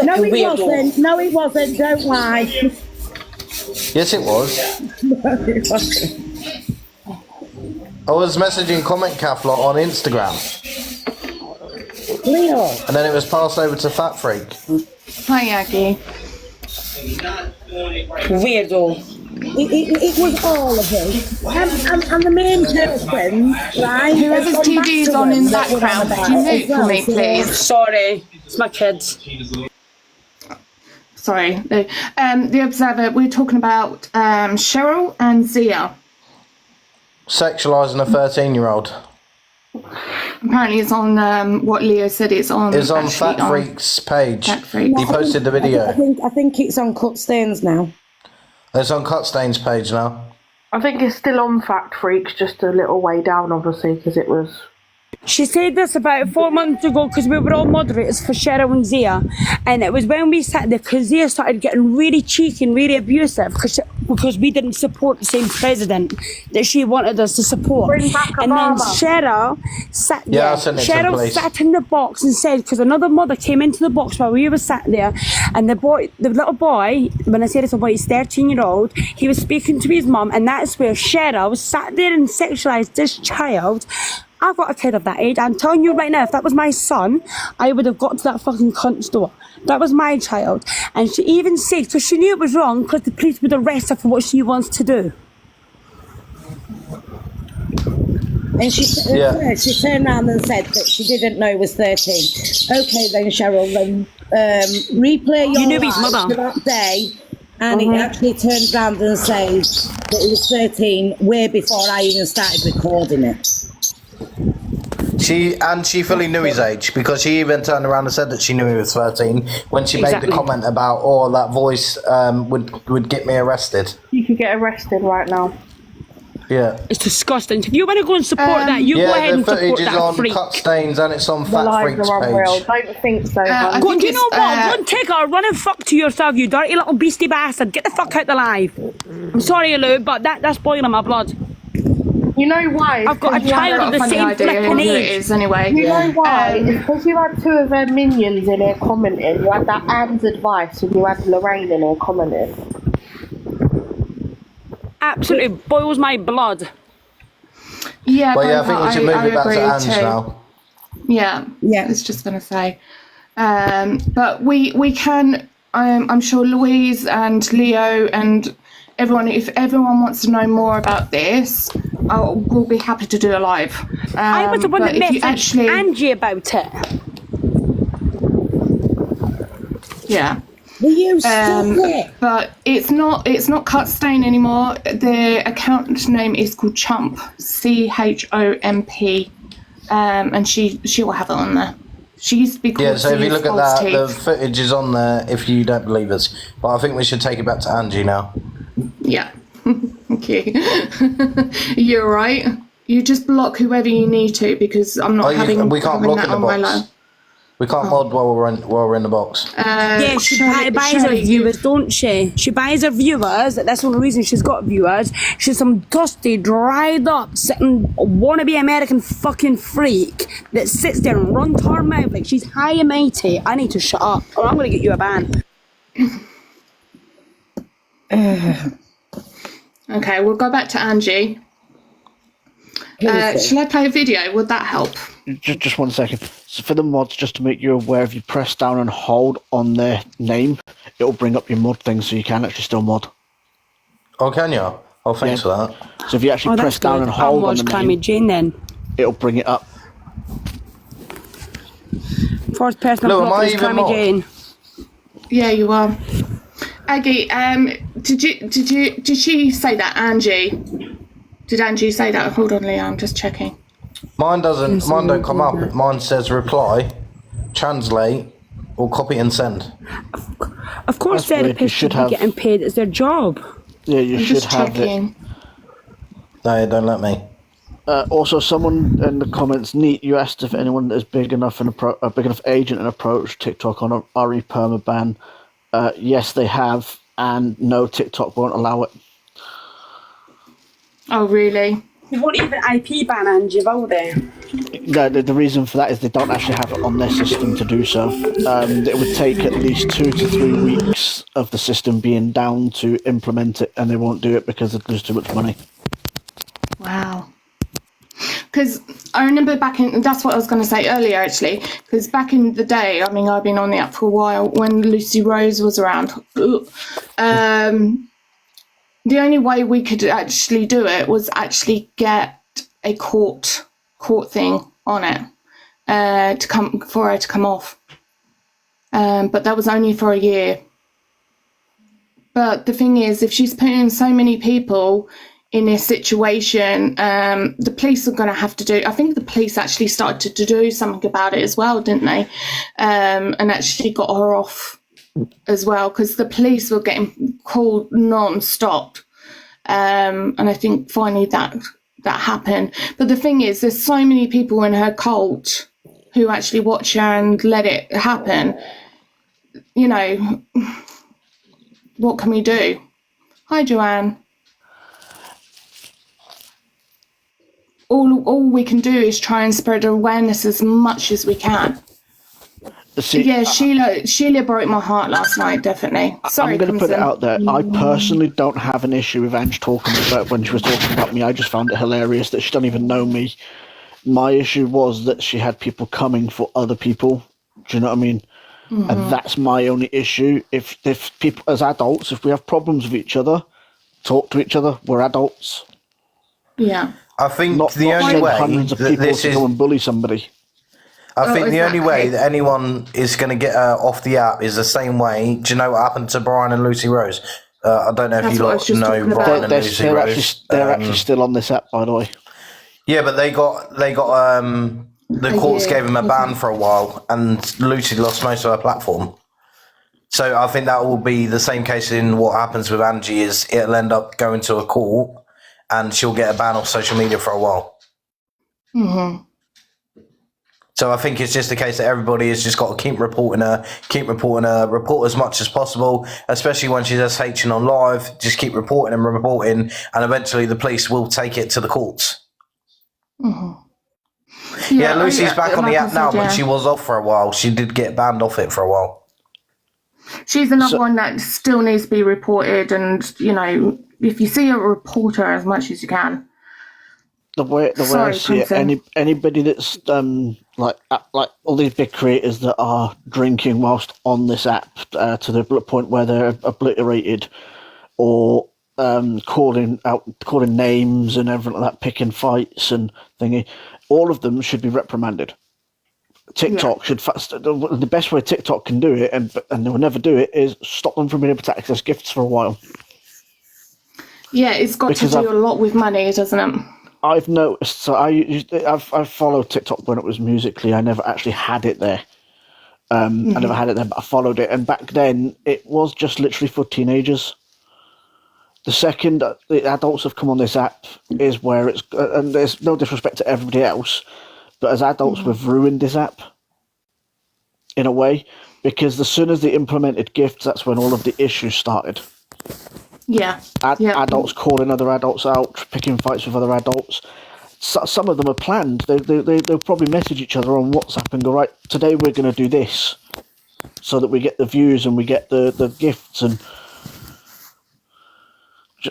No, it wasn't. No, it wasn't. Don't lie. Yes, it was. No, it wasn't. I was messaging Comment Cathler on Instagram. Leo. And then it was passed over to Fat Freak. Hi, Aggie. Weirdo. It was all of it. And the main person, right? Whoever's TV's on in the background, could you mute for me, please? Sorry, it's my kids. Sorry. The Observer, we're talking about Cheryl and Zia. Sexualising a 13-year-old. Apparently it's on what Leo said, it's on Fat Freak's page. He posted the video. I think it's on Cut Stains now. It's on Cut Stains' page now. I think it's still on Fact Freaks, just a little way down, obviously, because it was... She said this about 4 months ago, because we were all moderators for Cheryl and Zia, and it was when we sat there, because Zia started getting really cheeky and really abusive, because we didn't support the same president that she wanted us to support. Bring back Obama. And then Cheryl sat sat in the box and said, because another mother came into the box while we were sat there, and the little boy, when I say this boy, he's 13-year-old, he was speaking to his mum, and that's where Cheryl sat there and sexualised this child. I've got a kid of that age. I'm telling you right now, if that was my son, I would have got to that fucking cunt's door. That was my child. And she even said, because she knew it was wrong, because the police would arrest her for what she wants to do. And she turned around and said that she didn't know he was 13. Okay then, Cheryl, then replay your knew his mother for that day, and it actually turns around and says that he was 13 way before I even started recording it. She fully knew his age, because she even turned around and said that she knew he was 13 when she made the comment about, "Oh, that voice would get me arrested." You could get arrested right now. Yeah. It's disgusting. If you want to go and support that, you go ahead and support that freak. The footage is on Cut Stains and it's on Fat Freak's page. Don't think so. Do you know what? Go and take her, run and fuck to yourself, you dirty little beastie bastard. Get the fuck out the live. I'm sorry, Lou, but that's boiling my blood. You know why? I've got a child of the same flipping age. Anyway. You know why? It's because you had two of her minions in here commenting. You had that Anne's advice and you had Lorraine in here commenting. Absolutely boils my blood. Yeah, but I think we should move it back to Anne's now. Yeah, I was just going to say. But we can, I'm sure Louise and Leo and if everyone wants to know more about this, we'll be happy to do a live. I was the one but that if you messaged Angie about it. Yeah. Will you stop it? But it's not Cut Stain anymore. The account name is called Chomp, CHOMP, and she will have it on there. She used to be called. Yeah, so if you look at that, Teeth. the footage is on there if you don't believe us. But I think we should take it back to Angie now. Yeah. Okay. You're right. You just block whoever you need to because I'm not having. We can't block in the box. We can't mod while we're in the box. Yeah, she buys her viewers, don't she? She buys her viewers. That's the only reason she's got viewers. She's some dusty, dried up, sitting wannabe American fucking freak that sits there and runs her mouth like she's high and mighty. I need to shut up, or I'm gonna get you a ban. Okay, we'll go back to Angie. Shall I play a video? Would that help? Just 1 second. So for the mods, just to make you aware, if you press down and hold on their name, it'll bring up your mod thing, so you can actually still mod. Oh, can you? Oh, thanks for that. So if you actually press down and hold on the name, Jane, then it'll bring it up. First person Lou, am I is even Clammy mod? Jane. Yeah, you are. Aggie, did she say that, Angie? Did Angie say that? Hold on, Leah, I'm just checking. Mine don't come up. Mine says reply, translate, or copy and send. Of course, therapists should be getting paid. It's their job. Yeah, you should have it. No, don't let me. Also, someone in the comments, Neat, you asked if anyone is big enough a big enough agent and approached TikTok on a RE perma ban. Yes, they have, and no, TikTok won't allow it. Oh, really? They won't even IP ban Angie, will they? No, the reason for that is they don't actually have it on their system to do so. It would take at least 2 to 3 weeks of the system being down to implement it, and they won't do it because they'd lose too much money. Wow. Because I remember that's what I was going to say earlier, actually, because back in the day, I mean, I've been on the app for a while, when Lucy Rose was around, the only way we could actually do it was actually get a court thing on it for her to come off. But that was only for a year. But the thing is, if she's putting so many people in this situation, the police are going to have to do. I think the police actually started to do something about it as well, didn't they? And actually got her off as well, because the police were getting called non-stop. And I think finally that happened. But the thing is, there's so many people in her cult who actually watch her and let it happen. You know, what can we do? Hi, Joanne. All we can do is try and spread awareness as much as we can. See, yeah, Sheila broke my heart last night, definitely. Sorry, I'm going to put it out there. I personally don't have an issue with Ange talking about when she was talking about me. I just found it hilarious that she don't even know me. My issue was that she had people coming for other people. Do you know what I mean? Mm-hmm. And that's my only issue. If people, as adults, if we have problems with each other, talk to each other. We're adults. Yeah. I think not the only way hundreds of people to go and bully somebody. I think the only way that anyone is going to get off the app is the same way. Do you know what happened to Brian and Lucy Rose? I don't know if you lot know Brian and Lucy Rose. They're actually still on this app, by the way. Yeah, but they got the courts gave them a ban for a while, and Lucy lost most of her platform. So I think that will be the same case in what happens with Angie. Is it'll end up going to a court, and she'll get a ban off social media for a while. Mm-hmm. So I think it's just a case that everybody has just got to keep reporting her, report as much as possible, especially when she's SHing on live. Just keep reporting, and eventually the police will take it to the courts. Mm-hmm. Yeah, Lucy's back on the app now, but she was off for a while. She did get banned off it for a while. She's another one that still needs to be reported, and, you know, if you see her, report her as much as you can. The way I see it, anybody that's like all these big creators that are drinking whilst on this app to the point where they're obliterated, or calling names and everything like that, picking fights and thingy. All of them should be reprimanded. TikTok should the best way TikTok can do it, and they will never do it, is stop them from being able to access gifts for a while. Yeah, it's got to do a lot with money, doesn't it? I've noticed. So I've followed TikTok when it was Musical.ly. I never actually had it there. I never had it there, but I followed it, and back then it was just literally for teenagers. The second the adults have come on this app is where it's, and there's no disrespect to everybody else, but as adults we've ruined this app in a way, because as soon as they implemented gifts, that's when all of the issues started. Yeah. Adults calling other adults out, picking fights with other adults. Some of them are planned. They'll probably message each other on WhatsApp and go, right, today we're going to do this, so that we get the views and we get the gifts. And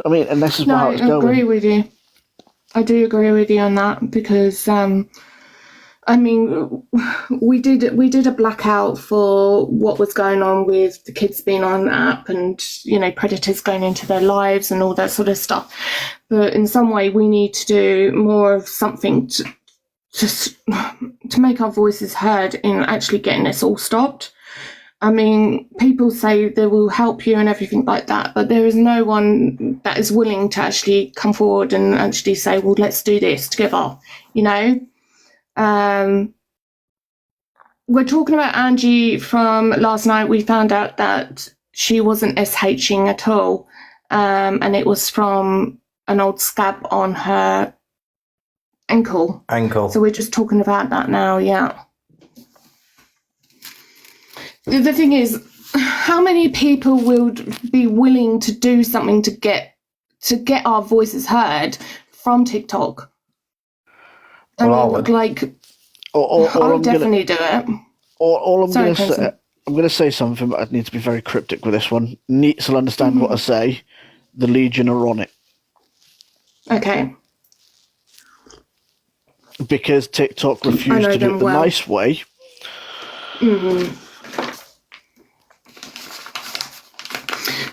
I mean, and this is how it's going. I agree with you. I do agree with you on that, because I mean, we did a blackout for what was going on with the kids being on the app, and predators going into their lives and all that sort of stuff. But in some way, we need to do more of something to make our voices heard in actually getting this all stopped. I mean, people say they will help you and everything like that, but there is no one that is willing to actually come forward and actually say, well, let's do this together, We're talking about Angie from last night. We found out that she wasn't SHing at all, and it was from an old scab on her ankle. So we're just talking about that now, yeah. The thing is, how many people would be willing to do something to get our voices heard from TikTok? I would definitely do it. I'm going to say something, but I need to be very cryptic with this one. Neats will understand what I say. The Legion are on it. Okay. Because TikTok refused to do it the nice way.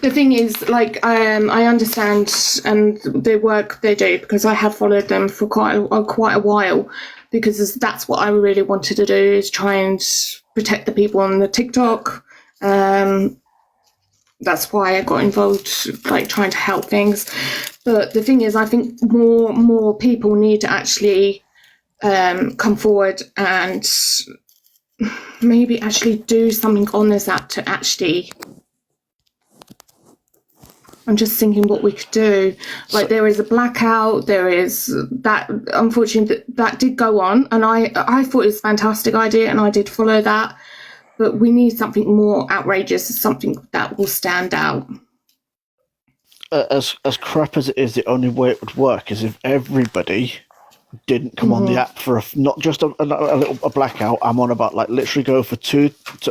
The thing is, I understand and the work they do, because I have followed them for quite a while, because that's what I really wanted to do, is try and protect the people on the TikTok. That's why I got involved, trying to help things. But the thing is, I think more people need to actually come forward and maybe actually do something on this app to actually... I'm just thinking what we could do. There is a blackout, there is that, unfortunately, that did go on, and I thought it was a fantastic idea, and I did follow that, but we need something more outrageous, something that will stand out. As crap as it is, the only way it would work is if everybody didn't come on the app for not just a blackout. I'm on about literally go for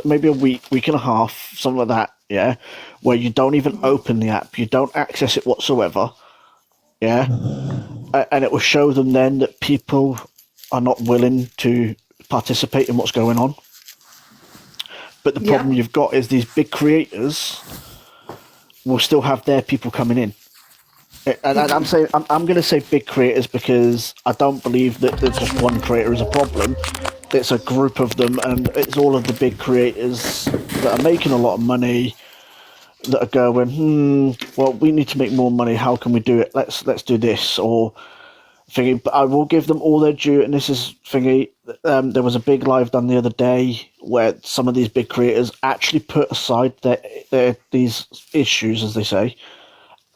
maybe a week and a half, something like that. Yeah, where you don't even open the app, you don't access it whatsoever. Yeah, and it will show them then that people are not willing to participate in what's going on. But the problem you've got is these big creators will still have their people coming in. And I'm going to say big creators, because I don't believe that just one creator is a problem. It's a group of them, and it's all of the big creators that are making a lot of money that are going, well, we need to make more money. How can we do it? Let's do this, or thingy. But I will give them all their due, and this is thingy. There was a big live done the other day where some of these big creators actually put aside these issues, as they say,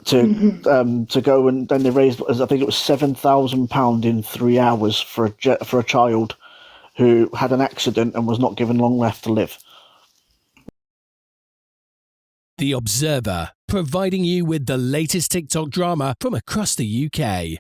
to go, and then they raised, I think it was £7,000 in 3 hours for a child who had an accident and was not given long left to live. The Observer, providing you with the latest TikTok drama from across the UK.